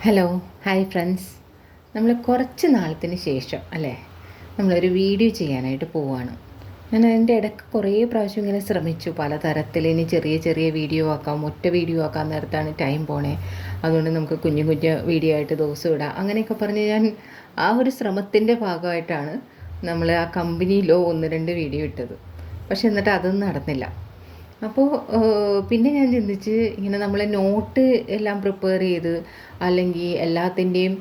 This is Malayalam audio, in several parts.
Hello, hi friends. നമ്മൾ കുറച്ച് നാളത്തിന് ശേഷം അല്ലേ നമ്മളൊരു വീഡിയോ ചെയ്യാനായിട്ട് പോവുകയാണ്. ഞാൻ അതിൻ്റെ ഇടയ്ക്ക് കുറേ പ്രാവശ്യം ഇങ്ങനെ ശ്രമിച്ചു, പലതരത്തിൽ ഇനി ചെറിയ ചെറിയ വീഡിയോ ആക്കാം, ഒറ്റ വീഡിയോ ആക്കാൻ നേരത്താണ് ടൈം പോണേ, അതുകൊണ്ട് നമുക്ക് കുഞ്ഞു കുഞ്ഞു വീഡിയോ ആയിട്ട് ദിവസം ഇടാം, അങ്ങനെയൊക്കെ പറഞ്ഞ് ഞാൻ ആ ഒരു ശ്രമത്തിൻ്റെ ഭാഗമായിട്ടാണ് നമ്മൾ ആ കമ്പനിയിലോ 1-2 വീഡിയോ ഇട്ടത്. പക്ഷെ എന്നിട്ട് അതൊന്നും നടന്നില്ല. അപ്പോൾ പിന്നെ ഞാൻ ചിന്തിച്ച്, ഇങ്ങനെ നമ്മൾ നോട്ട് എല്ലാം പ്രിപ്പയർ ചെയ്ത് അല്ലെങ്കിൽ എല്ലാത്തിൻ്റെയും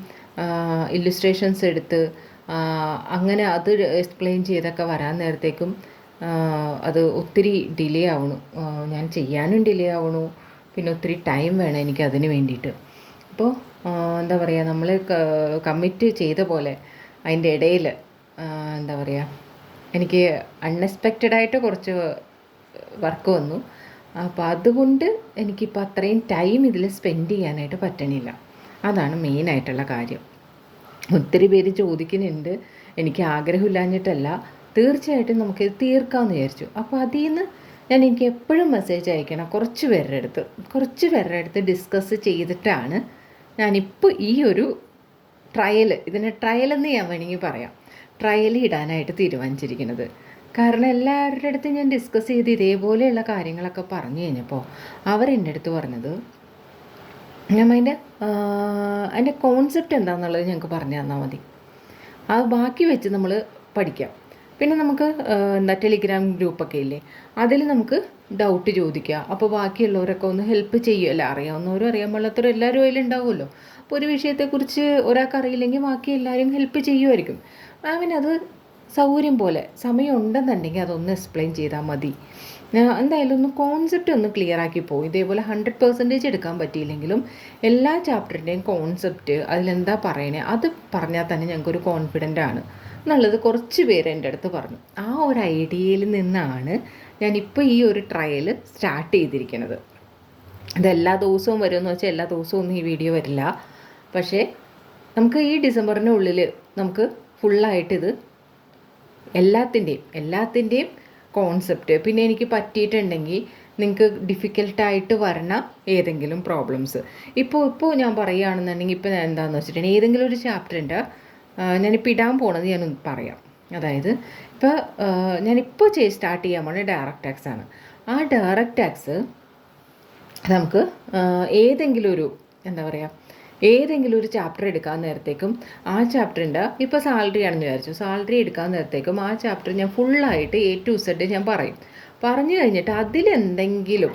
ഇല്ലുസ്ട്രേഷൻസ് എടുത്ത് അങ്ങനെ അത് എക്സ്പ്ലെയിൻ ചെയ്തൊക്കെ വരാൻ നേരത്തേക്കും അത് ഒത്തിരി ഡിലേ ആവണു. ഞാൻ ചെയ്യാനും ഡിലേ ആവണു, പിന്നെ ഒത്തിരി ടൈം വേണം എനിക്ക് അതിന് വേണ്ടിയിട്ട്. അപ്പോൾ എന്താ പറയുക, നമ്മൾ കമ്മിറ്റ് ചെയ്ത പോലെ അതിൻ്റെ ഇടയിൽ എന്താ പറയുക, എനിക്ക് അൺഎക്സ്പെക്റ്റഡായിട്ട് കുറച്ച് വർക്ക് വന്നു. അപ്പോൾ അതുകൊണ്ട് എനിക്കിപ്പോൾ അത്രയും ടൈം ഇതിൽ സ്പെൻഡ് ചെയ്യാനായിട്ട് പറ്റണില്ല. അതാണ് മെയിനായിട്ടുള്ള കാര്യം. ഒത്തിരി പേര് ചോദിക്കുന്നുണ്ട്, എനിക്ക് ആഗ്രഹമില്ലാഞ്ഞിട്ടല്ല, തീർച്ചയായിട്ടും നമുക്കിത് തീർക്കാമെന്ന് വിചാരിച്ചു. അപ്പോൾ അതിൽ നിന്ന് എനിക്ക് എപ്പോഴും മെസ്സേജ് അയക്കണം കുറച്ച് പേരുടെ അടുത്ത് ഡിസ്കസ് ചെയ്തിട്ടാണ് ഞാനിപ്പോൾ ഈ ഒരു ഇതിനെ ട്രയലെന്ന് ഞാൻ വേണമെങ്കിൽ പറയാം, ട്രയൽ ഇടാനായിട്ട് തീരുമാനിച്ചിരിക്കുന്നത്. കാരണം എല്ലാവരുടെ അടുത്തും ഞാൻ ഡിസ്കസ് ചെയ്ത് ഇതേപോലെയുള്ള കാര്യങ്ങളൊക്കെ പറഞ്ഞു കഴിഞ്ഞപ്പോൾ അവരെൻ്റെ അടുത്ത് പറഞ്ഞത്, ഞാൻ അതിൻ്റെ കോൺസെപ്റ്റ് എന്താണെന്നുള്ളത് ഞങ്ങൾക്ക് പറഞ്ഞു തന്നാൽ മതി, അത് ബാക്കി വെച്ച് നമ്മൾ പഠിക്കാം. പിന്നെ നമുക്ക് ടെലിഗ്രാം ഗ്രൂപ്പൊക്കെ ഇല്ലേ, അതിൽ നമുക്ക് ഡൗട്ട് ചോദിക്കുക. അപ്പോൾ ബാക്കിയുള്ളവരൊക്കെ ഒന്ന് ഹെൽപ്പ് ചെയ്യുമല്ലോ, അറിയാവുന്നവരും അറിയാൻ പാടില്ലാത്തവരും എല്ലാവരും അതിലുണ്ടാവുമല്ലോ. അപ്പോൾ ഒരു വിഷയത്തെക്കുറിച്ച് ഒരാൾക്ക് അറിയില്ലെങ്കിൽ ബാക്കി എല്ലാവരും ഹെൽപ്പ് ചെയ്യുമായിരിക്കും. മാമിനത് സൗകര്യം പോലെ സമയം ഉണ്ടെന്നുണ്ടെങ്കിൽ അതൊന്ന് എക്സ്പ്ലെയിൻ ചെയ്താൽ മതി. എന്തായാലും ഒന്ന് കോൺസെപ്റ്റ് ഒന്ന് ക്ലിയർ ആക്കി പോകും. ഇതേപോലെ 100% എടുക്കാൻ പറ്റിയില്ലെങ്കിലും എല്ലാ ചാപ്റ്ററിൻ്റെയും കോൺസെപ്റ്റ് അതിലെന്താ പറയണേ അത് പറഞ്ഞാൽ തന്നെ ഞങ്ങൾക്കൊരു കോൺഫിഡൻ്റ് ആണ് എന്നുള്ളത് കുറച്ച് പേര് എൻ്റെ അടുത്ത് പറഞ്ഞു. ആ ഒരു ഐഡിയയിൽ നിന്നാണ് ഞാനിപ്പോൾ ഈ ഒരു ട്രയൽ സ്റ്റാർട്ട് ചെയ്തിരിക്കുന്നത്. ഇതെല്ലാ ദിവസവും വരുമെന്ന് വെച്ചാൽ എല്ലാ ദിവസവും ഒന്നും ഈ വീഡിയോ വരില്ല. പക്ഷേ നമുക്ക് ഈ ഡിസംബറിനുള്ളിൽ നമുക്ക് ഫുള്ളായിട്ടിത് എല്ലാത്തിൻ്റെയും കോൺസെപ്റ്റ്, പിന്നെ എനിക്ക് പറ്റിയിട്ടുണ്ടെങ്കിൽ നിങ്ങൾക്ക് ഡിഫിക്കൽട്ടായിട്ട് വരണ ഏതെങ്കിലും പ്രോബ്ലംസ് ഇപ്പോൾ ഞാൻ പറയുകയാണെന്നുണ്ടെങ്കിൽ, ഇപ്പോൾ ഞാൻ എന്താണെന്ന് വെച്ചിട്ടുണ്ടെങ്കിൽ ഏതെങ്കിലും ഒരു ചാപ്റ്ററിൻ്റെ ഞാനിപ്പോൾ ഇടാൻ പോണത് ഞാനൊന്ന് പറയാം. അതായത് ഇപ്പോൾ ഞാനിപ്പോൾ സ്റ്റാർട്ട് ചെയ്യാൻ പോണത് ഡയറക്റ്റ് ടാക്സ് ആണ്. ആ ഡയറക്റ്റ് ടാക്സ് നമുക്ക് ഏതെങ്കിലും ഒരു ചാപ്റ്റർ എടുക്കാൻ നേരത്തേക്കും ആ ചാപ്റ്ററിൻ്റെ ഇപ്പോൾ സാലറി ആണെന്ന് വിചാരിച്ചു, സാലറി എടുക്കാൻ നേരത്തേക്കും ആ ചാപ്റ്റർ ഞാൻ ഫുള്ളായിട്ട് A to Z ഞാൻ പറഞ്ഞു കഴിഞ്ഞിട്ട് അതിലെന്തെങ്കിലും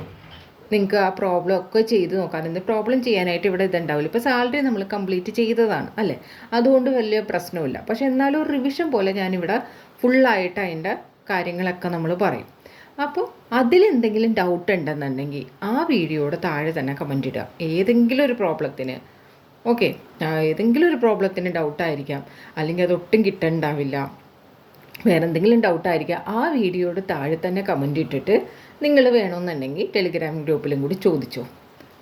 നിങ്ങൾക്ക് ആ പ്രോബ്ലം ഒക്കെ ചെയ്ത് നോക്കാൻ, പ്രോബ്ലം ചെയ്യാനായിട്ട് ഇവിടെ ഇതുണ്ടാവില്ല. ഇപ്പോൾ സാലറി നമ്മൾ കംപ്ലീറ്റ് ചെയ്തതാണ് അല്ലേ, അതുകൊണ്ട് വലിയ പ്രശ്നമില്ല. പക്ഷേ എന്നാലും ഒരു റിവിഷൻ പോലെ ഞാനിവിടെ ഫുള്ളായിട്ട് അതിൻ്റെ കാര്യങ്ങളൊക്കെ നമ്മൾ പറയും. അപ്പോൾ അതിലെന്തെങ്കിലും ഡൗട്ട് ഉണ്ടെന്നുണ്ടെങ്കിൽ ആ വീഡിയോയുടെ താഴെ തന്നെ കമൻറ്റ് ഇടുക. ഏതെങ്കിലും ഒരു പ്രോബ്ലത്തിന് ഡൗട്ടായിരിക്കാം, അല്ലെങ്കിൽ അതൊട്ടും കിട്ടണ്ടാവില്ല, വേറെ എന്തെങ്കിലും ഡൗട്ടായിരിക്കാം. ആ വീഡിയോയുടെ താഴെ തന്നെ കമൻറ്റ് ഇട്ടിട്ട് നിങ്ങൾ വേണമെന്നുണ്ടെങ്കിൽ ടെലിഗ്രാം ഗ്രൂപ്പിലും കൂടി ചോദിച്ചോ.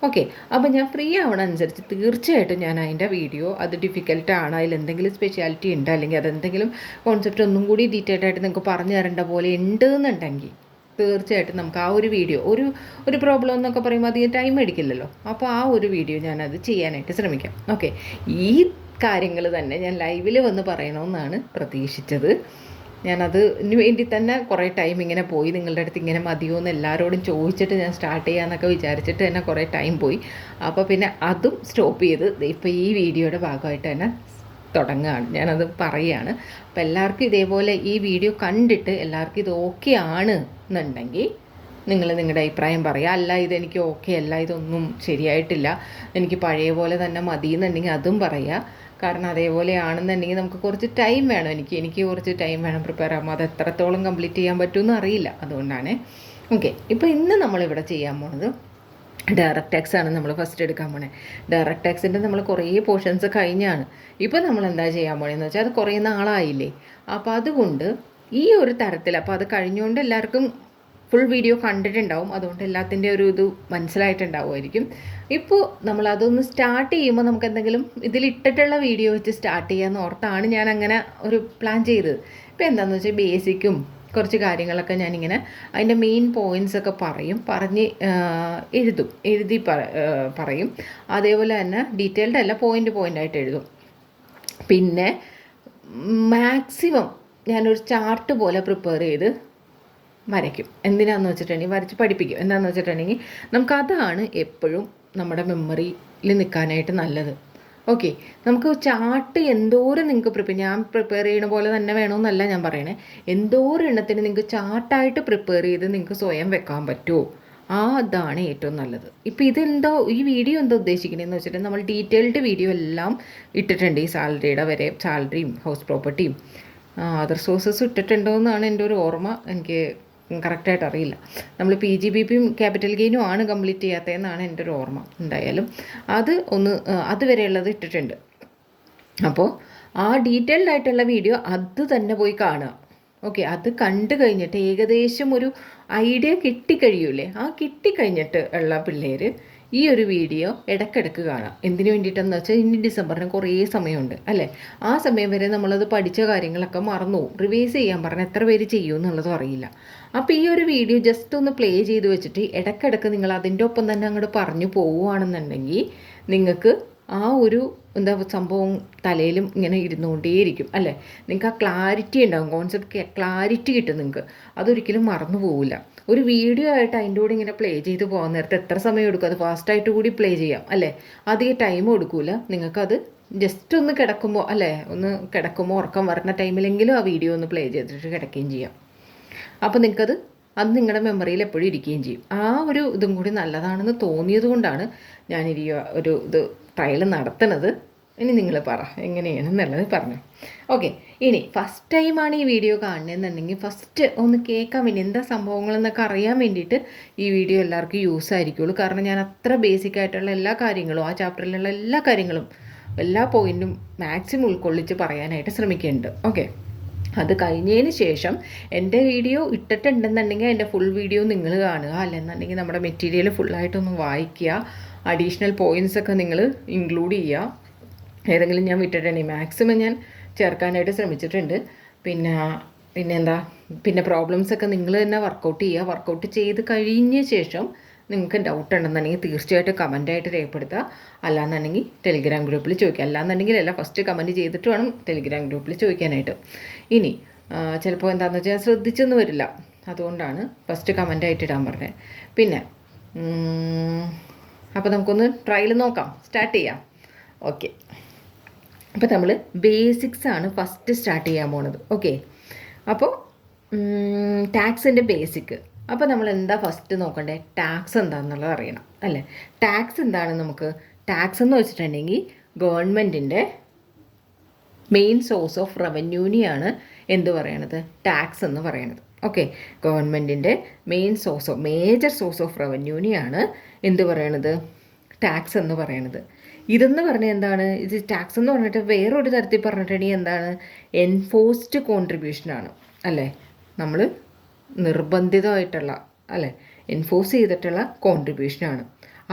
ഓക്കെ, അപ്പോൾ ഞാൻ ഫ്രീ ആവണനുസരിച്ച് തീർച്ചയായിട്ടും ഞാൻ അതിൻ്റെ വീഡിയോ, അത് ഡിഫിക്കൽട്ടാണ്, അതിലെന്തെങ്കിലും സ്പെഷ്യാലിറ്റി ഉണ്ട്, അല്ലെങ്കിൽ അതെന്തെങ്കിലും കോൺസെപ്റ്റ് ഒന്നും കൂടി ഡീറ്റെയിൽഡ് ആയിട്ട് നിങ്ങൾക്ക് പറഞ്ഞു തരേണ്ട പോലെ ഉണ്ടെന്നുണ്ടെങ്കിൽ തീർച്ചയായിട്ടും നമുക്ക് ആ ഒരു വീഡിയോ, ഒരു പ്രോബ്ലം എന്നൊക്കെ പറയുമ്പോൾ അധികം ടൈം എടുക്കില്ലല്ലോ. അപ്പോൾ ആ ഒരു വീഡിയോ ഞാനത് ചെയ്യാനായിട്ട് ശ്രമിക്കാം. ഓക്കെ, ഈ കാര്യങ്ങൾ തന്നെ ഞാൻ ലൈവിൽ വന്ന് പറയണമെന്നാണ് പ്രതീക്ഷിച്ചത്. ഞാനതിന് വേണ്ടി തന്നെ കുറേ ടൈം ഇങ്ങനെ പോയി, നിങ്ങളുടെ അടുത്ത് ഇങ്ങനെ മതിയോ എന്ന് എല്ലാവരോടും ചോദിച്ചിട്ട് ഞാൻ സ്റ്റാർട്ട് ചെയ്യാമെന്നൊക്കെ വിചാരിച്ചിട്ട് തന്നെ കുറേ ടൈം പോയി. അപ്പോൾ പിന്നെ അതും സ്റ്റോപ്പ് ചെയ്ത് ഇപ്പോൾ ഈ വീഡിയോയുടെ ഭാഗമായിട്ട് തന്നെ തുടങ്ങുകയാണ്, ഞാനത് പറയുകയാണ്. അപ്പോൾ എല്ലാവർക്കും ഇതേപോലെ ഈ വീഡിയോ കണ്ടിട്ട് എല്ലാവർക്കും ഇത് ഓക്കെ ആണ് എന്നുണ്ടെങ്കിൽ നിങ്ങൾ നിങ്ങളുടെ അഭിപ്രായം പറയുക. അല്ല ഇതെനിക്ക് ഓക്കെ അല്ല, ഇതൊന്നും ശരിയായിട്ടില്ല, എനിക്ക് പഴയ പോലെ തന്നെ മതി എന്നുണ്ടെങ്കിൽ അതും പറയുക. കാരണം അതേപോലെ ആണെന്നുണ്ടെങ്കിൽ നമുക്ക് കുറച്ച് ടൈം വേണം, എനിക്ക് കുറച്ച് ടൈം വേണം പ്രിപ്പയർ ആകുമ്പോൾ. അത് എത്രത്തോളം കംപ്ലീറ്റ് ചെയ്യാൻ പറ്റുമെന്ന് അറിയില്ല, അതുകൊണ്ടാണ്. ഓക്കെ, ഇപ്പോൾ ഇന്ന് നമ്മളിവിടെ ചെയ്യാൻ പോണത് ഡയറക്റ്റ് ടാക്സ് ആണ്. നമ്മൾ ഫസ്റ്റ് എടുക്കാൻ പോണേ ഡയറക്റ്റ് ടാക്സിൻ്റെ നമ്മൾ കുറേ പോർഷൻസ് കഴിഞ്ഞാണ്. ഇപ്പോൾ നമ്മൾ എന്താ ചെയ്യാൻ പോണേന്ന് വെച്ചാൽ അത് കുറേ നാളായില്ലേ, അപ്പോൾ അതുകൊണ്ട് ഈ ഒരു തരത്തിൽ, അപ്പോൾ അത് കഴിഞ്ഞുകൊണ്ട് എല്ലാവർക്കും ഫുൾ വീഡിയോ കണ്ടിട്ടുണ്ടാവും, അതുകൊണ്ട് എല്ലാത്തിൻ്റെ ഒരു ഇത് മനസ്സിലായിട്ടുണ്ടാവുമായിരിക്കും. ഇപ്പോൾ നമ്മളതൊന്ന് സ്റ്റാർട്ട് ചെയ്യുമ്പോൾ നമുക്ക് എന്തെങ്കിലും ഇതിലിട്ടിട്ടുള്ള വീഡിയോ വെച്ച് സ്റ്റാർട്ട് ചെയ്യാമെന്ന് ഓർത്താണ് ഞാൻ അങ്ങനെ ഒരു പ്ലാൻ ചെയ്തത്. ഇപ്പോൾ എന്താണെന്ന് വെച്ചാൽ ബേസിക്കും കുറച്ച് കാര്യങ്ങളൊക്കെ ഞാനിങ്ങനെ അതിൻ്റെ മെയിൻ പോയിൻറ്റ്സ് ഒക്കെ പറഞ്ഞ് എഴുതി പറയും. അതേപോലെ തന്നെ ഡീറ്റെയിൽഡ് അല്ല, പോയിൻ്റായിട്ട് എഴുതും. പിന്നെ മാക്സിമം ഞാനൊരു ചാർട്ട് പോലെ പ്രിപ്പയർ ചെയ്ത് വരയ്ക്കും. എന്തിനാണെന്ന് വെച്ചിട്ടുണ്ടെങ്കിൽ വരച്ച് പഠിപ്പിക്കും. എന്താണെന്ന് വെച്ചിട്ടുണ്ടെങ്കിൽ നമുക്കതാണ് എപ്പോഴും നമ്മുടെ മെമ്മറിയിൽ നിൽക്കാനായിട്ട് നല്ലത്. ഓക്കെ, നമുക്ക് ചാർട്ട് എന്തോരം നിങ്ങൾക്ക് ഞാൻ പ്രിപ്പയർ ചെയ്യുന്ന പോലെ തന്നെ വേണമെന്നല്ല ഞാൻ പറയണേ. എന്തോരം എണ്ണത്തിന് നിങ്ങൾക്ക് ചാർട്ടായിട്ട് പ്രിപ്പയർ ചെയ്ത് നിങ്ങൾക്ക് സ്വയം വെക്കാൻ പറ്റുമോ, അതാണ് ഏറ്റവും നല്ലത്. ഇപ്പോൾ ഇതെന്തോ ഈ വീഡിയോ എന്തോ ഉദ്ദേശിക്കണേന്ന് വെച്ചിട്ടുണ്ടെങ്കിൽ നമ്മൾ ഡീറ്റെയിൽഡ് വീഡിയോ എല്ലാം ഇട്ടിട്ടുണ്ട്. ഈ സാലറിയുടെ വരെ, സാലറിയും ഹൗസ് പ്രോപ്പർട്ടിയും അതർ സോഴ്സസ് ഇട്ടിട്ടുണ്ടോ എന്നാണ് എൻ്റെ ഒരു ഓർമ്മ. എനിക്ക് കറക്റ്റായിട്ട് അറിയില്ല. നമ്മൾ PGBPയും ക്യാപിറ്റൽ ഗെയിനും ആണ് കംപ്ലീറ്റ് ചെയ്യാത്തതെന്നാണ് എൻ്റെ ഒരു ഓർമ്മ. എന്തായാലും അതുവരെയുള്ളത് ഇട്ടിട്ടുണ്ട്. അപ്പോൾ ആ ഡീറ്റെയിൽഡ് ആയിട്ടുള്ള വീഡിയോ അത് തന്നെ പോയി കാണുക. ഓക്കെ, അത് കണ്ടു കഴിഞ്ഞിട്ട് ഏകദേശം ഒരു ഐഡിയ കിട്ടിക്കഴിയൂലേ, കിട്ടിക്കഴിഞ്ഞിട്ട് ഉള്ള പിള്ളേർ ഈ ഒരു വീഡിയോ ഇടയ്ക്കിടയ്ക്ക് കാണാം. എന്തിനു വേണ്ടിയിട്ടെന്ന് വെച്ചാൽ ഇനി ഡിസംബറിന് കുറേ സമയമുണ്ട് അല്ലേ. ആ സമയം വരെ നമ്മളത് പഠിച്ച കാര്യങ്ങളൊക്കെ മറന്നു പോകും. റിവൈസ് ചെയ്യാൻ പറഞ്ഞാൽ എത്ര പേര് ചെയ്യും എന്നുള്ളതും അറിയില്ല. അപ്പോൾ ഈ ഒരു വീഡിയോ ജസ്റ്റ് ഒന്ന് പ്ലേ ചെയ്ത് വെച്ചിട്ട് ഇടയ്ക്കിടയ്ക്ക് നിങ്ങൾ അതിൻ്റെ ഒപ്പം തന്നെ അങ്ങോട്ട് പറഞ്ഞു പോവുകയാണെന്നുണ്ടെങ്കിൽ നിങ്ങൾക്ക് ആ ഒരു സംഭവം തലയിലും ഇങ്ങനെ ഇരുന്നുകൊണ്ടേയിരിക്കും അല്ലേ. നിങ്ങൾക്ക് ആ ക്ലാരിറ്റി ഉണ്ടാകും, കോൺസെപ്റ്റ് ക്ലാരിറ്റി കിട്ടും നിങ്ങൾക്ക്. അതൊരിക്കലും മറന്നു പോവില്ല. ഒരു വീഡിയോ ആയിട്ട് അതിൻ്റെ കൂടെ ഇങ്ങനെ പ്ലേ ചെയ്ത് പോകാൻ നേരത്തെ എത്ര സമയം എടുക്കും? അത് ഫാസ്റ്റായിട്ട് കൂടി പ്ലേ ചെയ്യാം അല്ലേ. അധികം ടൈം എടുക്കില്ല. നിങ്ങൾക്കത് ജസ്റ്റ് ഒന്ന് കിടക്കുമ്പോൾ അല്ലേ, ഒന്ന് കിടക്കുമ്പോൾ ഉറക്കം വരുന്ന ടൈമിലെങ്കിലും ആ വീഡിയോ ഒന്ന് പ്ലേ ചെയ്തിട്ട് കിടക്കുകയും ചെയ്യാം. അപ്പോൾ നിങ്ങൾക്കത് നിങ്ങളുടെ മെമ്മറിയിൽ എപ്പോഴും ഇരിക്കുകയും ചെയ്യും. ആ ഒരു ഇതും കൂടി നല്ലതാണെന്ന് തോന്നിയത് കൊണ്ടാണ് ഞാനിരി ഇത് ട്രയൽ നടത്തുന്നത്. ഇനി നിങ്ങൾ പറ എങ്ങനെയാണെന്നുള്ളത് പറഞ്ഞു. ഓക്കെ, ഇനി ഫസ്റ്റ് ടൈമാണ് ഈ വീഡിയോ കാണുന്നതെന്നുണ്ടെങ്കിൽ ഫസ്റ്റ് ഒന്ന് കേൾക്കാൻ വേണ്ടി എന്താ സംഭവങ്ങളെന്നൊക്കെ അറിയാൻ വേണ്ടിയിട്ട് ഈ വീഡിയോ എല്ലാവർക്കും യൂസ് ആയിരിക്കുള്ളൂ. കാരണം ഞാൻ അത്ര ബേസിക് ആയിട്ടുള്ള എല്ലാ കാര്യങ്ങളും, ആ ചാപ്റ്ററിലുള്ള എല്ലാ കാര്യങ്ങളും, എല്ലാ പോയിൻറ്റും മാക്സിമം ഉൾക്കൊള്ളിച്ച് പറയാനായിട്ട് ശ്രമിക്കുന്നുണ്ട്. ഓക്കെ, അത് കഴിഞ്ഞതിന് ശേഷം എൻ്റെ വീഡിയോ ഇട്ടിട്ടുണ്ടെന്നുണ്ടെങ്കിൽ എൻ്റെ ഫുൾ വീഡിയോ നിങ്ങൾ കാണുക. അല്ലെന്നുണ്ടെങ്കിൽ നമ്മുടെ മെറ്റീരിയൽ ഫുള്ളായിട്ടൊന്ന് വായിക്കുക. അഡീഷണൽ പോയിൻറ്റ്സ് ഒക്കെ നിങ്ങൾ ഇൻക്ലൂഡ് ചെയ്യുക. ഏതെങ്കിലും ഞാൻ വിട്ടിട്ടുണ്ടെങ്കിൽ മാക്സിമം ഞാൻ ചേർക്കാനായിട്ട് ശ്രമിച്ചിട്ടുണ്ട്. പിന്നെ പ്രോബ്ലംസൊക്കെ നിങ്ങൾ തന്നെ വർക്കൗട്ട് ചെയ്യുക. വർക്കൗട്ട് ചെയ്ത് കഴിഞ്ഞ ശേഷം നിങ്ങൾക്ക് ഡൗട്ട് ഉണ്ടെന്നുണ്ടെങ്കിൽ തീർച്ചയായിട്ടും കമൻറ്റായിട്ട് രേഖപ്പെടുത്തുക. അല്ലാന്നുണ്ടെങ്കിൽ ടെലിഗ്രാം ഗ്രൂപ്പിൽ ചോദിക്കുക. അല്ലാന്നുണ്ടെങ്കിൽ ഫസ്റ്റ് കമൻറ്റ് ചെയ്തിട്ട് വേണം ടെലിഗ്രാം ഗ്രൂപ്പിൽ ചോദിക്കാനായിട്ട്. ഇനി ചിലപ്പോൾ എന്താണെന്ന് വെച്ചാൽ ശ്രദ്ധിച്ചൊന്നും വരില്ല, അതുകൊണ്ടാണ് ഫസ്റ്റ് കമൻറ്റായിട്ട് ഇടാൻ പറഞ്ഞത്. പിന്നെ അപ്പോൾ നമുക്കൊന്ന് ട്രയൽ നോക്കാം, സ്റ്റാർട്ട് ചെയ്യാം. ഓക്കെ, അപ്പോൾ നമ്മൾ ബേസിക്സ് ആണ് ഫസ്റ്റ് സ്റ്റാർട്ട് ചെയ്യാൻ പോണത്. ഓക്കെ, അപ്പോൾ ടാക്സിൻ്റെ ബേസിക്. അപ്പോൾ നമ്മൾ എന്താ ഫസ്റ്റ് നോക്കണ്ടേ? ടാക്സ് എന്താണെന്നുള്ളത് അറിയണം അല്ലേ. ടാക്സ് എന്താണ്? ടാക്സ് എന്ന് വെച്ചിട്ടുണ്ടെങ്കിൽ ഗവൺമെൻറ്റിൻ്റെ മെയിൻ സോഴ്സ് ഓഫ് റവന്യൂവിനെയാണ് എന്ത് പറയണത്? ടാക്സ് എന്ന് പറയണത്. ഓക്കെ, ഗവൺമെൻറ്റിൻ്റെ മേജർ സോഴ്സ് ഓഫ് റവന്യൂവിനെയാണ് എന്ത് പറയണത്? ടാക്സ് എന്ന് പറയണത്. ഇതെന്ന് പറഞ്ഞാൽ എന്താണ്? ഇത് ടാക്സ് എന്ന് പറഞ്ഞിട്ട് വേറൊരു തരത്തിൽ പറഞ്ഞിട്ടുണ്ടെങ്കിൽ എന്താണ്? എൻഫോഴ്സ്ഡ് കോൺട്രിബ്യൂഷനാണ് അല്ലേ. നമ്മൾ നിർബന്ധിതമായിട്ടുള്ള അല്ലേ, എൻഫോഴ്സ് ചെയ്തിട്ടുള്ള കോൺട്രിബ്യൂഷനാണ്.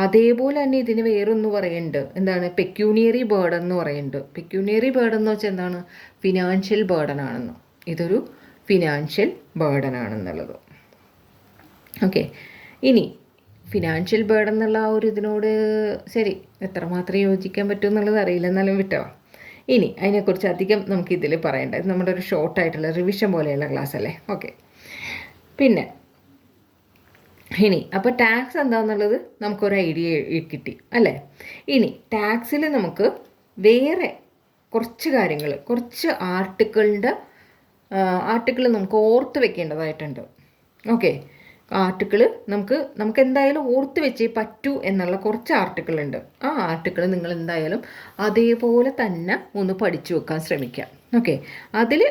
അതേപോലെ തന്നെ ഇതിന് വേറൊന്ന് പറയുന്നുണ്ട്. എന്താണ്? പെക്യൂണിയറി ബേർഡൻ എന്ന് പറയുന്നുണ്ട്. പെക്യൂണിയറി ബേർഡൻ എന്ന് വെച്ചാൽ എന്താണ്? ഫിനാൻഷ്യൽ ബേർഡൻ ആണെന്ന്. ഇതൊരു ഫിനാൻഷ്യൽ ബേർഡൻ ആണെന്നുള്ളത്. ഓക്കെ, ഇനി ഫിനാൻഷ്യൽ ബേർഡൻ എന്നുള്ള ആ ഒരു ഇതിനോട് ശരി എത്രമാത്രം യോജിക്കാൻ പറ്റുമെന്നുള്ളത് അറിയില്ല, എന്നാലും വിട്ടോ. ഇനി അതിനെക്കുറിച്ച് അധികം നമുക്കിതിൽ പറയേണ്ട. ഇത് നമ്മുടെ ഒരു ഷോർട്ടായിട്ടുള്ള റിവിഷൻ പോലെയുള്ള ക്ലാസ് അല്ലേ. ഓക്കെ, പിന്നെ ഇനി അപ്പോൾ ടാക്സ് എന്താണെന്നുള്ളത് നമുക്കൊരു ഐഡിയ കിട്ടി അല്ലേ. ഇനി ടാക്സിൽ നമുക്ക് വേറെ കുറച്ച് കാര്യങ്ങൾ, കുറച്ച് ആർട്ടിക്കിൾ നമുക്ക് ഓർത്ത് വെക്കേണ്ടതായിട്ടുണ്ട്. ഓക്കെ, ആർട്ടിക്കിൾ നമുക്ക് എന്തായാലും ഓർത്ത് വെച്ചേ പറ്റൂ എന്നുള്ള കുറച്ച് ആർട്ടിക്കിൾ ഉണ്ട്. ആ ആർട്ടിക്കിൾ നിങ്ങൾ എന്തായാലും അതേപോലെ തന്നെ ഒന്ന് പഠിച്ചു വെക്കാൻ ശ്രമിക്കാം. ഓക്കെ, അതിൽ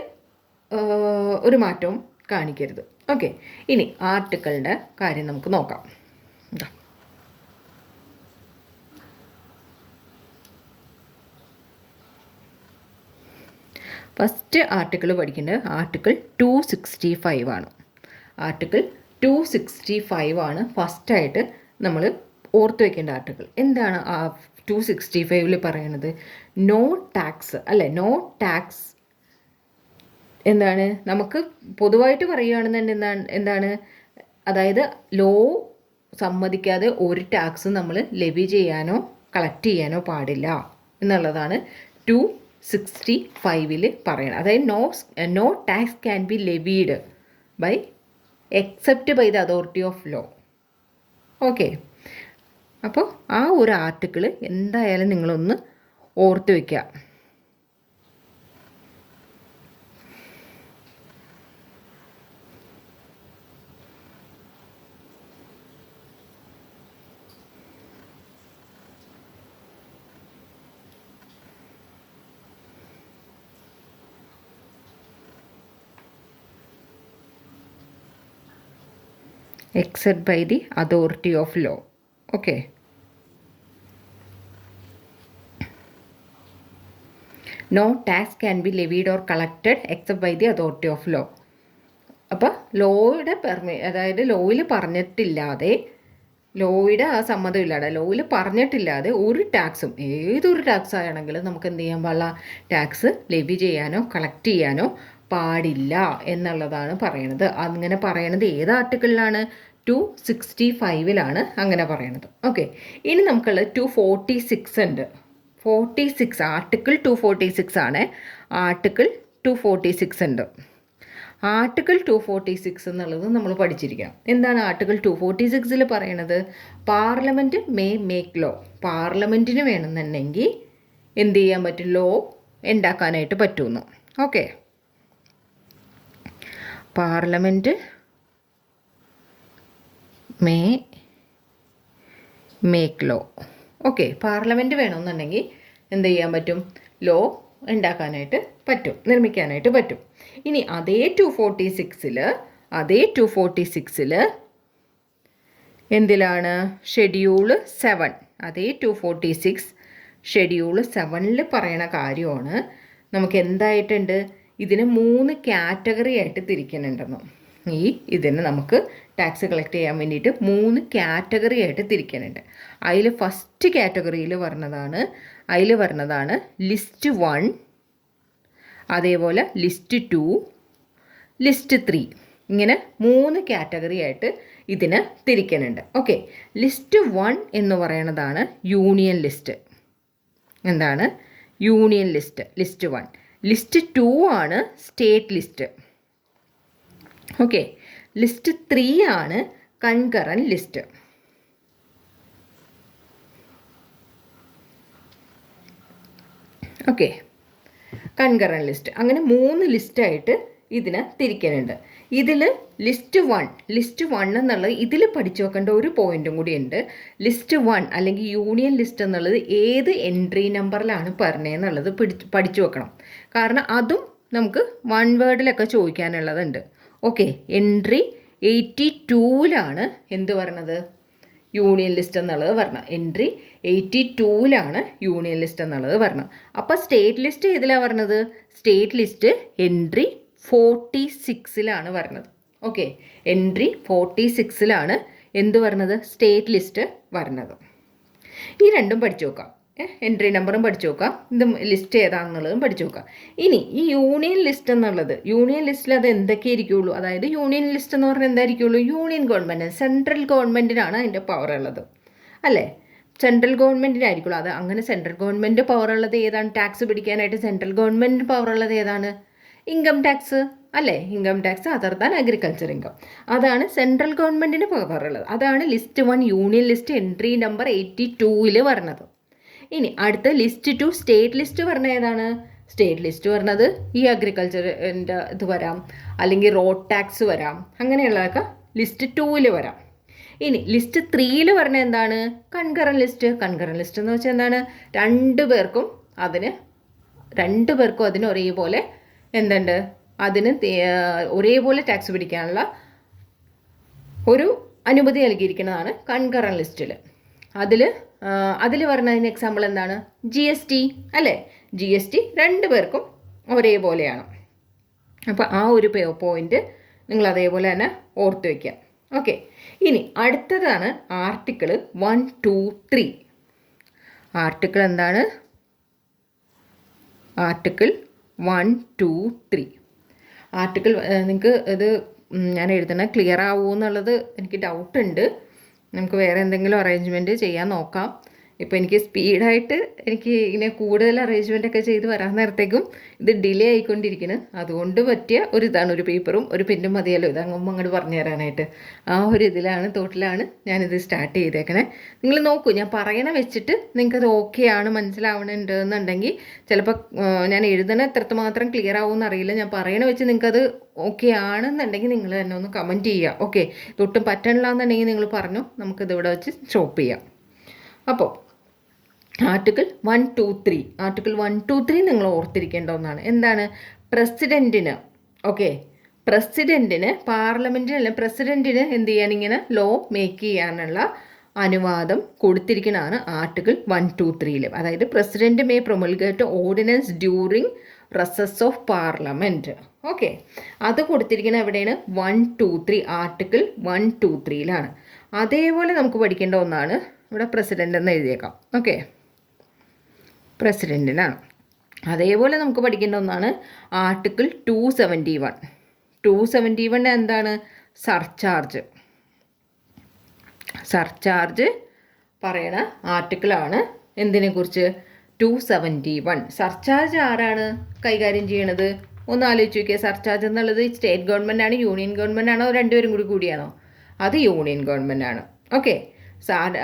ഒരു മാറ്റവും കാണിക്കരുത്. ഓക്കെ, ഇനി ആർട്ടിക്കിളിൻ്റെ കാര്യം നമുക്ക് നോക്കാം. ഫസ്റ്റ് ആർട്ടിക്കിൾ പഠിക്കേണ്ടത് ആർട്ടിക്കിൾ 265 ആണ്. ആർട്ടിക്കിൾ 265 ആണ് ഫസ്റ്റായിട്ട് നമ്മൾ ഓർത്ത് വയ്ക്കേണ്ട ആർട്ടിക്കിൾ. എന്താണ് ആ 265 പറയണത്? നോ ടാക്സ് അല്ലേ. നോ ടാക്സ് എന്താണ് നമുക്ക് പൊതുവായിട്ട് പറയുകയാണെന്നുണ്ടെങ്കിൽ എന്താണ് അതായത് ലോ സമ്മതിക്കാതെ ഒരു ടാക്സ് നമ്മൾ ലെവി ചെയ്യാനോ കളക്ട് ചെയ്യാനോ പാടില്ല എന്നുള്ളതാണ് 265 പറയുന്നത്. അതായത് no tax can be levied by except by the authority of law. Okay, അപ്പോൾ ആ ഒരു ആർട്ടിക്കിൾ എന്തായാലും നിങ്ങളൊന്ന് ഓർത്ത് വയ്ക്കുക. except by the authority of law. Okay. No tax can be levied or collected except by the authority of law. അപ്പോൾ ലോയുടെ അതായത് ലോയിൽ പറഞ്ഞിട്ടില്ലാതെ, ലോയുടെ ആ സമ്മതമില്ലാതെ, ലോയിൽ പറഞ്ഞിട്ടില്ലാതെ ഒരു ടാക്സും, ഏതൊരു ടാക്സ് ആണെങ്കിലും നമുക്ക് എന്ത് ചെയ്യാൻ പാടില്ല, ടാക്സ് ലെവി ചെയ്യാനോ കളക്ട് ചെയ്യാനോ പാടില്ല എന്നുള്ളതാണ് പറയണത്. അങ്ങനെ പറയണത് ഏത് ആർട്ടിക്കിളിലാണ്? 265 അങ്ങനെ പറയണത്. ഓക്കെ, ഇനി നമുക്കുള്ള 246 ഉണ്ട്. 46 ആർട്ടിക്കിൾ 246 ആണ്. ആർട്ടിക്കിൾ 246 ഉണ്ട്. ആർട്ടിക്കിൾ 246 എന്നുള്ളത് നമ്മൾ പഠിച്ചിരിക്കണം. എന്താണ് ആർട്ടിക്കിൾ 246 പറയണത്? Parliament make law. പാർലമെൻറ്റിന് വേണമെന്നുണ്ടെങ്കിൽ എന്ത് ചെയ്യാൻ പറ്റും? ലോ ഉണ്ടാക്കാനായിട്ട് പറ്റുമെന്ന്. Okay, parliament make law. Okay, parliament വേണമെന്നുണ്ടെങ്കിൽ എന്ത് ചെയ്യാൻ പറ്റും? ലോ ഉണ്ടാക്കാനായിട്ട് പറ്റും, നിർമ്മിക്കാനായിട്ട് പറ്റും. ഇനി അതേ 246 എന്തിലാണ്? ഷെഡ്യൂള് 7. അതേ 246 ഷെഡ്യൂള് 7 പറയണ കാര്യമാണ്. നമുക്ക് എന്തായിട്ടുണ്ട്? ഇതിന് 3 കാറ്റഗറി ആയിട്ട് തിരിക്കുന്നുണ്ടെന്ന്. ഇതിന് നമുക്ക് ടാക്സ് കളക്ട് ചെയ്യാൻ വേണ്ടിയിട്ട് 3 കാറ്റഗറി ആയിട്ട് തിരിക്കുന്നുണ്ട്. അതിൽ ഫസ്റ്റ് കാറ്റഗറിയിൽ വരുന്നതാണ് ലിസ്റ്റ് 1, അതേപോലെ ലിസ്റ്റ് 2, ലിസ്റ്റ് 3. ഇങ്ങനെ 3 കാറ്റഗറി ആയിട്ട് ഇതിന് തിരിക്കുന്നുണ്ട്. ഓക്കെ, ലിസ്റ്റ് 1 എന്ന് പറയുന്നതാണ് യൂണിയൻ ലിസ്റ്റ്. എന്താണ്? Union list, list 1. ലിസ്റ്റ് 2 ആണ് സ്റ്റേറ്റ് ലിസ്റ്റ്. ഓക്കെ, ലിസ്റ്റ് 3 ആണ് concurrent list. Okay, concurrent list. അങ്ങനെ 3 ലിസ്റ്റായിട്ട് ഇതിനെ തിരിക്കുന്നുണ്ട്. ഇതിൽ ലിസ്റ്റ് 1 എന്നുള്ളത് ഇതിൽ പഠിച്ചു വെക്കേണ്ട ഒരു പോയിൻറ്റും കൂടി ഉണ്ട്. ലിസ്റ്റ് 1 അല്ലെങ്കിൽ യൂണിയൻ ലിസ്റ്റ് എന്നുള്ളത് ഏത് എൻട്രി നമ്പറിലാണ് പറഞ്ഞതെന്നുള്ളത് പഠിച്ചു വെക്കണം. കാരണം അതും നമുക്ക് 1 വേർഡിലൊക്കെ ചോദിക്കാനുള്ളതുണ്ട്. ഓക്കെ, എൻട്രി 82 എന്ത് പറഞ്ഞത്? യൂണിയൻ ലിസ്റ്റ് എന്നുള്ളത് പറഞ്ഞത്. എൻട്രി 82 യൂണിയൻ ലിസ്റ്റ് എന്നുള്ളത് പറഞ്ഞത്. അപ്പോൾ സ്റ്റേറ്റ് ലിസ്റ്റ് ഏതിലാണ് പറഞ്ഞത്? സ്റ്റേറ്റ് ലിസ്റ്റ് എൻട്രി 46 പറഞ്ഞത്. ഓക്കെ, എൻട്രി 46 എന്ത് പറഞ്ഞത്? സ്റ്റേറ്റ് ലിസ്റ്റ് പറഞ്ഞത്. ഈ രണ്ടും പഠിച്ചു നോക്കാം. എൻട്രി നമ്പറും പഠിച്ചു നോക്കാം, ഇത് ലിസ്റ്റ് ഏതാണെന്നുള്ളതും പഠിച്ചു നോക്കാം. ഇനി ഈ യൂണിയൻ ലിസ്റ്റ് എന്നുള്ളത്, യൂണിയൻ ലിസ്റ്റിൽ അത് എന്തൊക്കെ ഇരിക്കുള്ളൂ? അതായത് യൂണിയൻ ലിസ്റ്റ് എന്ന് പറഞ്ഞാൽ എന്തായിരിക്കുള്ളൂ? യൂണിയൻ ഗവൺമെൻറ്, സെൻട്രൽ ഗവൺമെൻറ്റിനാണ് അതിൻ്റെ പവർ ഉള്ളത്, അല്ലേ? സെൻട്രൽ ഗവൺമെൻറ്റിനായിരിക്കുള്ളൂ അത്. അങ്ങനെ സെൻട്രൽ ഗവൺമെൻറ് പവർ ഉള്ളത് ഏതാണ്? ടാക്സ് പിടിക്കാനായിട്ട് സെൻട്രൽ ഗവൺമെൻറ് പവർ ഉള്ളത് ഏതാണ്? ഇൻകം ടാക്സ്, അല്ലേ? Income tax other than agriculture income, അതാണ് സെൻട്രൽ ഗവൺമെൻറ്റിന് പവർ ഉള്ളത്. അതാണ് list 1 union list entry number 82 പറഞ്ഞത്. ഇനി അടുത്ത ലിസ്റ്റ് 2 സ്റ്റേറ്റ് ലിസ്റ്റ് പറഞ്ഞ ഏതാണ്? സ്റ്റേറ്റ് ലിസ്റ്റ് പറഞ്ഞത് ഈ അഗ്രികൾച്ചറിൻ്റെ ഇത് വരാം, അല്ലെങ്കിൽ റോഡ് ടാക്സ് വരാം, അങ്ങനെയുള്ളതൊക്കെ ലിസ്റ്റ് 2 വരാം. ഇനി ലിസ്റ്റ് 3 പറഞ്ഞ എന്താണ്? Concurrent list. കൺകറൻറ്റ് ലിസ്റ്റ് എന്ന് വെച്ചാൽ എന്താണ്? രണ്ടു പേർക്കും അതിന് ഒരേപോലെ എന്തുണ്ട്? അതിന് ഒരേപോലെ ടാക്സ് പിടിക്കാനുള്ള ഒരു അനുമതി നൽകിയിരിക്കുന്നതാണ് കൺകറൻറ്റ് ലിസ്റ്റിൽ. അതിൽ പറഞ്ഞതിന് എക്സാമ്പിൾ എന്താണ്? GST, അല്ലേ? GST രണ്ടു പേർക്കും ഒരേപോലെയാണ്. അപ്പോൾ ആ ഒരു പോയിന്റ് നിങ്ങൾ അതേപോലെ തന്നെ ഓർത്ത് വയ്ക്കുക. ഓക്കെ, ഇനി അടുത്തതാണ് ആർട്ടിക്കിൾ 1, 2, 3. ആർട്ടിക്കിൾ എന്താണ്? ആർട്ടിക്കിൾ 1, 2, 3. ആർട്ടിക്കിൾ നിങ്ങൾക്ക് ഇത് ഞാൻ എഴുതണ ക്ലിയർ ആവുമോ എന്നുള്ളത് എനിക്ക് ഡൗട്ടുണ്ട്. നമുക്ക് വേറെ എന്തെങ്കിലും അറേഞ്ച്മെൻറ്റ് ചെയ്യാൻ നോക്കാം. ഇപ്പോൾ എനിക്ക് സ്പീഡായിട്ട് എനിക്ക് ഇങ്ങനെ കൂടുതൽ അറേഞ്ച്മെൻറ്റൊക്കെ ചെയ്ത് വരാൻ നേരത്തേക്കും ഇത് ഡിലേ ആയിക്കൊണ്ടിരിക്കുന്നു. അതുകൊണ്ട് പറ്റിയ ഒരു ഇതാണ്, ഒരു പേപ്പറും ഒരു പെന്നും മതിയല്ലോ ഇത് അങ്ങോട്ട് പറഞ്ഞു തരാനായിട്ട്. ആ ഒരു തോട്ടിലാണ് ഞാനിത് സ്റ്റാർട്ട് ചെയ്തേക്കണേ. നിങ്ങൾ നോക്കൂ, ഞാൻ പറയണ വെച്ചിട്ട് നിങ്ങൾക്കത് ഓക്കെ ആണ് മനസ്സിലാവണുണ്ടെന്നുണ്ടെങ്കിൽ ചിലപ്പോൾ ഞാൻ എഴുതണ എത്രമാത്രം ക്ലിയർ ആവുമെന്ന് അറിയില്ല. ഞാൻ പറയണ വെച്ച് നിങ്ങൾക്കത് ഓക്കെ ആണെന്നുണ്ടെങ്കിൽ നിങ്ങൾ തന്നെ ഒന്ന് കമൻറ്റ് ചെയ്യുക. ഓക്കെ, തൊട്ടും പറ്റണില്ല എന്നുണ്ടെങ്കിൽ നിങ്ങൾ പറഞ്ഞു, നമുക്കിത് ഇവിടെ വെച്ച് സ്റ്റോപ്പ് ചെയ്യാം. അപ്പോൾ ആർട്ടിക്കിൾ 1, 2, 3 ആർട്ടിക്കിൾ 1, 2, 3 നിങ്ങൾ ഓർത്തിരിക്കേണ്ട ഒന്നാണ്. എന്താണ്? പ്രസിഡൻറ്റിന് പാർലമെൻറ്റിനല്ല പ്രസിഡൻറ്റിന് എന്ത് ചെയ്യാൻ ഇങ്ങനെ ലോ മേക്ക് ചെയ്യാനുള്ള അനുവാദം കൊടുത്തിരിക്കുന്നതാണ് ആർട്ടിക്കിൾ 1, 2, 3. അതായത് president may promulgate ordinance during recess of parliament. Okay, അത് കൊടുത്തിരിക്കുന്നത് എവിടെയാണ്? 1, 2, 3 ആർട്ടിക്കിൾ 1, 2, 3 അതേപോലെ നമുക്ക് പഠിക്കേണ്ട ഒന്നാണ് ഇവിടെ പ്രസിഡൻ്റ് എന്ന് എഴുതിയേക്കാം. ഓക്കെ, പ്രസിഡൻറ്റിനാണ്. അതേപോലെ നമുക്ക് പഠിക്കേണ്ട ഒന്നാണ് ആർട്ടിക്കിൾ 271 എന്താണ്? സർചാർജ് പറയണ ആർട്ടിക്കിളാണ്. എന്തിനെക്കുറിച്ച്? 271. സർചാർജ് ആരാണ് കൈകാര്യം ചെയ്യണത്? ഒന്ന് ആലോചിച്ച് നോക്കിയാൽ. സർചാർജ് എന്നുള്ളത് സ്റ്റേറ്റ് ഗവൺമെൻറ് ആണ്, യൂണിയൻ ഗവൺമെൻറ് ആണോ, രണ്ടുപേരും കൂടിയാണോ? അത് യൂണിയൻ ഗവൺമെൻറ് ആണ്. ഓക്കെ,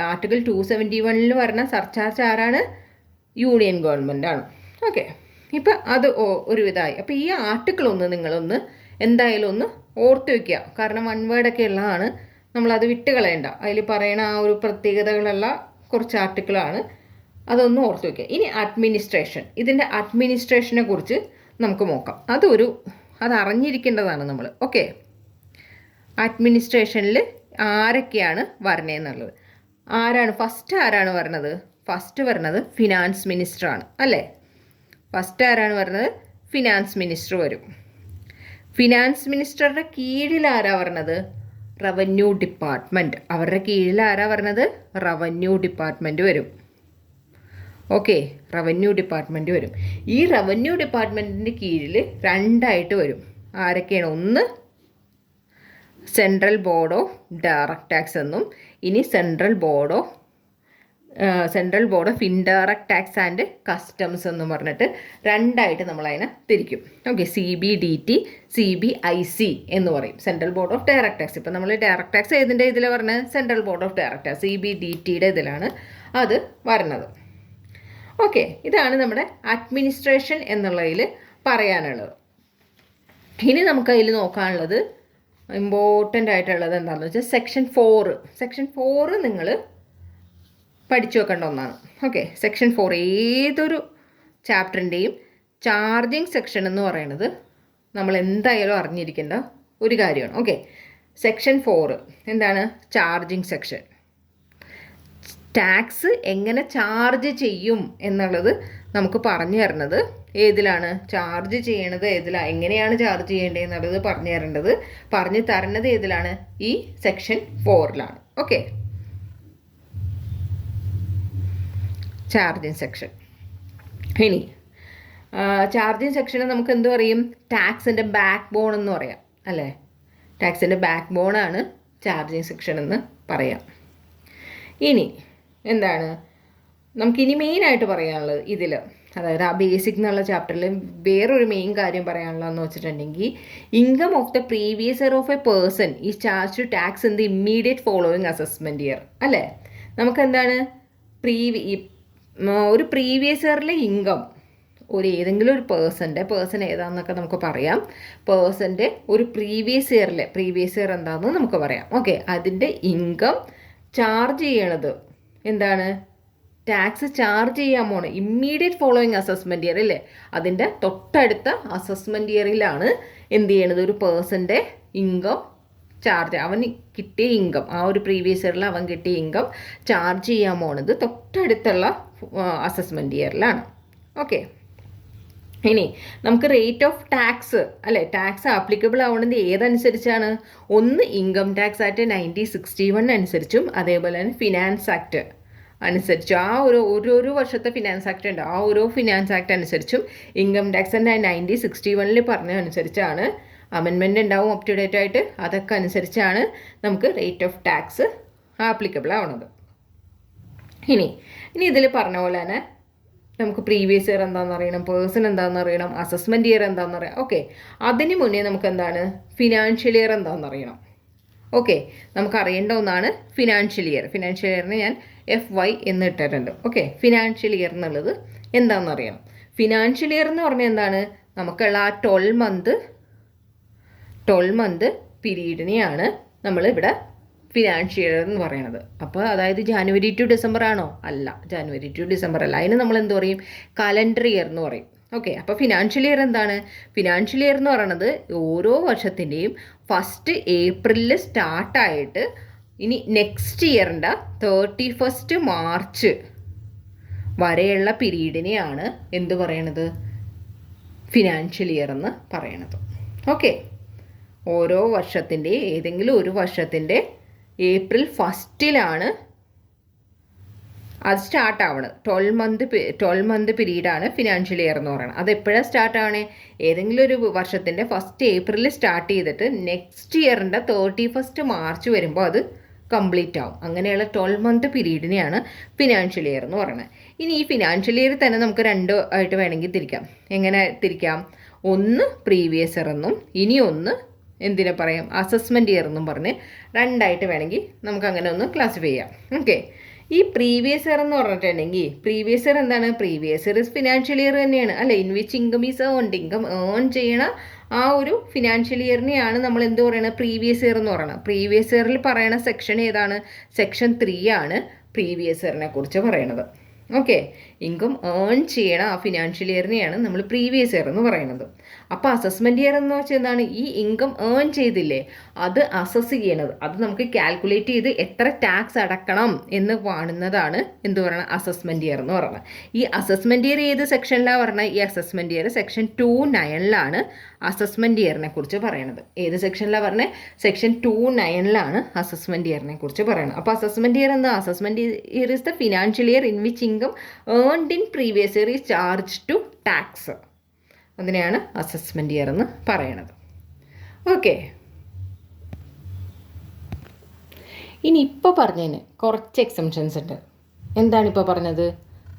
ആർട്ടിക്കിൾ 271 പറഞ്ഞ സർചാർജ് ആരാണ്? യൂണിയൻ ഗവൺമെൻറ് ആണ്. ഓക്കെ, ഇപ്പം അത് ഒരു ഇതായി. അപ്പോൾ ഈ ആർട്ടിക്കിൾ നിങ്ങളൊന്ന് എന്തായാലും ഒന്ന് ഓർത്ത് വയ്ക്കുക. കാരണം വൺ വേർഡൊക്കെ ഉള്ളതാണ്, നമ്മളത് വിട്ട് കളയണ്ട. അതിൽ പറയണ ആ ഒരു പ്രത്യേകതകളുള്ള കുറച്ച് ആർട്ടിക്കിളാണ്, അതൊന്ന് ഓർത്ത് വയ്ക്കുക. ഇനി ഇതിൻ്റെ അഡ്മിനിസ്ട്രേഷനെ കുറിച്ച് നമുക്ക് നോക്കാം. അത് അറിഞ്ഞിരിക്കേണ്ടതാണ് നമ്മൾ. ഓക്കെ, അഡ്മിനിസ്ട്രേഷനിൽ ആരൊക്കെയാണ് വരണേന്നുള്ളത്. ഫസ്റ്റ് വരുന്നത് ഫിനാൻസ് മിനിസ്റ്ററാണ് അല്ലേ? ഫസ്റ്റ് ആരാണ് വരുന്നത്? ഫിനാൻസ് മിനിസ്റ്റർ വരും. ഫിനാൻസ് മിനിസ്റ്ററുടെ കീഴിൽ ആരാ വരുന്നത്? Revenue department. അവരുടെ കീഴിൽ ആരാ വരുന്നത്? റവന്യൂ ഡിപ്പാർട്ട്മെൻറ്റ് വരും. ഓക്കെ, റവന്യൂ ഡിപ്പാർട്ട്മെൻറ്റ് വരും. ഈ റവന്യൂ ഡിപ്പാർട്ട്മെൻറ്റിൻ്റെ കീഴിൽ രണ്ടായിട്ട് വരും. ആരൊക്കെയാണ്? ഒന്ന് central board of direct tax എന്നും, ഇനി central board of indirect tax and customs എന്നും പറഞ്ഞിട്ട് രണ്ടായിട്ട് നമ്മളതിനെ തിരിക്കും. ഓക്കെ, CBDT, CBIC എന്ന് പറയും. Central board of direct tax. ഇപ്പം നമ്മൾ ഡയറക്റ്റ് ടാക്സ് ഏതിൻ്റെ ഇതിൽ പറഞ്ഞത്? Central board of direct tax, CBDTയുടെ ഇതിലാണ് അത് വരുന്നത്. ഓക്കെ, ഇതാണ് നമ്മുടെ അഡ്മിനിസ്ട്രേഷൻ എന്നുള്ളതിൽ പറയാനുള്ളത്. ഇനി നമുക്കതിൽ നോക്കാനുള്ളത് ഇമ്പോർട്ടൻ്റ് ആയിട്ടുള്ളത് എന്താണെന്ന് വെച്ചാൽ സെക്ഷൻ 4 നിങ്ങൾ പഠിച്ചു വെക്കേണ്ട ഒന്നാണ്. ഓക്കെ, സെക്ഷൻ 4 ഏതൊരു ചാപ്റ്ററിൻ്റെയും ചാർജിങ് സെക്ഷൻ എന്ന് പറയുന്നത് നമ്മൾ എന്തായാലും അറിഞ്ഞിരിക്കേണ്ട ഒരു കാര്യമാണ്. ഓക്കെ, സെക്ഷൻ 4 എന്താണ്? Charging section. ടാക്സ് എങ്ങനെ ചാർജ് ചെയ്യും എന്നുള്ളത് നമുക്ക് പറഞ്ഞു തരുന്നത് ഏതിലാണ്? ചാർജ് ചെയ്യണത് ഏതിലാണ്, എങ്ങനെയാണ് ചാർജ് ചെയ്യേണ്ടത് എന്നുള്ളത് പറഞ്ഞു തരുന്നത് ഏതിലാണ്? ഈ സെക്ഷൻ 4 ഓക്കെ, ചാർജിങ് സെക്ഷൻ. ഇനി ചാർജിങ് സെക്ഷന് നമുക്ക് എന്ത് പറയും? ടാക്സിൻ്റെ ബാക്ക് ബോൺ എന്ന് പറയാം അല്ലേ? ടാക്സിൻ്റെ ബാക്ക് ബോണാണ് ചാർജിങ് സെക്ഷൻ എന്ന് പറയാം. ഇനി എന്താണ് നമുക്കിനി മെയിനായിട്ട് പറയാനുള്ളത് ഇതിൽ, അതായത് ആ ബേസിക് എന്നുള്ള ചാപ്റ്ററിൽ വേറൊരു മെയിൻ കാര്യം പറയാനുള്ളതെന്ന് വെച്ചിട്ടുണ്ടെങ്കിൽ, income of the previous year of a person is charge to tax in the immediate following assessment year അല്ലേ? നമുക്കെന്താണ് ഒരു പ്രീവിയസ് ഇയറിലെ ഇൻകം ഏതെങ്കിലും ഒരു പേഴ്സൺ ഏതാണെന്നൊക്കെ നമുക്ക് പറയാം. പേഴ്സൻ്റെ ഒരു പ്രീവിയസ് ഇയർ എന്താണെന്ന് നമുക്ക് പറയാം. ഓക്കെ, അതിൻ്റെ ഇൻകം ചാർജ് ചെയ്യണത് എന്താണ്? ടാക്സ് ചാർജ് ചെയ്യാൻ പോണേ ഇമ്മീഡിയറ്റ് ഫോളോയിങ് അസസ്മെൻറ്റ് ഇയർ അല്ലേ? അതിൻ്റെ തൊട്ടടുത്ത അസസ്മെൻറ്റ് ഇയറിലാണ് എന്ത് ചെയ്യണത്? ഒരു പേഴ്സൻ്റെ ഇൻകം ചാർജ്, അവന് കിട്ടിയ ഇൻകം, ആ ഒരു പ്രീവിയസ് ഇയറിൽ അവൻ കിട്ടിയ ഇൻകം ചാർജ് ചെയ്യാൻ പോണത് തൊട്ടടുത്തുള്ള അസസ്മെൻറ്റ് ഇയറിലാണ്. ഓക്കെ, ഇനി നമുക്ക് റേറ്റ് ഓഫ് ടാക്സ് അല്ലേ? ടാക്സ് ആപ്ലിക്കബിൾ ആവുന്നത് ഏതനുസരിച്ചാണ്? ഒന്ന് ഇൻകം ടാക്സ് ആക്ട് 1961 അനുസരിച്ചും, അതേപോലെ തന്നെ ഫിനാൻസ് ആക്ട് അനുസരിച്ചും. ആ ഒരു വർഷത്തെ ഫിനാൻസ് ആക്ട് ഉണ്ട്, ആ ഓരോ ഫിനാൻസ് ആക്ട് അനുസരിച്ചും ഇൻകം ടാക്സിൻ്റെ 1961 പറഞ്ഞ അനുസരിച്ചാണ് അമെൻമെൻറ്റ് ഉണ്ടാവും അപ് ടു ഡേറ്റ് ആയിട്ട്. അതൊക്കെ അനുസരിച്ചാണ് നമുക്ക് റേറ്റ് ഓഫ് ടാക്സ് ആപ്ലിക്കബിൾ ആവുന്നത്. ഇനി ഇതിൽ പറഞ്ഞ പോലെ തന്നെ നമുക്ക് പ്രീവിയസ് ഇയർ എന്താണെന്ന് അറിയണം, പേഴ്സൺ എന്താണെന്ന് അറിയണം, അസസ്മെൻറ്റ് ഇയർ എന്താണെന്ന് അറിയാം. ഓക്കെ, അതിന് മുന്നേ നമുക്ക് എന്താണ് ഫിനാൻഷ്യൽ ഇയർ എന്താണെന്ന് അറിയണം. ഓക്കെ, നമുക്ക് അറിയേണ്ട ഒന്നാണ് ഫിനാൻഷ്യൽ ഇയർ. ഫിനാൻഷ്യൽ ഇയറിന് ഞാൻ FY എന്ന് ഇട്ടിട്ടുണ്ട്. ഓക്കെ, ഫിനാൻഷ്യൽ ഇയർ എന്നുള്ളത് എന്താണെന്ന് അറിയണം. ഫിനാൻഷ്യൽ ഇയർ എന്ന് പറഞ്ഞാൽ എന്താണ്, നമുക്കുള്ള ആ 12 മന്ത് പീരീഡിനെയാണ് നമ്മളിവിടെ ഫിനാൻഷ്യൽ ഇയർ എന്ന് പറയുന്നത്. അപ്പോൾ അതായത് ജാനുവരി ടു ഡിസംബർ ആണോ? അല്ല, ജാനുവരി ടു ഡിസംബർ അല്ല. അതിന് നമ്മൾ എന്ത് പറയും? കലണ്ടർ ഇയർ എന്ന് പറയും. ഓക്കെ, അപ്പോൾ ഫിനാൻഷ്യൽ ഇയർ എന്താണ്? ഫിനാൻഷ്യൽ ഇയർ എന്ന് പറയുന്നത് ഓരോ വർഷത്തിൻ്റെയും ഫസ്റ്റ് ഏപ്രിലിൽ സ്റ്റാർട്ടായിട്ട് ഇനി നെക്സ്റ്റ് ഇയറിൻ്റെ 31 മാർച്ച് വരെയുള്ള പീരീഡിനെയാണ് എന്ത് പറയണത്? ഫിനാൻഷ്യൽ ഇയർ എന്ന് പറയണത്. ഓക്കെ, ഓരോ വർഷത്തിൻ്റെ ഏതെങ്കിലും ഒരു വർഷത്തിൻ്റെ ഏപ്രിൽ 1 അത് സ്റ്റാർട്ട് ആവണം. 12 മന്ത് പീരീഡാണ് ഫിനാൻഷ്യൽ ഇയർ എന്ന് പറയുന്നത്. അത് എപ്പോഴാണ് സ്റ്റാർട്ട് ആവണേ? ഏതെങ്കിലും ഒരു വർഷത്തിൻ്റെ ഫസ്റ്റ് ഏപ്രിലിൽ സ്റ്റാർട്ട് ചെയ്തിട്ട് നെക്സ്റ്റ് ഇയറിൻ്റെ 31 മാർച്ച് വരുമ്പോൾ അത് കംപ്ലീറ്റ് ആവും. അങ്ങനെയുള്ള 12 മന്ത് പീരീഡിനെയാണ് ഫിനാൻഷ്യൽ ഇയർ എന്ന് പറയുന്നത്. ഇനി ഈ ഫിനാൻഷ്യൽ ഇയർ തന്നെ നമുക്ക് 2 ആയിട്ട് വേണമെങ്കിൽ തിരിക്കാം. എങ്ങനെ തിരിക്കാം? ഒന്ന് പ്രീവിയസ് ഇയർ എന്നും ഇനി ഒന്ന് എന്തിനെ പറയാം? അസസ്മെൻറ്റ് ഇയർ എന്നും പറഞ്ഞ് 2 ആയിട്ട് വേണമെങ്കിൽ നമുക്ക് അങ്ങനെ ഒന്ന് ക്ലാസിഫൈ ചെയ്യാം. ഓക്കെ, ഈ പ്രീവിയസ് ഇയർ എന്ന് പറഞ്ഞിട്ടുണ്ടെങ്കിൽ പ്രീവിയസ് ഇയർ എന്താണ്? പ്രീവിയസ് ഇയർ ഫിനാൻഷ്യൽ ഇയർ തന്നെയാണ് അല്ലേ? In which income is earned, income earn ചെയ്യണ ആ ഒരു ഫിനാൻഷ്യൽ ഇയറിനെയാണ് നമ്മൾ എന്ത് പറയുന്നത്? പ്രീവിയസ് ഇയർ എന്ന് പറയുന്നത്. പ്രീവിയസ് ഇയറിൽ പറയുന്ന സെക്ഷൻ ഏതാണ്? സെക്ഷൻ 3 ആണ് പ്രീവിയസ് ഇയറിനെ കുറിച്ച് പറയണത്. ഓക്കെ, ഇൻകം ഏൺ ചെയ്യണ ആ ഫിനാൻഷ്യൽ ഇയറിനെയാണ് നമ്മൾ പ്രീവിയസ് ഇയർ എന്ന് പറയുന്നത്. അപ്പോൾ അസസ്മെൻറ്റ് ഇയർ എന്ന് വെച്ചാൽ എന്താണ്? ഈ ഇൻകം ഏൺ ചെയ്തില്ലേ അത് അസസ് ചെയ്യണത്, അത് നമുക്ക് കാൽക്കുലേറ്റ് ചെയ്ത് എത്ര ടാക്സ് അടക്കണം എന്ന് കാണുന്നതാണ് എന്ത് പറയുന്നത്? അസസ്മെൻറ്റ് ഇയർ എന്ന് പറയുന്നത്. ഈ അസസ്മെൻറ്റ് ഇയർ ഏത് സെക്ഷനിലാണ് പറഞ്ഞത്? ഈ അസസ്മെൻറ്റ് ഇയർ സെക്ഷൻ 2(9) അസസ്മെൻറ്റ് ഇയറിനെ കുറിച്ച് പറയണത്. ഏത് സെക്ഷനിലാണ് പറഞ്ഞത്? സെക്ഷൻ 2(9) അസസ്മെൻറ്റ് ഇയറിനെ കുറിച്ച് പറയുന്നത്. അപ്പോൾ അസസ്മെൻറ്റ് ഇയർ എന്താ? Assessment year is the financial year in which income earned in previous year is charge to tax. അതിനെയാണ് അസസ്മെൻറ്റ് ഇയർ എന്ന് പറയണത്. ഓക്കെ, ഇനി ഇപ്പോൾ പറഞ്ഞതിന് കുറച്ച് എക്സംഷൻസ് ഉണ്ട്. എന്താണ് ഇപ്പോൾ പറഞ്ഞത്?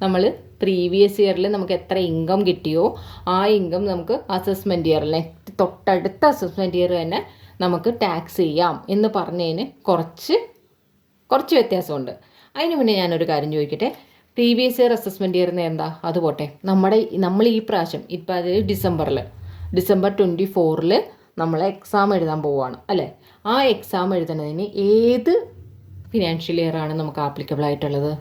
നമ്മൾ പ്രീവിയസ് ഇയറിൽ നമുക്ക് എത്ര ഇൻകം കിട്ടിയോ ആ ഇൻകം നമുക്ക് അസസ്മെൻറ്റ് ഇയറിൽ തൊട്ടടുത്ത അസസ്മെൻറ്റ് ഇയർ തന്നെ നമുക്ക് ടാക്സ് ചെയ്യാം എന്ന് പറഞ്ഞതിന് കുറച്ച് വ്യത്യാസമുണ്ട്. അതിന് മുന്നേ ഞാനൊരു കാര്യം ചോദിക്കട്ടെ. പ്രീവിയസ് ഇയർ അസസ്മെൻറ്റ് ഇയർ എന്താ? അത് പോട്ടെ, നമ്മൾ ഈ പ്രാവശ്യം ഇപ്പം അത് ഡിസംബർ 24 നമ്മൾ എക്സാം എഴുതാൻ പോവുകയാണ് അല്ലേ? ആ എക്സാം എഴുതുന്നതിന് ഏത് ഫിനാൻഷ്യൽ ഇയർ ആണ് നമുക്ക് ആപ്ലിക്കബിൾ ആയിട്ടുള്ളത്?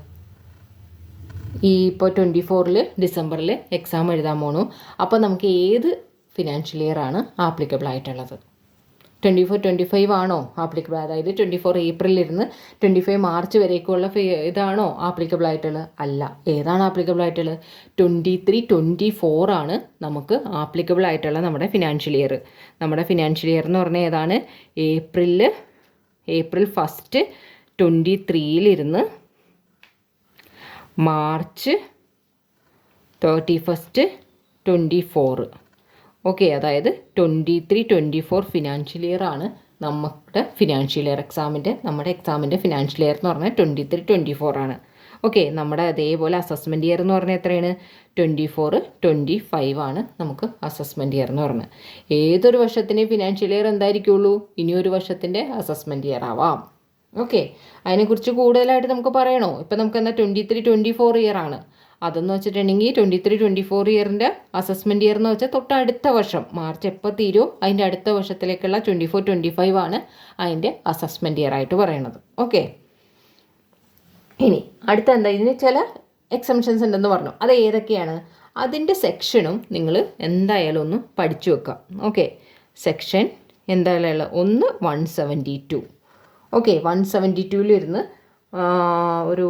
ഈ ഇപ്പോൾ 24 ഡിസംബറിൽ എക്സാം എഴുതാൻ പോണു. അപ്പോൾ നമുക്ക് ഏത് ഫിനാൻഷ്യൽ ഇയർ ആണ് ആപ്ലിക്കബിൾ ആയിട്ടുള്ളത്? 24-25 ആണോ ആപ്ലിക്കബിൾ? അതായത് 24 ഏപ്രിലിൽ ഇരുന്ന് 25 മാർച്ച് വരേക്കുള്ള ഇതാണോ ആപ്ലിക്കബിൾ ആയിട്ടുള്ളത്? അല്ല. ഏതാണ് ആപ്ലിക്കബിൾ ആയിട്ടുള്ളത്? 23-24 ആണ് നമുക്ക് ആപ്ലിക്കബിൾ ആയിട്ടുള്ള നമ്മുടെ ഫിനാൻഷ്യൽ ഇയർ. നമ്മുടെ ഫിനാൻഷ്യൽ ഇയർ എന്ന് പറഞ്ഞാൽ ഏതാണ്? April 1 23 March 31 24. ഓക്കെ, അതായത് 23-24 ഫിനാൻഷ്യൽ ഇയർ ആണ് നമ്മുടെ ഫിനാൻഷ്യൽ ഇയർ. നമ്മുടെ എക്സാമിൻ്റെ ഫിനാൻഷ്യൽ ഇയർ എന്ന് പറഞ്ഞാൽ 23-24 ആണ്. ഓക്കെ, നമ്മുടെ അതേപോലെ അസസ്മെൻറ്റ് ഇയർ എന്ന് പറഞ്ഞാൽ എത്രയാണ്? 24-25 ആണ് നമുക്ക് അസസ്മെൻറ്റ് ഇയർ എന്ന് പറഞ്ഞത്. ഏതൊരു വർഷത്തിൻ്റെ ഫിനാൻഷ്യൽ ഇയർ എന്തായിരിക്കുള്ളൂ? ഇനിയൊരു വർഷത്തിൻ്റെ അസസ്മെൻറ്റ് ഇയർ ആവാം. ഓക്കെ, അതിനെക്കുറിച്ച് കൂടുതലായിട്ട് നമുക്ക് പറയണോ? ഇപ്പം നമുക്ക് എന്നാൽ 23-24 ഇയർ ആണ്. അതെന്ന് വെച്ചിട്ടുണ്ടെങ്കിൽ 23-24 ഇയറിൻ്റെ അസസ്മെൻറ്റ് ഇയർ എന്ന് വെച്ചാൽ തൊട്ടടുത്ത വർഷം മാർച്ച് എപ്പോൾ തീരുമോ അതിൻ്റെ അടുത്ത വർഷത്തിലേക്കുള്ള 24-25 ആണ് അതിൻ്റെ അസസ്മെൻറ്റ് ഇയർ ആയിട്ട് പറയണത്. ഓക്കെ, ഇനി അടുത്ത എന്താ? ഇതിന് ചില എക്സംഷൻസ് ഉണ്ടെന്ന് പറഞ്ഞു. അത് ഏതൊക്കെയാണ്? അതിൻ്റെ സെക്ഷനും നിങ്ങൾ എന്തായാലും ഒന്ന് പഠിച്ചു വെക്കുക. ഓക്കെ, സെക്ഷൻ എന്തായാലും ഒന്ന് 172. ഓക്കെ, 172 ഒരു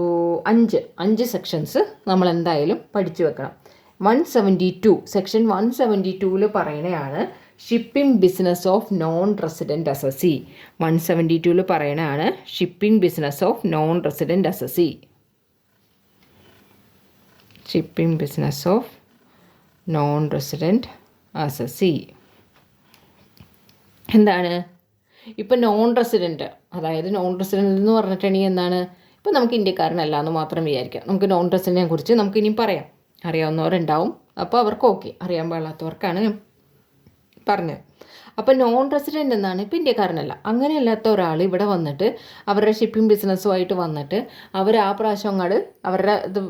5 സെക്ഷൻസ് നമ്മൾ എന്തായാലും പഠിച്ചു വെക്കണം. 172 സെക്ഷൻ 172 പറയണതാണ് shipping business of non resident assessee. 172 പറയണതാണ് shipping business of non resident assessee. Shipping business of non resident assessee. എന്താണ് ഇപ്പം നോൺ റെസിഡൻറ്റ്, അതായത് നോൺ റെസിഡൻറ്റ് എന്ന് പറഞ്ഞിട്ടുണ്ടെങ്കിൽ എന്താണ്, ഇപ്പം നമുക്ക് ഇന്ത്യക്കാരനല്ല എന്ന് മാത്രം വിചാരിക്കാം. നമുക്ക് നോൺ റെസിഡൻറ്റിനെ കുറിച്ച് നമുക്ക് ഇനിയും പറയാം. അറിയാവുന്നവരുണ്ടാവും, അപ്പോൾ അവർക്ക് ഓക്കെ, അറിയാൻ പാടില്ലാത്തവർക്കാണ് ഞാൻ പറഞ്ഞത്. അപ്പോൾ നോൺ റെസിഡൻ്റ് എന്നാണ്, ഇപ്പം ഇന്ത്യക്കാരനല്ല, അങ്ങനെയല്ലാത്ത ഒരാൾ ഇവിടെ വന്നിട്ട് അവരുടെ ഷിപ്പിംഗ് ബിസിനസ്സുമായിട്ട് വന്നിട്ട് അവർ ആ പ്രാവശ്യം അങ്ങോട്ട് അവരുടെ ഇത്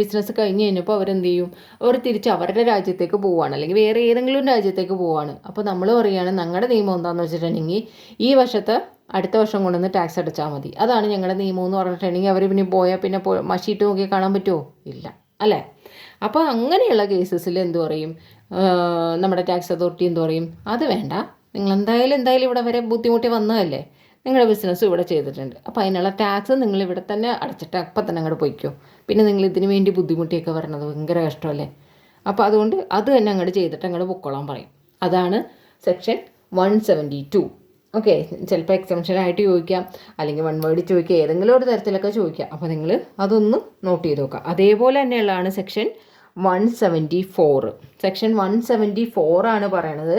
ബിസിനസ് കഴിഞ്ഞ് കഴിഞ്ഞപ്പോൾ അവരെന്ത് ചെയ്യും, അവർ തിരിച്ച് അവരുടെ രാജ്യത്തേക്ക് പോവുകയാണ്, അല്ലെങ്കിൽ വേറെ ഏതെങ്കിലും രാജ്യത്തേക്ക് പോവുകയാണ്. അപ്പോൾ നമ്മൾ പറയുകയാണ് ഞങ്ങളുടെ നിയമം എന്താണെന്ന് വെച്ചിട്ടുണ്ടെങ്കിൽ ഈ വർഷത്തെ അടുത്ത വർഷം കൊണ്ടുവന്ന് ടാക്സ് അടച്ചാൽ മതി, അതാണ് ഞങ്ങളുടെ നിയമം എന്ന് പറഞ്ഞിട്ടുണ്ടെങ്കിൽ അവർ പിന്നെ പോയാൽ പിന്നെ മഷിയിട്ട് നോക്കി കാണാൻ പറ്റുമോ? ഇല്ല അല്ലേ? അപ്പോൾ അങ്ങനെയുള്ള കേസസിൽ എന്തു പറയും, നമ്മുടെ ടാക്സ് അതോറിറ്റി എന്തു പറയും, അത് വേണ്ട, നിങ്ങൾ എന്തായാലും ഇവിടെ വരെ ബുദ്ധിമുട്ടി വന്നതല്ലേ, നിങ്ങളുടെ ബിസിനസ് ഇവിടെ ചെയ്തിട്ടുണ്ട്, അപ്പോൾ അതിനുള്ള ടാക്സ് നിങ്ങൾ ഇവിടെ തന്നെ അടച്ചിട്ട് അപ്പം തന്നെ അങ്ങോട്ട് പോയിക്കോ, പിന്നെ നിങ്ങൾ ഇതിന് വേണ്ടി ബുദ്ധിമുട്ടിയൊക്കെ വരണത് ഭയങ്കര കഷ്ടമല്ലേ, അപ്പോൾ അതുകൊണ്ട് അത് തന്നെ അങ്ങോട്ട് ചെയ്തിട്ട് അങ്ങോട്ട് പൊക്കോളാൻ പറയും. അതാണ് സെക്ഷൻ 172. ഓക്കെ, ചിലപ്പോൾ എക്സംഷനായിട്ട് ചോദിക്കാം, അല്ലെങ്കിൽ വൺ വേർഡ് ചോദിക്കുക, ഏതെങ്കിലും ഒരു തരത്തിലൊക്കെ ചോദിക്കാം. അപ്പോൾ നിങ്ങൾ അതൊന്ന് നോട്ട് ചെയ്ത് നോക്കുക. അതേപോലെ തന്നെയുള്ളതാണ് സെക്ഷൻ 174. സെക്ഷൻ 174 ആണ് പറയണത്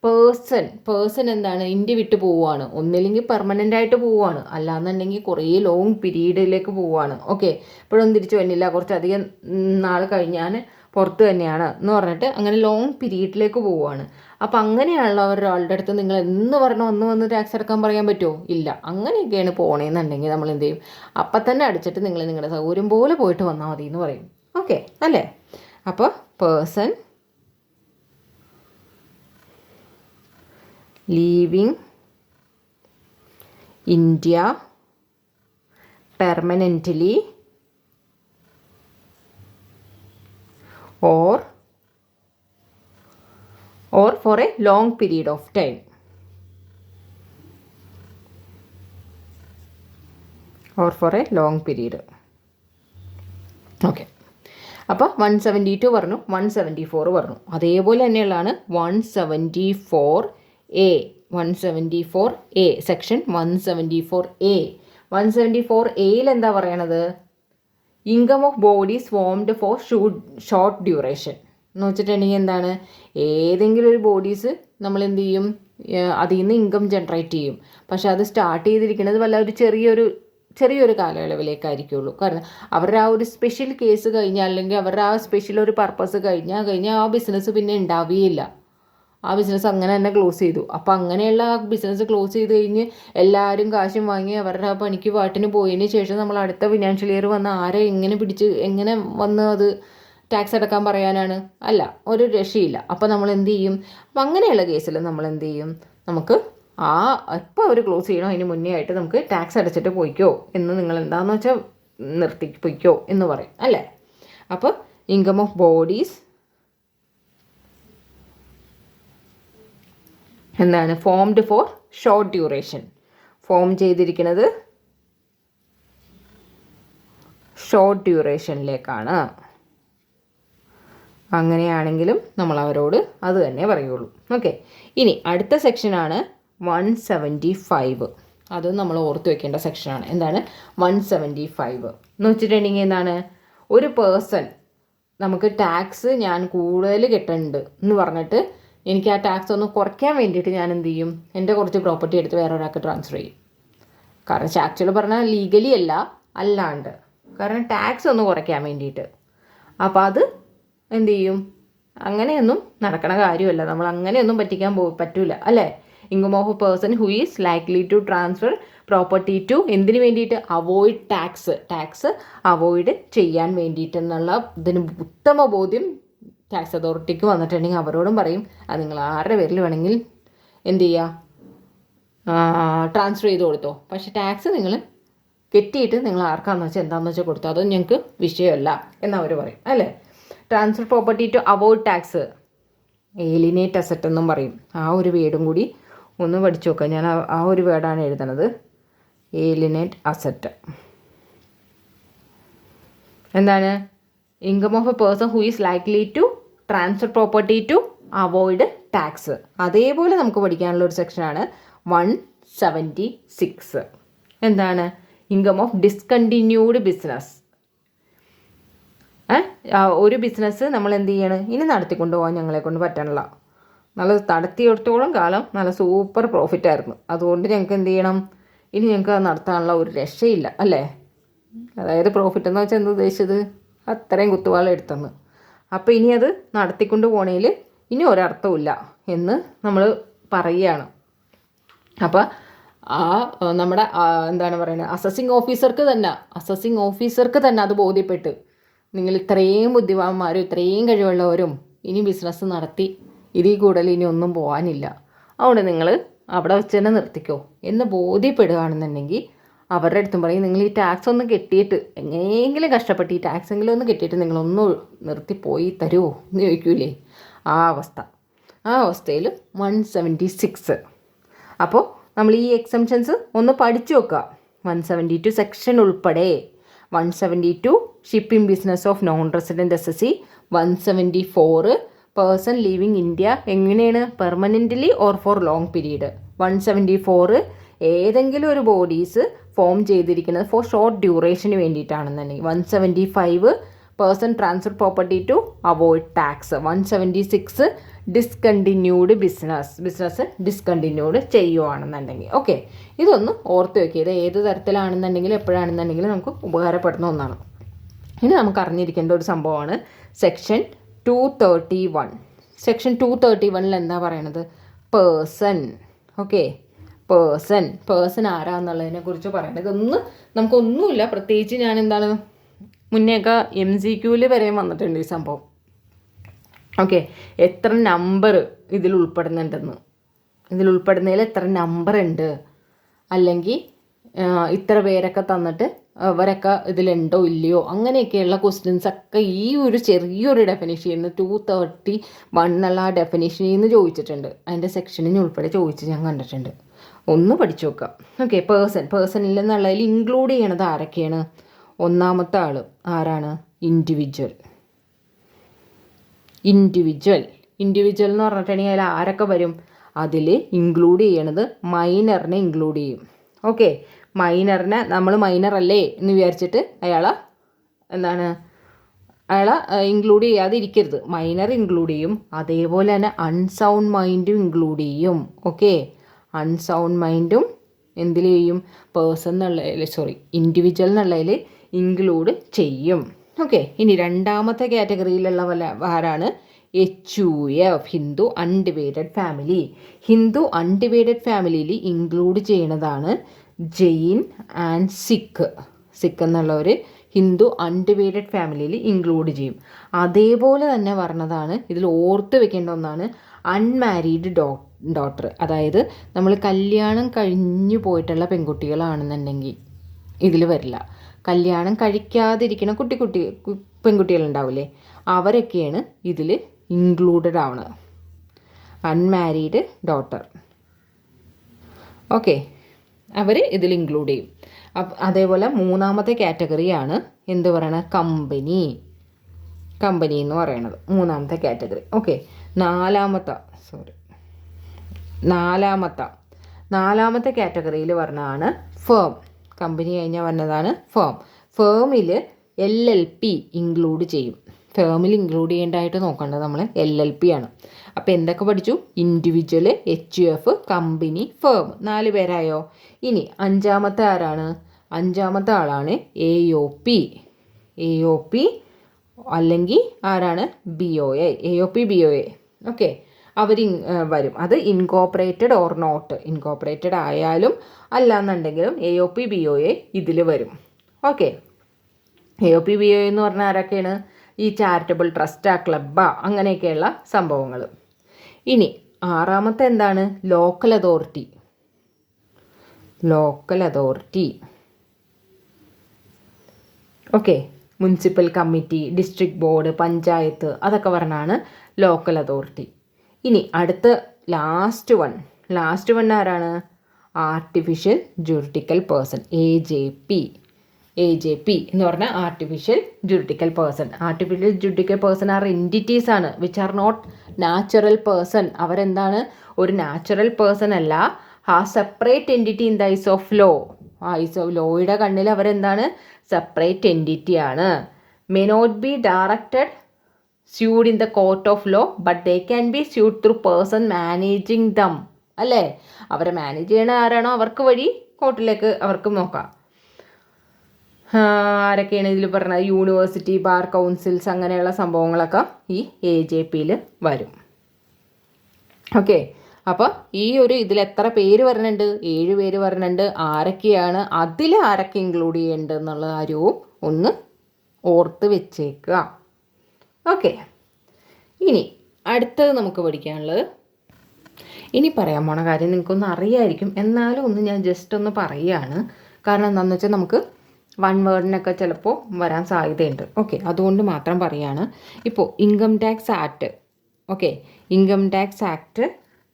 പേഴ്സൺ എന്താണ്, ഇന്ത്യ വിട്ട് പോവുകയാണ്, ഒന്നില്ലെങ്കിൽ പെർമനൻ്റ് ആയിട്ട് പോവുകയാണ്, അല്ലാന്നുണ്ടെങ്കിൽ കുറേ ലോങ് പീരീഡിലേക്ക് പോവുകയാണ്. ഓക്കെ, ഇപ്പോഴൊന്നും തിരിച്ചു വന്നില്ല, കുറച്ചധികം നാൾ കഴിഞ്ഞാൽ പുറത്ത് തന്നെയാണ് എന്ന് പറഞ്ഞിട്ട് അങ്ങനെ ലോങ് പീരീഡിലേക്ക് പോവുകയാണ്. അപ്പം അങ്ങനെയുള്ള ഒരാളുടെ അടുത്ത് നിങ്ങൾ എന്ന് പറഞ്ഞാൽ ഒന്ന് വന്ന് ടാക്സ് അടക്കാൻ പറയാൻ പറ്റുമോ? ഇല്ല. അങ്ങനെയൊക്കെയാണ് പോണേന്നുണ്ടെങ്കിൽ നമ്മൾ എന്ത് ചെയ്യും, അപ്പം തന്നെ അടിച്ചിട്ട് നിങ്ങൾ നിങ്ങളുടെ സൗകര്യം പോലെ പോയിട്ട് വന്നാൽ മതി എന്ന് പറയും. ഓക്കെ അല്ലേ? അപ്പോൾ person leaving India permanently or for a long period of time. Or for a long period. Okay, അപ്പോൾ 172 പറഞ്ഞു, 174 പറഞ്ഞു. അതേപോലെ തന്നെയുള്ളതാണ് 174A. 174A, section 174A. 174Aയിൽ എന്താ പറയണത്, income of bodies formed for short duration എന്ന് വെച്ചിട്ടുണ്ടെങ്കിൽ എന്താണ്, ഏതെങ്കിലും ഒരു ബോഡീസ് നമ്മൾ എന്ത് ചെയ്യും, അതിൽ നിന്ന് ഇൻകം ജനറേറ്റ് ചെയ്യും, പക്ഷെ അത് സ്റ്റാർട്ട് ചെയ്തിരിക്കുന്നത് വല്ല ഒരു ചെറിയൊരു കാലയളവിലേക്കായിരിക്കുള്ളൂ. കാരണം അവരുടെ ആ ഒരു സ്പെഷ്യൽ കേസ് കഴിഞ്ഞാൽ, അല്ലെങ്കിൽ അവരുടെ ആ സ്പെഷ്യൽ ഒരു പർപ്പസ് കഴിഞ്ഞാൽ ആ ബിസിനസ് പിന്നെ ഉണ്ടാവുകയില്ല, ആ ബിസിനസ് അങ്ങനെ തന്നെ ക്ലോസ് ചെയ്തു. അപ്പോൾ അങ്ങനെയുള്ള ആ ബിസിനസ് ക്ലോസ് ചെയ്ത് കഴിഞ്ഞ് എല്ലാവരും കാശും വാങ്ങി അവരുടെ ആ പണിക്ക് പാട്ടിന് പോയതിന് ശേഷം നമ്മൾ അടുത്ത ഫിനാൻഷ്യൽ ഇയർ വന്ന് ആരെ എങ്ങനെ വന്ന് അത് ടാക്സ് അടക്കാൻ പറയാനാണ്? അല്ല, ഒരു രക്ഷയില്ല. അപ്പോൾ നമ്മൾ എന്ത് ചെയ്യും, അപ്പം അങ്ങനെയുള്ള കേസിൽ നമ്മൾ എന്ത് ചെയ്യും, നമുക്ക് ഇപ്പോൾ അവർ ക്ലോസ് ചെയ്യണോ അതിന് മുന്നേ ആയിട്ട് നമുക്ക് ടാക്സ് അടച്ചിട്ട് പോയിക്കോ എന്ന് നിങ്ങൾ എന്താണെന്ന് വെച്ചാൽ നിർത്തി പോയിക്കോ എന്ന് പറയും അല്ലേ? അപ്പോൾ ഇൻകം ഓഫ് ബോഡീസ് എന്താണ്, formed for short duration, form ചെയ്തിരിക്കുന്നത് ഷോർട്ട് ഡ്യൂറേഷനിലേക്കാണ്. അങ്ങനെയാണെങ്കിലും നമ്മൾ അവരോട് അത് തന്നെ പറയുള്ളൂ. ഓക്കെ, ഇനി അടുത്ത സെക്ഷനാണ് 175. അതും നമ്മൾ ഓർത്ത് വെക്കേണ്ട സെക്ഷനാണ്. എന്താണ് 175 എന്ന് വെച്ചിട്ടുണ്ടെങ്കിൽ എന്താണ്, ഒരു പേഴ്സൺ നമുക്ക് ടാക്സ് ഞാൻ കൂടുതൽ കെട്ടുന്നുണ്ട് എന്ന് പറഞ്ഞിട്ട് എനിക്ക് ആ ടാക്സ് ഒന്ന് കുറയ്ക്കാൻ വേണ്ടിയിട്ട് ഞാൻ എന്ത് ചെയ്യും, എൻ്റെ കുറച്ച് പ്രോപ്പർട്ടി എടുത്ത് വേറെ ഒരാൾക്ക് ട്രാൻസ്ഫർ ചെയ്യും. കാരണം ആക്ച്വലി പറഞ്ഞാൽ ലീഗലി അല്ലാണ്ട്, കാരണം ടാക്സ് ഒന്ന് കുറയ്ക്കാൻ വേണ്ടിയിട്ട്. അപ്പോൾ അത് എന്ത് ചെയ്യും, അങ്ങനെയൊന്നും നടക്കണ കാര്യമല്ല, നമ്മൾ അങ്ങനെയൊന്നും പറ്റില്ല അല്ലേ? Income of a person who is likely to transfer property to എന്തിനു വേണ്ടിയിട്ട്, അവോയ്ഡ് ടാക്സ് അവോയ്ഡ് ചെയ്യാൻ വേണ്ടിയിട്ടെന്നുള്ള ഇതിന് ഉത്തമ ബോധ്യം ടാക്സ് അതോറിറ്റിക്ക് വന്നിട്ടുണ്ടെങ്കിൽ അവരോടും പറയും, അത് നിങ്ങൾ ആരുടെ പേരിൽ വേണമെങ്കിൽ എന്ത് ചെയ്യുക, ട്രാൻസ്ഫർ ചെയ്ത് കൊടുത്തോ, പക്ഷേ ടാക്സ് നിങ്ങൾ കെട്ടിയിട്ട് നിങ്ങൾ ആർക്കാണെന്ന് വെച്ചാൽ എന്താണെന്ന് വെച്ചാൽ കൊടുത്തോ, അതൊന്നും ഞങ്ങൾക്ക് വിഷയമല്ല എന്നവർ പറയും അല്ലേ? Transfer property to avoid tax, alienate asset എന്നും പറയും. ആ ഒരു വേർഡും കൂടി ഒന്ന് പഠിച്ചു നോക്കുക. ഞാൻ ആ ഒരു വേർഡാണ് എഴുതണത്, ഏലിനേറ്റ് അസറ്റ്. എന്താണ്, income of a person who is likely to transfer property to avoid tax. അതേപോലെ നമുക്ക് പഠിക്കാനുള്ള ഒരു സെക്ഷനാണ് 176. എന്താണ്, ഇൻകം ഓഫ് ഡിസ്കണ്ടിന്യൂഡ് ബിസിനസ്. ഒരു ബിസിനസ് നമ്മൾ എന്ത് ചെയ്യണം, ഇനി നടത്തിക്കൊണ്ട് പോകാൻ ഞങ്ങളെ കൊണ്ട് പറ്റണില്ല, നല്ല നടത്തിയെടുത്തോളം കാലം നല്ല സൂപ്പർ പ്രോഫിറ്റായിരുന്നു. അതുകൊണ്ട് ഞങ്ങൾക്ക് എന്ത് ചെയ്യണം, ഇനി ഞങ്ങൾക്ക് അത് നടത്താനുള്ള ഒരു രക്ഷയില്ല അല്ലേ. അതായത് പ്രോഫിറ്റ് എന്ന് വെച്ചാൽ എന്ത് ഉദ്ദേശിച്ചത്, അത്രയും കുത്തുവാള എടുത്തെന്ന്. അപ്പോൾ ഇനി അത് നടത്തിക്കൊണ്ട് പോണേൽ ഇനി ഒരർത്ഥമില്ല എന്ന് നമ്മൾ പറയുകയാണ്. അപ്പോൾ നമ്മുടെ എന്താണ് പറയുന്നത്, അസസിങ് ഓഫീസർക്ക് തന്നെ അത് ബോധ്യപ്പെട്ട് നിങ്ങൾ ഇത്രയും ബുദ്ധിമാന്മാരും ഇത്രയും കഴിവുള്ളവരും ഇനി ബിസിനസ് നടത്തി ഇതിൽ കൂടുതൽ ഇനി ഒന്നും പോകാനില്ല, അതുകൊണ്ട് നിങ്ങൾ അവിടെ വെച്ച് തന്നെ നിർത്തിക്കോ എന്ന് ബോധ്യപ്പെടുകയാണെന്നുണ്ടെങ്കിൽ അവരുടെ അടുത്തും പറയും, നിങ്ങൾ ഈ ടാക്സ് ഒന്ന് കെട്ടിയിട്ട് എങ്ങനെയെങ്കിലും കഷ്ടപ്പെട്ട് ഈ ടാക്സ് എങ്കിലും ഒന്ന് കെട്ടിയിട്ട് നിങ്ങളൊന്ന് നിർത്തിപ്പോയി തരുമോ എന്ന് ചോദിക്കൂലേ. ആ അവസ്ഥയിൽ 176. അപ്പോൾ നമ്മൾ ഈ എക്സംഷൻസ് ഒന്ന് പഠിച്ചു വെക്കുക. 172 സെക്ഷൻ ഉൾപ്പെടെ, 172 shipping business of non resident SSC, 174 person leaving India എങ്ങനെയാണ്, permanently or for long period. 174 ഏതെങ്കിലും ഒരു ബോഡീസ് ഫോം ചെയ്തിരിക്കുന്നത് ഫോർ ഷോർട്ട് ഡ്യൂറേഷന് വേണ്ടിയിട്ടാണെന്നുണ്ടെങ്കിൽ. 175 person transfer property to avoid tax. 176 discontinued business discontinued ചെയ്യുവാണെന്നുണ്ടെങ്കിൽ. ഓക്കെ, ഇതൊന്ന് ഓർത്ത് വയ്ക്കുക. ഇത് ഏത് തരത്തിലാണെന്നുണ്ടെങ്കിലും എപ്പോഴാണെന്നുണ്ടെങ്കിലും നമുക്ക് ഉപകാരപ്പെടുന്ന ഒന്നാണ്. ഇനി നമുക്ക് അറിഞ്ഞിരിക്കേണ്ട ഒരു സംഭവമാണ് സെക്ഷൻ 231. സെക്ഷൻ 231 എന്താ പറയണത്, പേഴ്സൺ. ഓക്കെ, പേഴ്സൺ ആരാന്നുള്ളതിനെ കുറിച്ച് പറയണത്. ഇതൊന്നും നമുക്കൊന്നുമില്ല, പ്രത്യേകിച്ച് ഞാൻ എന്താണ് മുന്നേയൊക്കെ MCQയിൽ വരെയും വന്നിട്ടുണ്ട് ഈ സംഭവം. ഓക്കെ, എത്ര നമ്പർ ഇതിൽ ഉൾപ്പെടുന്നതിൽ എത്ര നമ്പർ ഉണ്ട്, അല്ലെങ്കിൽ ഇത്ര പേരൊക്കെ തന്നിട്ട് അവരൊക്കെ ഇതിലുണ്ടോ ഇല്ലയോ, അങ്ങനെയൊക്കെയുള്ള ക്വസ്റ്റ്യൻസ് ഒക്കെ ഈ ഒരു ചെറിയൊരു ഡെഫിനിഷനിൽ നിന്ന് 231 എന്നുള്ള ആ ഡെഫിനിഷനിൽ നിന്ന് ചോദിച്ചിട്ടുണ്ട്. അതിൻ്റെ സെക്ഷനിൽ ഉൾപ്പെടെ ചോദിച്ച് ഞാൻ കണ്ടിട്ടുണ്ട്. ഒന്ന് പഠിച്ചു നോക്കാം. ഓക്കെ, പേഴ്സണിൽ നിന്നുള്ളതിൽ ഇൻക്ലൂഡ് ചെയ്യണത് ആരൊക്കെയാണ്? ഒന്നാമത്തെ ആൾ ആരാണ്? ഇൻഡിവിജ്വൽ എന്ന് പറഞ്ഞിട്ടുണ്ടെങ്കിൽ അതിൽ ആരൊക്കെ വരും? അതിൽ ഇൻക്ലൂഡ് ചെയ്യണത് മൈനറിനെ ഇൻക്ലൂഡ് ചെയ്യും. ഓക്കെ, മൈനറിനെ നമ്മൾ മൈനർ അല്ലേ എന്ന് വിചാരിച്ചിട്ട് അയാളെ ഇൻക്ലൂഡ് ചെയ്യാതെ ഇരിക്കരുത്. മൈനർ ഇൻക്ലൂഡ് ചെയ്യും, അതേപോലെ തന്നെ അൺസൗണ്ട് മൈൻഡും ഇൻക്ലൂഡ് ചെയ്യും. ഓക്കെ, അൺസൗണ്ട് മൈൻഡും എന്തിൽ ചെയ്യും? ഇൻഡിവിജ്വൽ എന്നുള്ളതിൽ ഇൻക്ലൂഡ് ചെയ്യും. ഓക്കെ, ഇനി രണ്ടാമത്തെ കാറ്റഗറിയിലുള്ള ആരാണ്? HUF, ഹിന്ദു അൺഡിവൈഡഡ് ഫാമിലിയിൽ ഇൻക്ലൂഡ് ചെയ്യണതാണ് ജെയിൻ ആൻഡ് സിഖ് എന്നുള്ളവർ ഹിന്ദു അൺഡിവൈഡഡ് ഫാമിലിയിൽ ഇൻക്ലൂഡ് ചെയ്യും. അതേപോലെ തന്നെ പറഞ്ഞതാണ്, ഇതിൽ ഓർത്ത് വെക്കേണ്ട ഒന്നാണ് അൺമാരീഡ് ഡോട്ടർ. അതായത് നമ്മൾ കല്യാണം കഴിഞ്ഞു പോയിട്ടുള്ള പെൺകുട്ടികളാണെന്നുണ്ടെങ്കിൽ ഇതിൽ വരില്ല. കല്യാണം കഴിക്കാതിരിക്കുന്ന കുട്ടി പെൺകുട്ടികളുണ്ടാവില്ലേ, അവരൊക്കെയാണ് ഇതിൽ ഇൻക്ലൂഡഡ് ആവണത്. Unmarried daughter. ഓക്കെ, അവർ ഇതിൽ ഇൻക്ലൂഡ് ചെയ്യും. അതേപോലെ മൂന്നാമത്തെ കാറ്റഗറിയാണ് എന്ത് പറയണത്? കമ്പനി എന്ന് പറയണത് മൂന്നാമത്തെ കാറ്റഗറി. ഓക്കെ, നാലാമത്തെ കാറ്റഗറിയിൽ പറഞ്ഞതാണ് ഫേം. കമ്പനി കഴിഞ്ഞാൽ വന്നതാണ് ഫേം. ഫേമിൽ LLP ഇൻക്ലൂഡ് ചെയ്യും. ഫേമിൽ ഇൻക്ലൂഡ് ചെയ്യേണ്ടതായിട്ട് നോക്കേണ്ടത് നമ്മൾ LLP ആണ്. അപ്പോൾ എന്തൊക്കെ പഠിച്ചു? Individual, HUF, company, firm. 4 പേരായോ? ഇനി അഞ്ചാമത്തെ ആളാണ് AOP അല്ലെങ്കിൽ ആരാണ്? BOA. ഓക്കെ, അവർ വരും. അത് ഇൻകോപ്പറേറ്റഡ് ഓർ നോട്ട്. ഇൻകോപ്പറേറ്റഡ് ആയാലും അല്ലാന്നുണ്ടെങ്കിലും AOP BOA ഇതിൽ വരും. ഓക്കെ, AOP BOA എന്ന് പറഞ്ഞാൽ ആരൊക്കെയാണ്? ഈ ചാരിറ്റബിൾ ട്രസ്റ്റാ, ക്ലബ്ബാ, അങ്ങനെയൊക്കെയുള്ള സംഭവങ്ങൾ. ഇനി ആറാമത്തെ എന്താണ്? Local authority. Okay, municipal committee, district board, panchayat, അതൊക്കെ പറഞ്ഞാണ് ലോക്കൽ അതോറിറ്റി. ഇനി അടുത്ത ലാസ്റ്റ് വൺ ആരാണ്? ആർട്ടിഫിഷ്യൽ ജുറിഡിക്കൽ പേഴ്സൺ, AJP എന്ന് പറഞ്ഞാൽ artificial juridical person are entities ആണ് which are not natural person. അവരെന്താണ്? ഒരു നാച്ചുറൽ പേഴ്സൺ അല്ല. Separate entity in the eyes of law. ലോയുടെ കണ്ണിൽ അവരെന്താണ്? സെപ്പറേറ്റ് എൻറ്റിറ്റി ആണ്. May not be directed sued in the court of law but they can B SUD through person managing dum, അല്ലേ? അവരെ മാനേജ് ചെയ്യണ ആരാണോ അവർക്ക് വഴി കോർട്ടിലേക്ക് അവർക്ക് നോക്കാം. ആരൊക്കെയാണ് ഇതിൽ പറഞ്ഞത്? യൂണിവേഴ്സിറ്റി, ബാർ കൗൺസിൽസ്, അങ്ങനെയുള്ള സംഭവങ്ങളൊക്കെ ഈ AJPയിൽ വരും. ഓക്കെ, അപ്പോൾ ഈ ഒരു ഇതിൽ എത്ര പേര് വരുന്നുണ്ട്? 7 പേര് വരുന്നുണ്ട്. ആരൊക്കെയാണ്, അതിൽ ആരൊക്കെ ഇൻക്ലൂഡ് ചെയ്യേണ്ടത് എന്നുള്ള കാര്യവും ഒന്ന് ഓർത്ത് വെച്ചേക്കുക. ഓക്കെ, ഇനി അടുത്തത് നമുക്ക് പഠിക്കാനുള്ളത്, ഇനി പറയാൻ പോണ കാര്യം നിങ്ങൾക്കൊന്ന് അറിയായിരിക്കും, എന്നാലും ഒന്ന് ഞാൻ ജസ്റ്റ് ഒന്ന് പറയുകയാണ്. കാരണം എന്താണെന്ന് വെച്ചാൽ നമുക്ക് വൺ വേർഡിനൊക്കെ ചിലപ്പോൾ വരാൻ സാധ്യതയുണ്ട്. ഓക്കെ, അതുകൊണ്ട് മാത്രം പറയുകയാണ്. ഇപ്പോൾ income tax act, okay, income tax act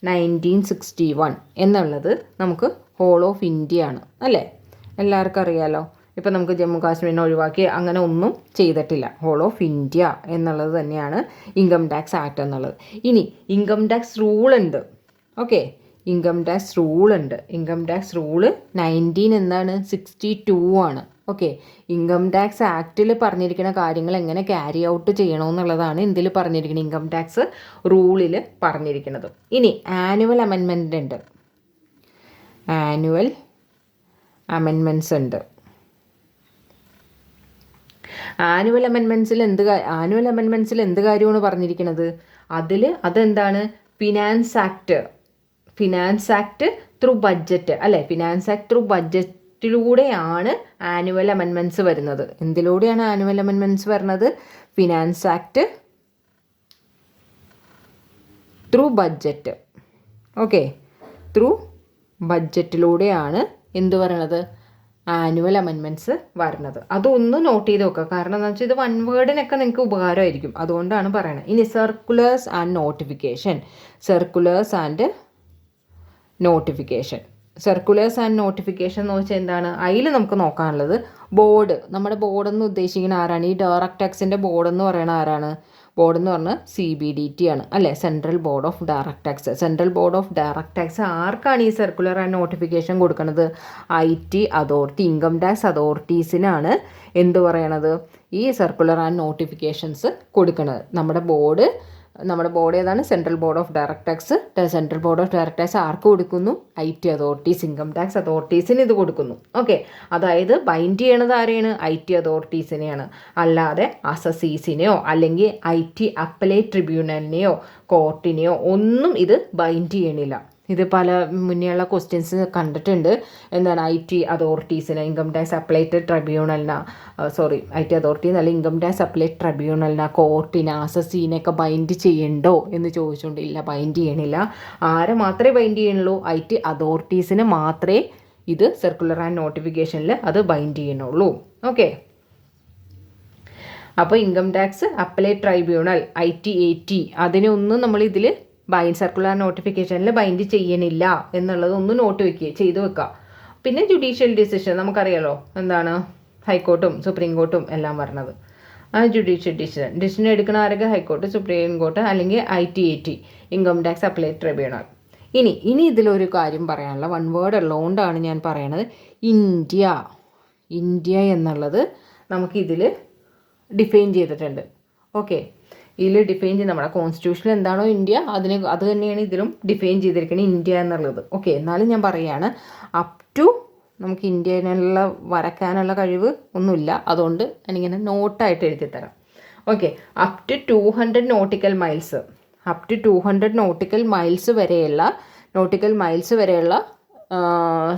1961 എന്നുള്ളത് നമുക്ക് ഹോൾ ഓഫ് ഇന്ത്യ ആണ്, അല്ലേ? എല്ലാവർക്കും അറിയാമല്ലോ. ഇപ്പം നമുക്ക് ജമ്മു കാശ്മീരിനെ ഒഴിവാക്കി അങ്ങനെ ഒന്നും ചെയ്തിട്ടില്ല. ഹോൾ ഓഫ് ഇന്ത്യ എന്നുള്ളത് തന്നെയാണ് ഇൻകം ടാക്സ് ആക്ട് എന്നുള്ളത്. ഇനി ഇൻകം ടാക്സ് റൂൾ ഉണ്ട്. ഓക്കെ, ഇൻകം ടാക്സ് റൂൾ ഉണ്ട്. ഇൻകം ടാക്സ് റൂള് 1962 ആണ്. ഓക്കെ, ഇൻകം ടാക്സ് ആക്റ്റിൽ പറഞ്ഞിരിക്കുന്ന കാര്യങ്ങൾ എങ്ങനെ ക്യാരി ഔട്ട് ചെയ്യണമെന്നുള്ളതാണ് എന്തിൽ പറഞ്ഞിരിക്കുന്നത്? ഇൻകം ടാക്സ് റൂളിൽ പറഞ്ഞിരിക്കുന്നത്. ഇനി ആനുവൽ അമെൻമെൻ്റ് ഉണ്ട്. ആനുവൽ അമെൻമെൻറ്റ്സ് ഉണ്ട്. ആനുവൽ അമെൻമെൻറ്റ്സിൽ എന്ത് കാര്യമാണ് പറഞ്ഞിരിക്കുന്നത്? അതെന്താണ്? ഫിനാൻസ് ആക്ട് ത്രൂ ബഡ്ജറ്റ്, അല്ലേ? ഫിനാൻസ് ആക്ട് ത്രൂ ബഡ്ജറ്റിലൂടെയാണ് ആനുവൽ അമെൻമെൻറ്റ്സ് വരുന്നത്. എന്തിലൂടെയാണ് ആനുവൽ അമെൻമെൻറ്റ്സ് വരുന്നത്? Finance act through budget. Okay, through ബഡ്ജറ്റിലൂടെയാണ് എന്ത് പറയണത്? ആനുവൽ അമെൻമെൻറ്റ്സ് വരുന്നത്. അതൊന്ന് നോട്ട് ചെയ്ത് വെക്കുക. കാരണം എന്താണെന്ന് വെച്ചാൽ ഇത് വൺ വേർഡിനൊക്കെ നിങ്ങൾക്ക് ഉപകാരമായിരിക്കും, അതുകൊണ്ടാണ് പറയണത്. ഇനി circulars and notification. Circulars and notification എന്ന് വെച്ചാൽ എന്താണ്? അതിൽ നമുക്ക് നോക്കാനുള്ളത് ബോർഡ്. നമ്മുടെ ബോർഡെന്ന് ഉദ്ദേശിക്കുന്ന ആരാണ്? ഈ ഡയറക്റ്റ് ടാക്സിൻ്റെ ബോർഡെന്ന് പറയുന്ന ആരാണ്? ബോർഡെന്ന് പറഞ്ഞാൽ CBDT ആണ്, അല്ലേ? Central board of direct tax. Central board of direct tax ആർക്കാണ് ഈ സർക്കുലർ ആൻഡ് നോട്ടിഫിക്കേഷൻ കൊടുക്കുന്നത്? IT അതോറിറ്റി, ഇൻകം ടാക്സ് അതോറിറ്റീസിനാണ് എന്ത് പറയണത്? ഈ സർക്കുലർ ആൻഡ് നോട്ടിഫിക്കേഷൻസ് കൊടുക്കുന്നത്. നമ്മുടെ ബോർഡ് ഏതാണ്? Central board of direct tax. Central board of direct tax ആർക്ക് കൊടുക്കുന്നു? IT അതോറിറ്റീസ്, ഇൻകം ടാക്സ് അതോറിറ്റീസിന് ഇത് കൊടുക്കുന്നു. ഓക്കെ, അതായത് ബൈൻഡ് ചെയ്യണത് ആരെയാണ്? IT അതോറിറ്റീസിനെയാണ്. അല്ലാതെ അസസീസിനെയോ അല്ലെങ്കിൽ IT അപ്പലേറ്റ് ട്രിബ്യൂണലിനെയോ കോർട്ടിനെയോ ഒന്നും ഇത് ബൈൻഡ് ചെയ്യണില്ല. ഇത് പല മുന്നേയുള്ള ക്വസ്റ്റ്യൻസ് കണ്ടിട്ടുണ്ട്. എന്താണ്? IT അതോറിറ്റീസിന്, ഇൻകം ടാക്സ് അപ്പലേറ്റ് ട്രിബ്യൂണലിന്, IT അതോറിറ്റി എന്നല്ല, ഇൻകം ടാക്സ് അപ്പലേറ്റ് ട്രിബ്യൂണലിന്, കോർട്ടിന്, അസസീനെയൊക്കെ ബൈൻഡ് ചെയ്യണ്ടോ എന്ന് ചോദിച്ചുകൊണ്ട് ഇല്ല, ബൈൻഡ് ചെയ്യണില്ല. ആരെ മാത്രമേ ബൈൻഡ് ചെയ്യണുള്ളൂ? IT അതോറിറ്റീസിന് മാത്രമേ ഇത് സർക്കുലർ ആൻഡ് നോട്ടിഫിക്കേഷനിൽ അത് ബൈൻഡ് ചെയ്യണുള്ളൂ. ഓക്കെ, അപ്പോൾ income tax appellate tribunal ITAT അതിനൊന്നും നമ്മൾ ഇതിൽ സർക്കുലർ നോട്ടിഫിക്കേഷനിൽ ബൈൻഡ് ചെയ്യണില്ല എന്നുള്ളത് ഒന്ന് ചെയ്ത് വെക്കുക. പിന്നെ ജുഡീഷ്യൽ ഡിസിഷൻ നമുക്കറിയാലോ, എന്താണ്? ഹൈക്കോർട്ടും സുപ്രീം കോർട്ടും എല്ലാം പറഞ്ഞത്. ആ ജുഡീഷ്യൽ ഡിസിഷൻ എടുക്കുന്ന ആരൊക്കെ? ഹൈക്കോർട്ട്, സുപ്രീം കോർട്ട്, അല്ലെങ്കിൽ ITAT, income tax appellate tribunal. ഇനി ഇതിലൊരു കാര്യം പറയാനുള്ള വൺ വേർഡ് ഉള്ളതുകൊണ്ടാണ് ഞാൻ പറയണത്. ഇന്ത്യ എന്നുള്ളത് നമുക്കിതിൽ ഡിഫൈൻ ചെയ്തിട്ടുണ്ട്. ഓക്കെ, ഇതിൽ ഡിഫൈൻ ചെയ്ത് നമ്മുടെ കോൺസ്റ്റിറ്റ്യൂഷനിൽ എന്താണോ ഇന്ത്യ അത് തന്നെയാണ് ഇതിലും ഡിഫൈൻ ചെയ്തിരിക്കുന്നത്, ഇന്ത്യ എന്നുള്ളത്. ഓക്കെ, എന്നാലും ഞാൻ പറയുകയാണ്, അപ് ടു നമുക്ക് ഇന്ത്യയിലുള്ള വരയ്ക്കാനുള്ള കഴിവ് ഒന്നുമില്ല, അതുകൊണ്ട് ഞാനിങ്ങനെ നോട്ടായിട്ട് എഴുതിത്തരാം. Okay, up to 200 nautical miles വരെയുള്ള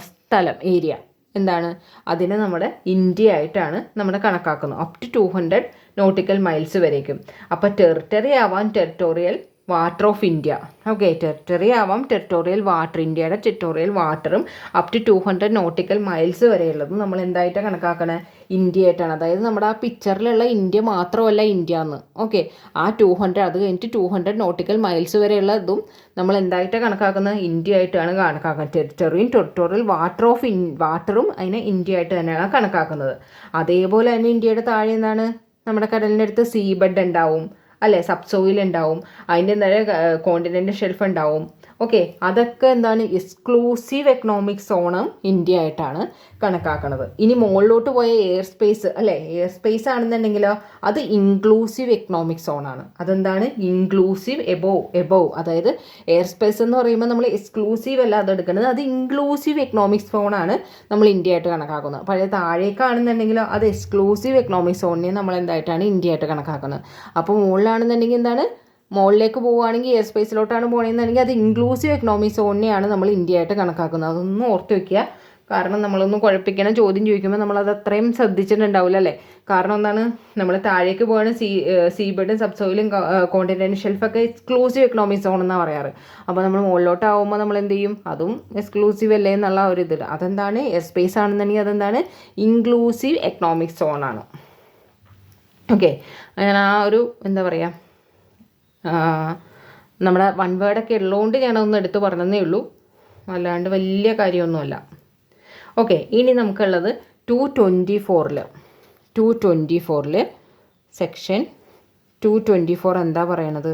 സ്ഥലം, ഏരിയ എന്താണ്? അതിനെ നമ്മുടെ ഇന്ത്യ ആയിട്ടാണ് നമ്മുടെ കണക്കാക്കുന്നത്. അപ് ടു 200 നോട്ടിക്കൽ മൈൽസ് വരേക്കും. അപ്പോൾ ടെറിട്ടറി ആവാം territorial water of India. Okay, territory ആവാം ടെറിട്ടോറിയൽ വാട്ടർ, ഇന്ത്യയുടെ ടെറിട്ടോറിയൽ വാട്ടറും അപ് ടു 200 നോട്ടിക്കൽ മൈൽസ് വരെയുള്ളതും നമ്മൾ എന്തായിട്ടാണ് കണക്കാക്കണേ? ഇന്ത്യ ആയിട്ടാണ്. അതായത് നമ്മുടെ ആ പിക്ചറിലുള്ള ഇന്ത്യ മാത്രമല്ല ഇന്ത്യ എന്ന്. ഓക്കെ, ആ 200 അത് കഴിഞ്ഞിട്ട് 200 നോട്ടിക്കൽ മൈൽസ് വരെയുള്ളതും നമ്മൾ എന്തായിട്ടാണ് കണക്കാക്കുന്നത്? ഇന്ത്യ ആയിട്ടാണ് കണക്കാക്കുന്നത്. ടെറിട്ടോറിയൽ വാട്ടറും അതിനെ ഇന്ത്യ ആയിട്ട് തന്നെയാണ് കണക്കാക്കുന്നത്. അതേപോലെ തന്നെ ഇന്ത്യയുടെ താഴെ എന്താണ്? നമ്മുടെ കടലിൻ്റെ അടുത്ത് സീബെഡ് ഉണ്ടാവും, അല്ലേ? സബ്സോയിൽ ഉണ്ടാവും, അതിൻ്റെ നേരെ കോണ്ടിനെൻ്റൽ ഷെൽഫ് ഉണ്ടാവും, ഓക്കെ, അതൊക്കെ എന്താണ് എക്സ്ക്ലൂസീവ് എക്കണോമിക് സോണ് ഇന്ത്യ ആയിട്ടാണ് കണക്കാക്കുന്നത്. ഇനി മുകളിലോട്ട് പോയ എയർ സ്പേസ് അല്ലേ, എയർ സ്പേസ് ആണെന്നുണ്ടെങ്കിലോ അത് ഇൻക്ലൂസീവ് എക്കണോമിക് സോണാണ്. അതെന്താണ് ഇൻക്ലൂസീവ് എബോവ് അതായത് എയർ സ്പേസ് എന്ന് പറയുമ്പോൾ നമ്മൾ എക്സ്ക്ലൂസീവ് അല്ല അത് എടുക്കുന്നത്, അത് ഇൻക്ലൂസീവ് എക്കണോമിക് സോണാണ് നമ്മൾ ഇന്ത്യ ആയിട്ട് കണക്കാക്കുന്നത്. പഴയ താഴേക്കാണെന്നുണ്ടെങ്കിലോ അത് എക്സ്ക്ലൂസീവ് എക്കണോമിക് സോണിനെ നമ്മൾ എന്തായിട്ടാണ് ഇന്ത്യ ആയിട്ട് കണക്കാക്കുന്നത്. അപ്പോൾ മുകളിലാണെന്നുണ്ടെങ്കിൽ എന്താണ്, മുകളിലേക്ക് പോവുകയാണെങ്കിൽ എയർ സ്പേസിലോട്ടാണ് പോകണമെന്നുണ്ടെങ്കിൽ അത് ഇൻക്ലൂസീവ് എക്കണോമിക് സോണിനെയാണ് നമ്മൾ ഇന്ത്യ ആയിട്ട് കണക്കാക്കുന്നത്. അതൊന്നും ഓർത്ത് വയ്ക്കുക. കാരണം നമ്മളൊന്ന് കുഴപ്പിക്കണം, ചോദ്യം ചോദിക്കുമ്പോൾ നമ്മളത് അത്രയും ശ്രദ്ധിച്ചിട്ടുണ്ടാവില്ല അല്ലേ. കാരണം എന്താണ്, നമ്മൾ താഴേക്ക് പോകാണ് സീബെഡും സബ്സോയിലും കോണ്ടിനെൻ്റൽ ഷെൽഫൊക്കെ എക്സ്ക്ലൂസീവ് എക്കണോമിക് സോൺ എന്നാണ് പറയാറ്. അപ്പോൾ നമ്മൾ മുകളിലോട്ടാവുമ്പോൾ നമ്മൾ എന്ത് ചെയ്യും, അതും എക്സ്ക്ലൂസീവ് അല്ലേ എന്നുള്ള ഒരു ഇത്. അതെന്താണ്, എയർ സ്പേസ് ആണെന്നുണ്ടെങ്കിൽ അതെന്താണ് ഇൻക്ലൂസീവ് എക്കണോമിക് സോണാണ്. ഓക്കെ, ഞാൻ ആ ഒരു എന്താ പറയുക, നമ്മുടെ വൺ വേർഡൊക്കെ ഉള്ളതുകൊണ്ട് ഞാനതൊന്ന് എടുത്ത് പറഞ്ഞതേ ഉള്ളൂ, അല്ലാണ്ട് വലിയ കാര്യമൊന്നുമല്ല. ഓക്കെ, ഇനി നമുക്കുള്ളത് 224 സെക്ഷൻ 224 എന്താ പറയണത്,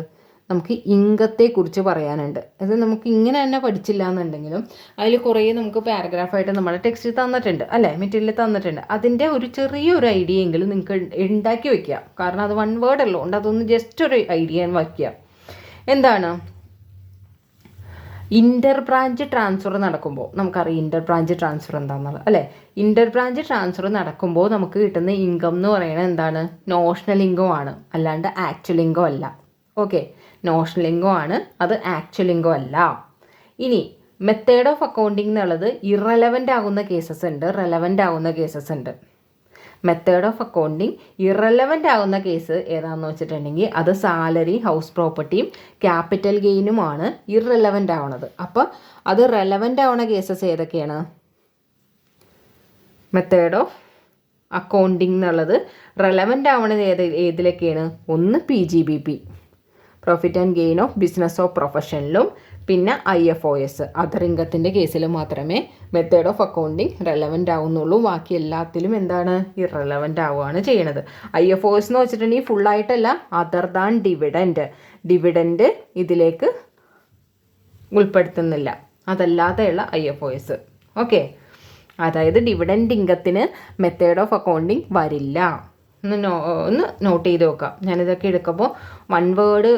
നമുക്ക് ഇംഗത്തെക്കുറിച്ച് പറയാനുണ്ട്. അത് നമുക്ക് ഇങ്ങനെ തന്നെ പഠിച്ചില്ല എന്നുണ്ടെങ്കിലും അതിൽ കുറേ നമുക്ക് പാരഗ്രാഫായിട്ട് നമ്മുടെ ടെക്സ്റ്റ് തന്നിട്ടുണ്ട് അല്ലേ, മെറ്റീരിയൽ തന്നിട്ടുണ്ട്. അതിൻ്റെ ഒരു ചെറിയൊരു ഐഡിയ എങ്കിലും നിങ്ങൾക്ക് ഉണ്ടാക്കി വയ്ക്കുക. കാരണം അത് വൺ വേർഡ് ഉള്ളതുകൊണ്ട് അതൊന്ന് ജസ്റ്റ് ഒരു ഐഡിയ വയ്ക്കുക. എന്താണ് ഇൻ്റർ ബ്രാഞ്ച് ട്രാൻസ്ഫർ നടക്കുമ്പോൾ, നമുക്കറിയാം ഇൻ്റർ ബ്രാഞ്ച് ട്രാൻസ്ഫർ എന്താണെന്നുള്ളത് അല്ലേ. ഇൻ്റർ ബ്രാഞ്ച് ട്രാൻസ്ഫർ നടക്കുമ്പോൾ നമുക്ക് കിട്ടുന്ന ഇൻകം എന്ന് പറയുന്നത് എന്താണ്, നോഷണൽ ഇൻകം ആണ്, അല്ലാണ്ട് ആക്ച്വൽ ഇൻകം അല്ല. ഓക്കെ, നോഷണൽ ഇൻകം ആണ്, അത് ആക്ച്വൽ ഇൻകം അല്ല. ഇനി മെത്തേഡ് ഓഫ് അക്കൗണ്ടിങ് എന്നുള്ളത് ഇറലവൻ്റ് ആകുന്ന കേസസ് ഉണ്ട്, റെലവൻ്റ് ആകുന്ന കേസസ് ഉണ്ട്. മെത്തേഡ് ഓഫ് അക്കൗണ്ടിങ് ഇറലവൻ്റ് ആകുന്ന കേസ് ഏതാണെന്ന് വെച്ചിട്ടുണ്ടെങ്കിൽ അത് സാലറി, ഹൗസ് പ്രോപ്പർട്ടിയും ക്യാപിറ്റൽ ഗെയിനുമാണ് ഇറലവൻ്റ് ആവണത്. അപ്പോൾ അത് റെലവൻ്റ് ആവുന്ന കേസസ് ഏതൊക്കെയാണ്, മെത്തേഡ് ഓഫ് അക്കൗണ്ടിങ് എന്നുള്ളത് റെലവൻ്റ് ആവണത് ഏതിലൊക്കെയാണ്, ഒന്ന് PGBP profit and gain of business of പ്രൊഫഷനിലും പിന്നെ IFOS അതർ ഇൻകത്തിൻ്റെ കേസിൽ മാത്രമേ മെത്തേഡ് ഓഫ് അക്കൗണ്ടിങ് റെലവൻ്റ് ആവുന്നുള്ളൂ. ബാക്കി എല്ലാത്തിലും എന്താണ് ഇറലവൻ്റ് ആവുകയാണ് ചെയ്യണത്. IFOS എന്ന് വെച്ചിട്ടുണ്ടെങ്കിൽ ഫുള്ളായിട്ടല്ല, അതർ ദാൻ ഡിവിഡൻഡ് ഇതിലേക്ക് ഉൾപ്പെടുത്തുന്നില്ല, അതല്ലാതെയുള്ള IFOS. ഓക്കെ, അതായത് ഡിവിഡൻഡ് ഇൻകത്തിന് മെത്തേഡ് ഓഫ് അക്കൗണ്ടിങ് വരില്ല. ഒന്ന് നോട്ട് ചെയ്ത് നോക്കാം. ഞാനിതൊക്കെ എടുക്കുമ്പോൾ വൺ വേർഡ്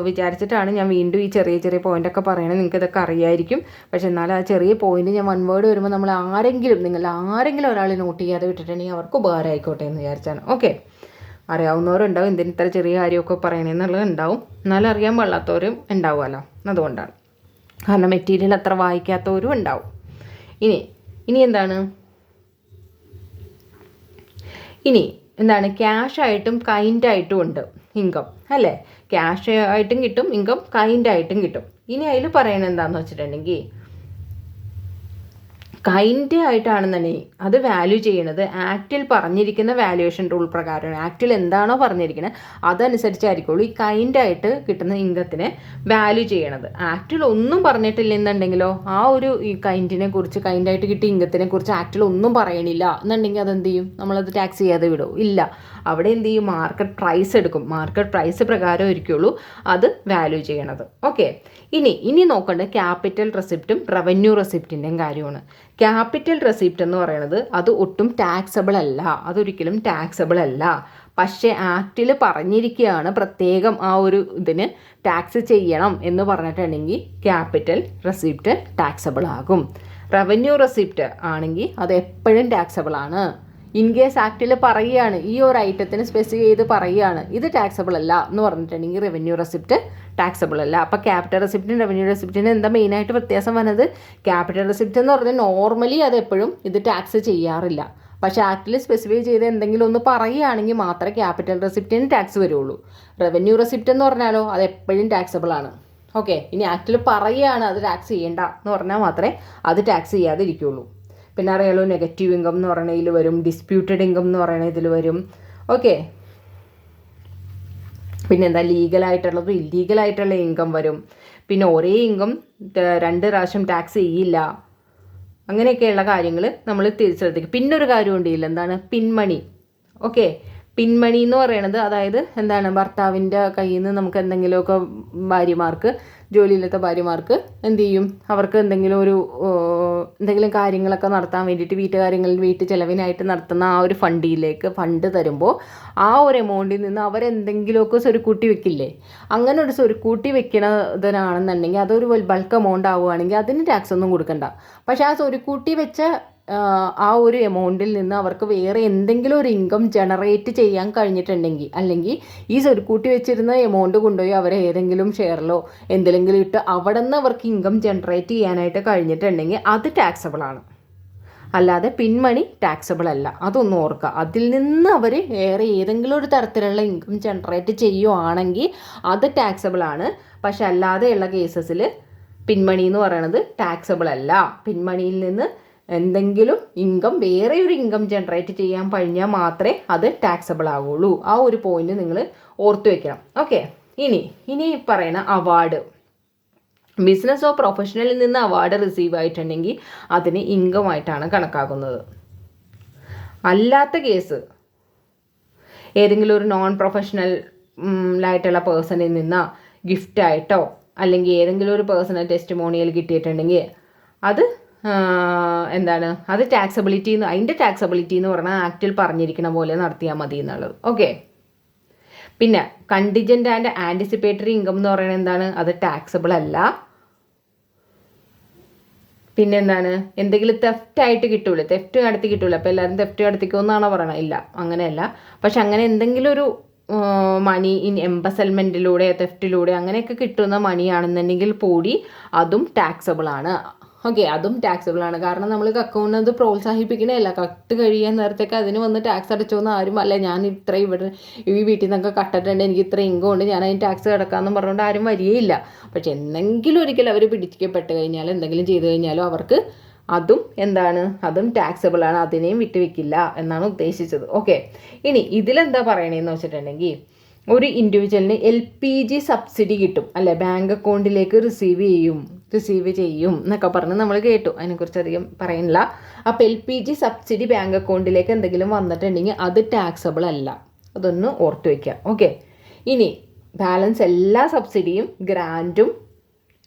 വിചാരിച്ചിട്ടാണ് ഞാൻ വീണ്ടും ഈ ചെറിയ ചെറിയ പോയിൻ്റൊക്കെ പറയണത്. നിങ്ങൾക്ക് ഇതൊക്കെ അറിയായിരിക്കും, പക്ഷെ എന്നാൽ ആ ചെറിയ പോയിന്റ് ഞാൻ വൺ വേർഡ് വരുമ്പോൾ നിങ്ങൾ ആരെങ്കിലും ഒരാൾ നോട്ട് ചെയ്യാതെ വിട്ടിട്ടുണ്ടെങ്കിൽ അവർക്ക് ഉപകാരമായിക്കോട്ടെ എന്ന് വിചാരിച്ചാണ്. ഓക്കെ, അറിയാവുന്നവരുണ്ടാവും എന്തിന് ഇത്ര ചെറിയ കാര്യമൊക്കെ പറയണമെന്നുള്ളത് ഉണ്ടാവും, എന്നാലും അറിയാൻ പാടില്ലാത്തവരും ഉണ്ടാവുമല്ലോ, അതുകൊണ്ടാണ്. കാരണം മെറ്റീരിയൽ അത്ര വായിക്കാത്തവരും ഉണ്ടാവും. ഇനി എന്താണ് ക്യാഷ് ആയിട്ടും കൈൻഡായിട്ടും ഉണ്ട് ഇൻകം അല്ലേ. ക്യാഷ് ആയിട്ടും കിട്ടും ഇൻകം, കൈൻഡായിട്ടും കിട്ടും. ഇനി അതിൽ പറയുന്നത് എന്താണെന്ന് വെച്ചിട്ടുണ്ടെങ്കിൽ കൈൻഡ് ആയിട്ടാണെന്നുണ്ടെങ്കിൽ അത് വാല്യൂ ചെയ്യണത് ആക്റ്റിൽ പറഞ്ഞിരിക്കുന്ന വാല്യുവേഷൻ റൂൾ പ്രകാരമാണ്. ആക്റ്റിൽ എന്താണോ പറഞ്ഞിരിക്കുന്നത് അതനുസരിച്ചായിരിക്കുള്ളൂ ഈ കൈൻഡായിട്ട് കിട്ടുന്ന ഇൻകത്തിനെ വാല്യൂ ചെയ്യണത്. ആക്റ്റിൽ ഒന്നും പറഞ്ഞിട്ടില്ലെന്നുണ്ടെങ്കിലോ ആ ഒരു ഈ കൈൻഡായിട്ട് കിട്ടിയ ഇൻകത്തിനെ കുറിച്ച് ആക്റ്റിൽ ഒന്നും പറയണില്ല എന്നുണ്ടെങ്കിൽ അതെന്ത് ചെയ്യും, നമ്മളത് ടാക്സ് ചെയ്യാതെ വിടുമോ? ഇല്ല, അവിടെ എന്ത് ചെയ്യും, മാർക്കറ്റ് പ്രൈസ് എടുക്കും. മാർക്കറ്റ് പ്രൈസ് പ്രകാരം ആയിരിക്കുള്ളൂ അത് വാല്യൂ ചെയ്യണത്. ഓക്കെ, ഇനി നോക്കേണ്ടത് ക്യാപിറ്റൽ റെസിപ്റ്റും റവന്യൂ റെസിപ്റ്റിൻ്റെയും കാര്യമാണ്. ക്യാപിറ്റൽ റെസിപ്റ്റ് എന്ന് പറയുന്നത് അത് ഒട്ടും ടാക്സബിൾ അല്ല, അതൊരിക്കലും ടാക്സബിൾ അല്ല. പക്ഷേ ആക്റ്റിൽ പറഞ്ഞിരിക്കുകയാണ് പ്രത്യേകം ആ ഒരു ഇതിന് ടാക്സ് ചെയ്യണം എന്ന് പറഞ്ഞിട്ടുണ്ടെങ്കിൽ ക്യാപിറ്റൽ റെസിപ്റ്റ് ടാക്സബിൾ ആകും. റവന്യൂ റെസിപ്റ്റ് ആണെങ്കിൽ അത് എപ്പോഴും ടാക്സബിൾ ആണ്. ഇൻ കേസ് ആക്റ്റിൽ പറയുകയാണ്, ഈ ഒരു ഐറ്റത്തിന് സ്പെസിഫൈ ചെയ്ത് പറയുകയാണ് ഇത് ടാക്സബിൾ അല്ല എന്ന് പറഞ്ഞിട്ടുണ്ടെങ്കിൽ റവന്യൂ റെസിപ്റ്റ് ടാക്സബിൾ അല്ല. അപ്പോൾ ക്യാപിറ്റൽ റെസിപ്റ്റിനും റവന്യൂ റെസിപ്റ്റിനും എന്താ മെയിനായിട്ട് വ്യത്യാസം വന്നത്? ക്യാപിറ്റൽ റെസിപ്റ്റ് എന്ന് പറഞ്ഞാൽ നോർമലി അത് എപ്പോഴും ഇത് ടാക്സ് ചെയ്യാറില്ല. പക്ഷേ ആക്റ്റിൽ സ്പെസിഫൈ ചെയ്ത് എന്തെങ്കിലും ഒന്ന് പറയുകയാണെങ്കിൽ മാത്രമേ ക്യാപിറ്റൽ റെസിപ്റ്റിന് ടാക്സ് വരുള്ളൂ. റവന്യൂ റെസിപ്റ്റ് എന്ന് പറഞ്ഞാലോ അത് എപ്പോഴും ടാക്സബിൾ ആണ്. ഓക്കെ, ഇനി ആക്റ്റിൽ പറയുകയാണ് അത് ടാക്സ് ചെയ്യേണ്ട എന്ന് പറഞ്ഞാൽ മാത്രമേ അത് ടാക്സ് ചെയ്യാതെ ഇരിക്കുകയുള്ളൂ. പിന്നെ അറിയാലോ നെഗറ്റീവ് ഇൻകം എന്ന് പറയുന്ന ഇതിൽ വരും, ഡിസ്പ്യൂട്ടഡ് ഇൻകം എന്ന് പറയുന്ന ഇതിൽ വരും. ഓക്കെ, പിന്നെ എന്താ ലീഗലായിട്ടുള്ളത് ഇല്ലീഗലായിട്ടുള്ള ഇൻകം വരും. പിന്നെ ഒരേ ഇൻകം 2 പ്രാവശ്യം ടാക്സ് ചെയ്യില്ല. അങ്ങനെയൊക്കെയുള്ള കാര്യങ്ങൾ നമ്മൾ ശ്രദ്ധിക്കും. പിന്നൊരു കാര്യം ഉണ്ട്, എന്താണ് പിൻമണി. ഓക്കെ, പിൻമണി എന്ന് പറയുന്നത് അതായത് എന്താണ്, ഭർത്താവിൻ്റെ കയ്യിൽ നിന്ന് നമുക്ക് എന്തെങ്കിലുമൊക്കെ ഭാര്യമാർക്ക്, ജോലിയില്ലാത്ത ഭാര്യമാർക്ക് എന്ത് ചെയ്യും, അവർക്ക് എന്തെങ്കിലും കാര്യങ്ങളൊക്കെ നടത്താൻ വേണ്ടിയിട്ട് വീട്ടു ചിലവിനായിട്ട് നടത്തുന്ന ആ ഒരു ഫണ്ട് തരുമ്പോൾ ആ ഒരു എമൗണ്ടിൽ നിന്ന് അവരെന്തെങ്കിലുമൊക്കെ സ്വരുക്കൂട്ടി വെക്കില്ലേ, അങ്ങനെ ഒരു സ്വരുക്കൂട്ടി വെക്കണതിനാണെന്നുണ്ടെങ്കിൽ അതൊരു ബൾക്ക് എമൗണ്ട് ആവുകയാണെങ്കിൽ അതിന് ടാക്സ് ഒന്നും കൊടുക്കണ്ട. പക്ഷേ ആ സ്വരുക്കൂട്ടി വെച്ച ആ ഒരു എമൗണ്ടിൽ നിന്ന് അവർക്ക് വേറെ എന്തെങ്കിലും ഒരു ഇൻകം ജനറേറ്റ് ചെയ്യാൻ കഴിഞ്ഞിട്ടുണ്ടെങ്കിൽ, അല്ലെങ്കിൽ ഈ സ്വരുക്കൂട്ടി വെച്ചിരുന്ന എമൗണ്ട് കൊണ്ടുപോയി അവരെ ഏതെങ്കിലും ഷെയറിലോ എന്തെങ്കിലും ഇട്ട് അവിടെ നിന്ന് അവർക്ക് ഇൻകം ജനറേറ്റ് ചെയ്യാനായിട്ട് കഴിഞ്ഞിട്ടുണ്ടെങ്കിൽ അത് ടാക്സബിൾ ആണ്. അല്ലാതെ പിൻമണി ടാക്സബിൾ അല്ല, അതൊന്നും ഓർക്കുക. അതിൽ നിന്ന് അവർ വേറെ ഏതെങ്കിലും ഒരു തരത്തിലുള്ള ഇൻകം ജനറേറ്റ് ചെയ്യുവാണെങ്കിൽ അത് ടാക്സബിൾ ആണ്. പക്ഷെ അല്ലാതെയുള്ള കേസസിൽ പിൻമണി എന്ന് പറയുന്നത് ടാക്സബിൾ അല്ല. പിൻമണിയിൽ നിന്ന് എന്തെങ്കിലും ഇൻകം, വേറെ ഒരു ഇൻകം ജനറേറ്റ് ചെയ്യാൻ കഴിഞ്ഞാൽ മാത്രമേ അത് ടാക്സബിൾ ആവുള്ളൂ. ആ ഒരു പോയിന്റ് നിങ്ങൾ ഓർത്തു വെക്കണം. ഓക്കെ, ഇനി പറയുന്ന അവാർഡ്, ബിസിനസ്സോ പ്രൊഫഷണലിൽ നിന്ന് അവാർഡ് റിസീവ് ആയിട്ടുണ്ടെങ്കിൽ അതിന് ഇൻകം ആയിട്ടാണ് കണക്കാക്കുന്നത്. അല്ലാത്ത കേസ് ഏതെങ്കിലും ഒരു നോൺ പ്രൊഫഷണലായിട്ടുള്ള പേഴ്സണിൽ നിന്ന് ഗിഫ്റ്റായിട്ടോ അല്ലെങ്കിൽ ഏതെങ്കിലും ഒരു പേഴ്സണൽ ടെസ്റ്റിമോണിയൽ കിട്ടിയിട്ടുണ്ടെങ്കിൽ അത് അത് അതിൻ്റെ ടാക്സബിലിറ്റി എന്ന് പറഞ്ഞാൽ ആക്റ്റിൽ പറഞ്ഞിരിക്കുന്ന പോലെ നടത്തിയാൽ മതി എന്നുള്ളത്. ഓക്കെ, പിന്നെ കണ്ടിജൻ്റ് ആൻഡ് ആൻറ്റിസിപ്പേറ്ററി ഇൻകം എന്ന് പറയുന്നത് എന്താണ്, അത് ടാക്സബിൾ അല്ല. പിന്നെ എന്തെങ്കിലും തെഫ്റ്റ് കിട്ടൂല, തെഫ്റ്റ് നടത്തി കിട്ടൂല. അപ്പോൾ എല്ലാവരും തെഫ്റ്റ് നടത്തിക്കുമെന്നാണോ പറയണത്? ഇല്ല, അങ്ങനെയല്ല. പക്ഷെ അങ്ങനെ എന്തെങ്കിലും ഒരു മണി എംബസൽമെൻറ്റിലൂടെ, തെഫ്റ്റിലൂടെ അങ്ങനെയൊക്കെ കിട്ടുന്ന മണിയാണെന്നുണ്ടെങ്കിൽ കൂടി അതും ടാക്സബിൾ ആണ്. ഓക്കെ, അതും ടാക്സബിൾ ആണ്. കാരണം നമ്മൾ അക്കൗണ്ട് അത് പ്രോത്സാഹിപ്പിക്കണമല്ല, കട്ട് കഴിയാൻ നേരത്തേക്ക് അതിന് വന്ന് ടാക്സ് അടച്ചോന്ന് ആരും അല്ല. ഞാൻ ഈ വീട്ടിൽ നിന്നൊക്കെ കട്ടിട്ടുണ്ട്, എനിക്ക് ഇത്ര ഇൻകം ഉണ്ട്, ഞാൻ അതിന് ടാക്സ് കിടക്കാമെന്ന് പറഞ്ഞുകൊണ്ട് ആരും വരികയില്ല. പക്ഷെ എന്തെങ്കിലും ഒരിക്കലും അവർ പിടിക്കപ്പെട്ട് കഴിഞ്ഞാൽ, എന്തെങ്കിലും ചെയ്തു കഴിഞ്ഞാലും അവർക്ക് അതും ടാക്സബിൾ ആണ്, അതിനെയും വിട്ടുവെക്കില്ല എന്നാണ് ഉദ്ദേശിച്ചത്. ഓക്കെ, ഇനി ഇതിലെന്താ പറയണേന്ന് വെച്ചിട്ടുണ്ടെങ്കിൽ, ഒരു ഇൻഡിവിജ്വലിന് LPG സബ്സിഡി കിട്ടും അല്ലെ, ബാങ്ക് അക്കൗണ്ടിലേക്ക് റിസീവ് ചെയ്യും എന്നൊക്കെ പറഞ്ഞ് നമ്മൾ കേട്ടു. അതിനെക്കുറിച്ച് അധികം പറയുന്നില്ല. അപ്പോൾ LPG സബ്സിഡി ബാങ്ക് അക്കൗണ്ടിലേക്ക് എന്തെങ്കിലും വന്നിട്ടുണ്ടെങ്കിൽ അത് ടാക്സബിൾ അല്ല, അതൊന്ന് ഓർത്തു വയ്ക്കുക. ഓക്കെ, ഇനി ബാലൻസ് എല്ലാ സബ്സിഡിയും ഗ്രാൻറ്റും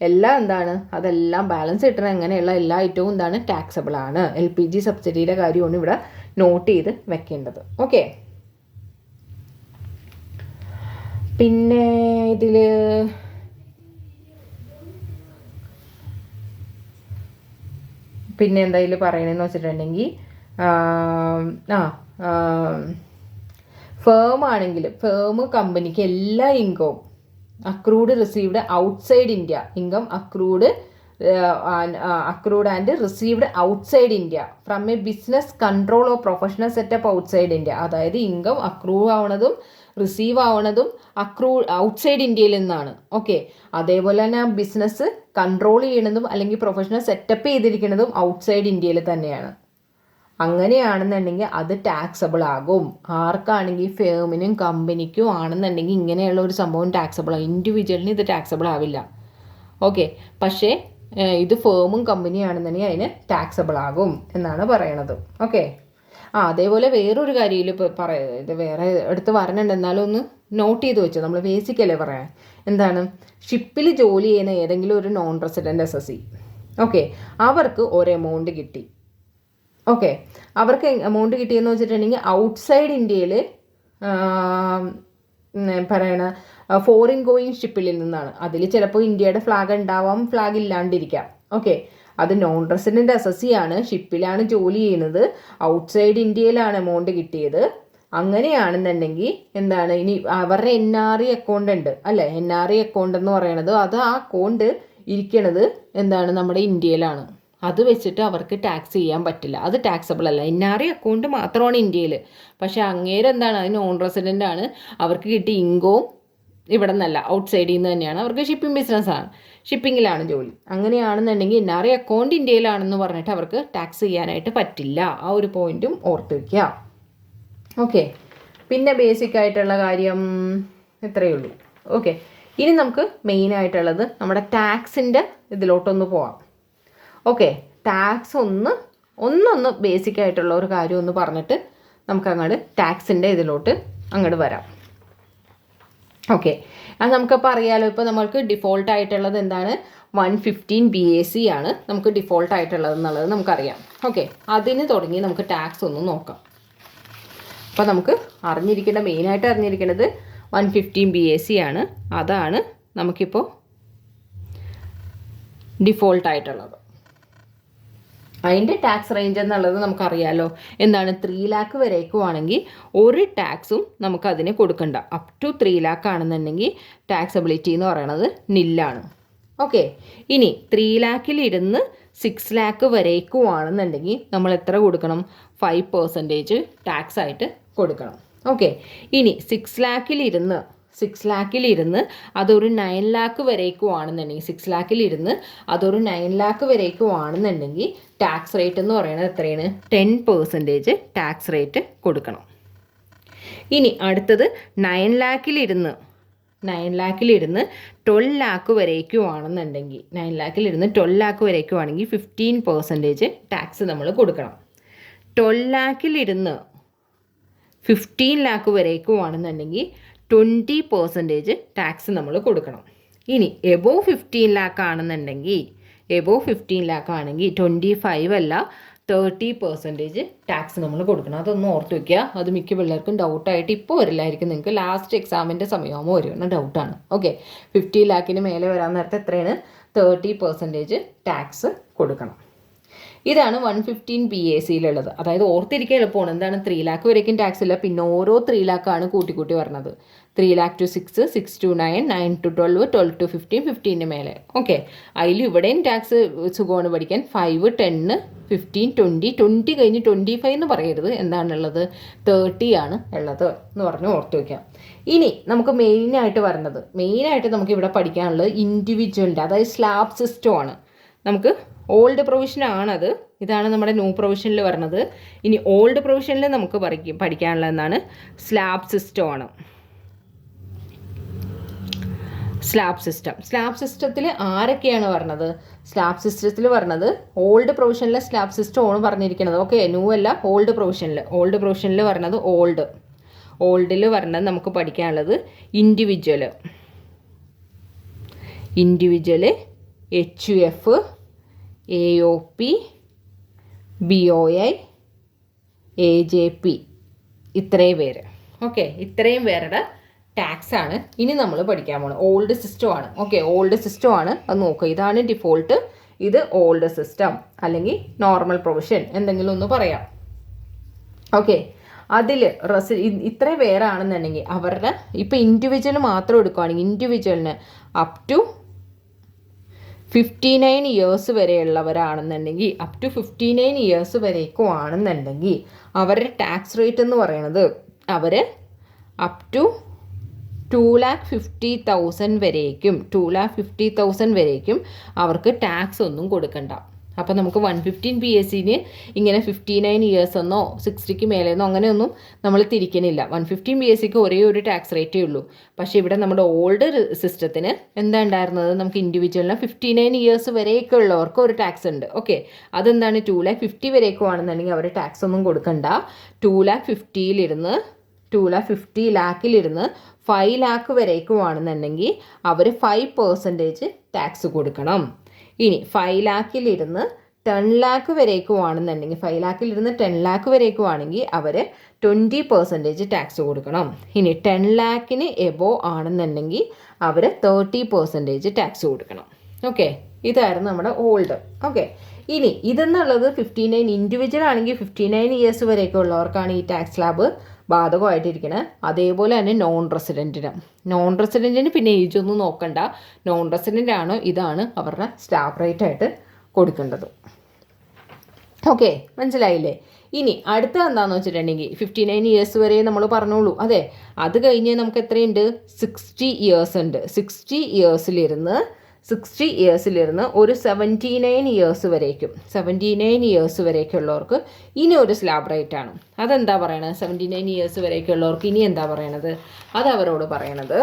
എല്ലാം അതെല്ലാം ബാലൻസ് കിട്ടണം, അങ്ങനെയുള്ള എല്ലാ ഐറ്റവും ടാക്സബിൾ ആണ്. LPG സബ്സിഡിയുടെ കാര്യമാണ് ഇവിടെ നോട്ട് ചെയ്ത് വെക്കേണ്ടത്. ഓക്കെ, പിന്നെ ഇതിൽ എന്തായാലും പറയണമെന്ന് വെച്ചിട്ടുണ്ടെങ്കിൽ, ഫേം കമ്പനിക്ക് എല്ലാ ഇൻകവും accrued received outside India, income accrued and received outside India from a business control or professional setup outside India. അതായത് ഇൻകം അക്രൂ ആവണതും റിസീവ് ആവണതും ഔട്ട്സൈഡ് ഇന്ത്യയിൽ നിന്നാണ്. ഓക്കെ, അതേപോലെ തന്നെ ബിസിനസ് കൺട്രോൾ ചെയ്യണതും അല്ലെങ്കിൽ പ്രൊഫഷണൽ സെറ്റപ്പ് ചെയ്തിരിക്കുന്നതും ഔട്ട്സൈഡ് ഇന്ത്യയിൽ തന്നെയാണ്. അങ്ങനെയാണെന്നുണ്ടെങ്കിൽ അത് ടാക്സബിൾ ആകും. ആർക്കാണെങ്കിൽ ഫേമിനും കമ്പനിക്കും ആണെന്നുണ്ടെങ്കിൽ ഇങ്ങനെയുള്ള ഒരു സംഭവം ടാക്സബിൾ ആകും. ഇൻഡിവിജ്വലിന് ഇത് ടാക്സബിൾ ആവില്ല. ഓക്കെ, പക്ഷേ ഇത് ഫേമും കമ്പനിയാണെന്നുണ്ടെങ്കിൽ അതിന് ടാക്സബിൾ ആകും എന്നാണ് പറയണത്. ഓക്കെ, അതേപോലെ വേറൊരു കാര്യം ഇപ്പോൾ ഇത് വേറെ എടുത്ത് പറഞ്ഞിട്ടുണ്ട്, എന്നാലും ഒന്ന് നോട്ട് ചെയ്ത് വെച്ചോ. നമ്മൾ ബേസിക്കല്ലേ പറയാൻ, ഷിപ്പിൽ ജോലി ചെയ്യുന്ന ഏതെങ്കിലും ഒരു നോൺ റെസിഡൻറ്റ് SSE, ഓക്കെ, അവർക്ക് ഒരു എമൗണ്ട് കിട്ടി. ഓക്കെ, അവർക്ക് എമൗണ്ട് കിട്ടിയെന്ന് വെച്ചിട്ടുണ്ടെങ്കിൽ ഔട്ട്സൈഡ് ഇന്ത്യയിൽ പറയണ ഫോറിൻ ഗോയിങ് ഷിപ്പിൽ നിന്നാണ്. അതിൽ ചിലപ്പോൾ ഇന്ത്യയുടെ ഫ്ലാഗ് ഉണ്ടാവാം, ഫ്ലാഗ് ഇല്ലാണ്ടിരിക്കാം. ഓക്കെ, അത് നോൺ റെസിഡൻറ്റ് SSE ആണ്, ഷിപ്പിലാണ് ജോലി ചെയ്യുന്നത്, ഔട്ട്സൈഡ് ഇന്ത്യയിലാണ് എമൗണ്ട് കിട്ടിയത്. അങ്ങനെയാണെന്നുണ്ടെങ്കിൽ ഇനി അവരുടെ NRE അക്കൗണ്ട് ഉണ്ട് അല്ലേ, NRE അക്കൗണ്ട് എന്ന് പറയണത് അത് ആ അക്കൗണ്ട് ഇരിക്കണത് നമ്മുടെ ഇന്ത്യയിലാണ്. അത് വെച്ചിട്ട് അവർക്ക് ടാക്സ് ചെയ്യാൻ പറ്റില്ല, അത് ടാക്സബിൾ അല്ല. NRE അക്കൗണ്ട് മാത്രമാണ് ഇന്ത്യയിൽ. പക്ഷേ അത് നോൺ റെസിഡൻ്റ് ആണ്, അവർക്ക് കിട്ടിയ ഇൻകവും ഇവിടെ നിന്നല്ല, ഔട്ട്സൈഡിൽ നിന്ന് തന്നെയാണ്. അവർക്ക് ഷിപ്പിംഗ് ബിസിനസ്സാണ്, ഷിപ്പിങ്ങിലാണ് ജോലി. അങ്ങനെയാണെന്നുണ്ടെങ്കിൽ NRE അക്കൗണ്ട് ഇന്ത്യയിലാണെന്ന് പറഞ്ഞിട്ട് അവർക്ക് ടാക്സ് ചെയ്യാനായിട്ട് പറ്റില്ല. ആ ഒരു പോയിന്റും ഓർത്ത് വയ്ക്കുക. ഓക്കെ, പിന്നെ ബേസിക് ആയിട്ടുള്ള കാര്യം ഇത്രയേ ഉള്ളൂ. ഓക്കെ, ഇനി നമുക്ക് മെയിനായിട്ടുള്ളത് നമ്മുടെ ടാക്സിൻ്റെ ഇതിലോട്ടൊന്ന് പോവാം. ഓക്കെ, ടാക്സ് ഒന്ന് ബേസിക് ആയിട്ടുള്ള ഒരു കാര്യം ഒന്ന് പറഞ്ഞിട്ട് നമുക്കങ്ങോട്ട് ടാക്സിൻ്റെ ഇതിലോട്ട് അങ്ങോട്ട് വരാം. ഓക്കെ, അത് നമുക്കപ്പോൾ അറിയാലോ. ഇപ്പോൾ നമ്മൾക്ക് ഡിഫോൾട്ട് ആയിട്ടുള്ളത് എന്താണ്? 115 BAC ആണ് നമുക്ക് ഡിഫോൾട്ട് ആയിട്ടുള്ളത് എന്നുള്ളത് നമുക്കറിയാം. ഓക്കെ, അതിന് തുടങ്ങി നമുക്ക് ടാക്സ് ഒന്ന് നോക്കാം. അപ്പോൾ നമുക്ക് മെയിനായിട്ട് അറിഞ്ഞിരിക്കേണ്ടത് 115 BAC ആണ്. അതാണ് നമുക്കിപ്പോൾ ഡിഫോൾട്ട് ആയിട്ടുള്ളത്. അതിൻ്റെ ടാക്സ് റേഞ്ച് എന്നുള്ളത് നമുക്കറിയാലോ. എന്താണ്? 3 lakh വരേക്കുവാണെങ്കിൽ ഒരു ടാക്സും നമുക്കതിന് കൊടുക്കണ്ട. അപ് ടു 3 lakh ആണെന്നുണ്ടെങ്കിൽ ടാക്സബിലിറ്റി എന്ന് പറയണത് നില്ലാണ്. ഓക്കെ, ഇനി 3 lakhലിരുന്ന് 6 lakh വരേക്കുവാണെന്നുണ്ടെങ്കിൽ നമ്മൾ എത്ര കൊടുക്കണം? 5% ടാക്സ് ആയിട്ട് കൊടുക്കണം. ഓക്കെ, ഇനി 6 lakhലിരുന്ന് അതൊരു 9 lakh വരേക്കുവാണെന്നുണ്ടെങ്കിൽ 6 lakhലിരുന്ന് അതൊരു 9 lakh വരേക്കുവാണെന്നുണ്ടെങ്കിൽ ടാക്സ് റേറ്റ് എന്ന് പറയുന്നത് എത്രയാണ്? 10% ടാക്സ് റേറ്റ് കൊടുക്കണം. ഇനി അടുത്തത് 9 lakhലിരുന്ന് 12 lakh വരേക്കുവാണെന്നുണ്ടെങ്കിൽ 9 lakhലിരുന്ന് 12 lakh വരേക്കുവാണെങ്കിൽ 15% ടാക്സ് നമ്മൾ കൊടുക്കണം. 12 lakhലിരുന്ന് 15 lakh വരേക്കുവാണെന്നുണ്ടെങ്കിൽ 20% ടാക്സ് നമ്മൾ കൊടുക്കണം. ഇനി എബോവ് 15 lakh ആണെന്നുണ്ടെങ്കിൽ 25 അല്ല 30% ടാക്സ് നമ്മൾ കൊടുക്കണം. അതൊന്ന് ഓർത്ത് വയ്ക്കുക. അത് മിക്ക പിള്ളേർക്കും ഡൗട്ടായിട്ട് ഇപ്പോൾ വരില്ലായിരിക്കും. നിങ്ങൾക്ക് ലാസ്റ്റ് എക്സാമിൻ്റെ സമയമാകുമ്പോൾ വരുന്ന ഡൗട്ടാണ്. ഓക്കെ, 50 lakhന് മേലെ വരാൻ നേരത്തെ എത്രയാണ്? 30% ടാക്സ് കൊടുക്കണം. ഇതാണ് 115 BACയിലുള്ളത്. അതായത് ഓർത്തിരിക്കാൻ എളുപ്പമാണ്. എന്താണ്? 3 lakh വരേക്കും ടാക്സ് ഇല്ല. പിന്നെ ഓരോ 3 lakh ആണ് കൂട്ടി വരുന്നത്. 3 lakh to 6, 6 to 9, 9 to 12, 12 to 15, 15 മേലെ. ഓക്കെ, അതിൽ ഇവിടെയും ടാക്സ് സുഖമാണ് പഠിക്കാൻ. 5, 10, 15, 20, 20 കഴിഞ്ഞ് 25 എന്ന് പറയരുത്. എന്താണുള്ളത്? 30 ആണ് ഉള്ളത് എന്ന് പറഞ്ഞ് ഓർത്ത് വയ്ക്കാം. ഇനി നമുക്ക് മെയിനായിട്ട് നമുക്ക് ഇവിടെ പഠിക്കാനുള്ളത് ഇൻഡിവിജ്വലിൻ്റെ, അതായത് സ്ലാബ് സിസ്റ്റമാണ്. നമുക്ക് ഓൾഡ് പ്രൊവിഷനാണത്. ഇതാണ് നമ്മുടെ ന്യൂ പ്രൊവിഷനിൽ വരുന്നത്. ഇനി ഓൾഡ് പ്രൊവിഷനിൽ നമുക്ക് പഠിക്കാനുള്ള എന്താണ്? സ്ലാബ് സിസ്റ്റമാണ്. സ്ലാബ് സിസ്റ്റത്തിൽ ആരൊക്കെയാണ് പറഞ്ഞത്? സ്ലാബ് സിസ്റ്റത്തിൽ പറഞ്ഞത് ഓൾഡ് പ്രൊവിഷനിലെ സ്ലാബ് സിസ്റ്റമാണ് പറഞ്ഞിരിക്കുന്നത്. ഓക്കെ, ന്യൂ അല്ല, ഓൾഡ് പ്രൊവിഷനിൽ പറഞ്ഞത് ഓൾഡിൽ പറഞ്ഞത് നമുക്ക് പഠിക്കാനുള്ളത് individual, HUF, AOP, BOI, AJP, ഇത്രയും പേര്. ഓക്കെ, ഇത്രയും പേരുടെ ടാക്സ് ആണ് ഇനി നമ്മൾ പഠിക്കാൻ പോകുന്നത്. ഓൾഡ് സിസ്റ്റമാണ്. ഓക്കെ, ഓൾഡ് സിസ്റ്റമാണ്. അത് നോക്കുക. ഇതാണ് ഡിഫോൾട്ട്, ഇത് ഓൾഡ് സിസ്റ്റം അല്ലെങ്കിൽ നോർമൽ പ്രൊവിഷൻ എന്തെങ്കിലും ഒന്ന് പറയാം. ഓക്കെ, അതിൽ ഇത്രയും പേരാണെന്നുണ്ടെങ്കിൽ അവരുടെ ഇപ്പോൾ ഇൻഡിവിജ്വൽ മാത്രം എടുക്കുകയാണെങ്കിൽ ഇൻഡിവിജ്വലിന് അപ് ടു 59 years വരെയുള്ളവരാണെന്നുണ്ടെങ്കിൽ അവരുടെ ടാക്സ് റേറ്റ് എന്ന് പറയുന്നത് അവർ അപ് ടു 2,50,000 വരേക്കും അവർക്ക് ടാക്സ് ഒന്നും കൊടുക്കണ്ട. അപ്പോൾ നമുക്ക് 115 BACന് ഇങ്ങനെ 59 years എന്നോ 60ക്ക് മേലെന്നോ അങ്ങനെയൊന്നും നമ്മൾ തിരിക്കണില്ല. 115 BACക്ക് ഒരേ ഒരു ടാക്സ് റേറ്റേ ഉള്ളൂ. പക്ഷേ ഇവിടെ നമ്മുടെ ഓൾഡ് സിസ്റ്റത്തിന് എന്താ ഉണ്ടായിരുന്നത്? നമുക്ക് ഇൻഡിവിജ്വലിന് 59 years വരെയൊക്കെ ഉള്ളവർക്ക് ഒരു ടാക്സ് ഉണ്ട്. ഓക്കെ, അതെന്താണ്? 2,50,000 വരെയൊക്കെ ആണെന്നുണ്ടെങ്കിൽ അവർ ടാക്സ് ഒന്നും കൊടുക്കണ്ട. 2,50 lakhലിരുന്ന് 5 lakh വരേക്കും ആണെന്നുണ്ടെങ്കിൽ അവർ 5% ടാക്സ് കൊടുക്കണം. ഇനി 5 lakhലിരുന്ന് 10 lakh വരേക്കും ആണെന്നുണ്ടെങ്കിൽ 5 lakhലിരുന്ന് 10 lakh വരേക്കും ആണെങ്കിൽ അവർ 20% ടാക്സ് കൊടുക്കണം. ഇനി 10 lakhന് എബോവ് ആണെന്നുണ്ടെങ്കിൽ അവർ 30% ടാക്സ് കൊടുക്കണം. ഓക്കെ, ഇതായിരുന്നു നമ്മുടെ ഓൾഡ്. ഓക്കെ, ഇനി ഇതെന്നുള്ളത് 59 ഇൻഡിവിജ്വൽ ആണെങ്കിൽ 59 years വരെയൊക്കെ ഉള്ളവർക്കാണ് ഈ ടാക്സ് സ്ലാബ് ബാധകമായിട്ടിരിക്കുന്നത്. അതേപോലെ തന്നെ നോൺ റെസിഡൻറ്റിന് പിന്നെ ഏജ് ഒന്നും നോക്കണ്ട. നോൺ റെസിഡൻ്റ് ആണോ ഇതാണ് അവരുടെ സ്ലാബ് റേറ്റ് ആയിട്ട് കൊടുക്കേണ്ടത്. ഓക്കെ, മനസ്സിലായില്ലേ? ഇനി അടുത്ത എന്താണെന്ന് വെച്ചിട്ടുണ്ടെങ്കിൽ 59 years വരെ നമ്മൾ പറഞ്ഞോളൂ. അതെ, അത് കഴിഞ്ഞ് നമുക്ക് എത്രയുണ്ട്? 60 years ഉണ്ട്. 60 yearsലിരുന്ന് ഒരു 79 years വരേക്കുള്ളവർക്ക് ഇനി ഒരു സ്ലാബ് റേറ്റ് ആണ്. അതെന്താ പറയണത്? 79 years വരേക്കുള്ളവർക്ക് ഇനി എന്താ പറയണത്? അത് അവരോട് പറയണത്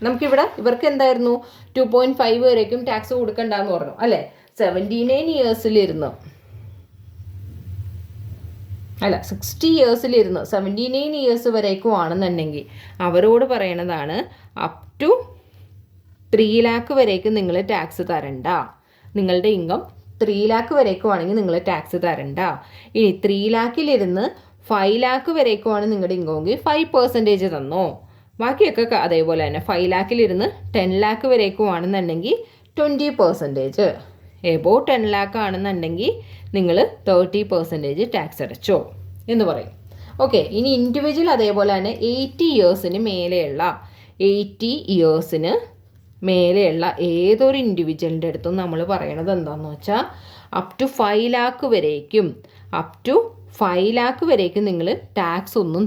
നമുക്കിവിടെ ഇവർക്ക് എന്തായിരുന്നു? 2.5 വരേക്കും ടാക്സ് കൊടുക്കണ്ടെന്ന് പറഞ്ഞു അല്ലേ? 79 yearsലിരുന്ന് അല്ല 60 ഇയേഴ്സിലിരുന്ന് 79 ഇയേഴ്സ് വരേക്കും ആണെന്നുണ്ടെങ്കിൽ അവരോട് പറയണതാണ് അപ് ടു 3 ലാക്ക് വരേക്കും നിങ്ങൾ ടാക്സ് തരണ്ട. നിങ്ങളുടെ ഇൻകം 3 ലാക്ക് വരേക്കും ആണെങ്കിൽ നിങ്ങൾ ടാക്സ് തരണ്ട. ഇനി 3 ലാക്കിലിരുന്ന് 5 ലാക്ക് വരേക്കുമാണ് നിങ്ങളുടെ ഇൻകമെങ്കിൽ 5% തന്നോ. ബാക്കിയൊക്കെ അതേപോലെ തന്നെ 5 ലാക്കിലിരുന്ന് 10 ലാക്ക് വരേക്കും ആണെന്നുണ്ടെങ്കിൽ 20%. എബോ 10 ലാക്ക് ആണെന്നുണ്ടെങ്കിൽ നിങ്ങൾ 30% ടാക്സ് അടച്ചോ എന്ന് പറയും. ഓക്കെ, ഇനി ഇൻഡിവിജ്വൽ അതേപോലെ തന്നെ 80 ഇയേഴ്സിന് മേലെയുള്ള ഏതൊരു ഇൻഡിവിജ്വലിൻ്റെ അടുത്തും നമ്മൾ പറയണത് എന്താണെന്ന് വെച്ചാൽ അപ് ടു 5 ലാക്ക് വരേക്കും നിങ്ങൾ ടാക്സ് ഒന്നും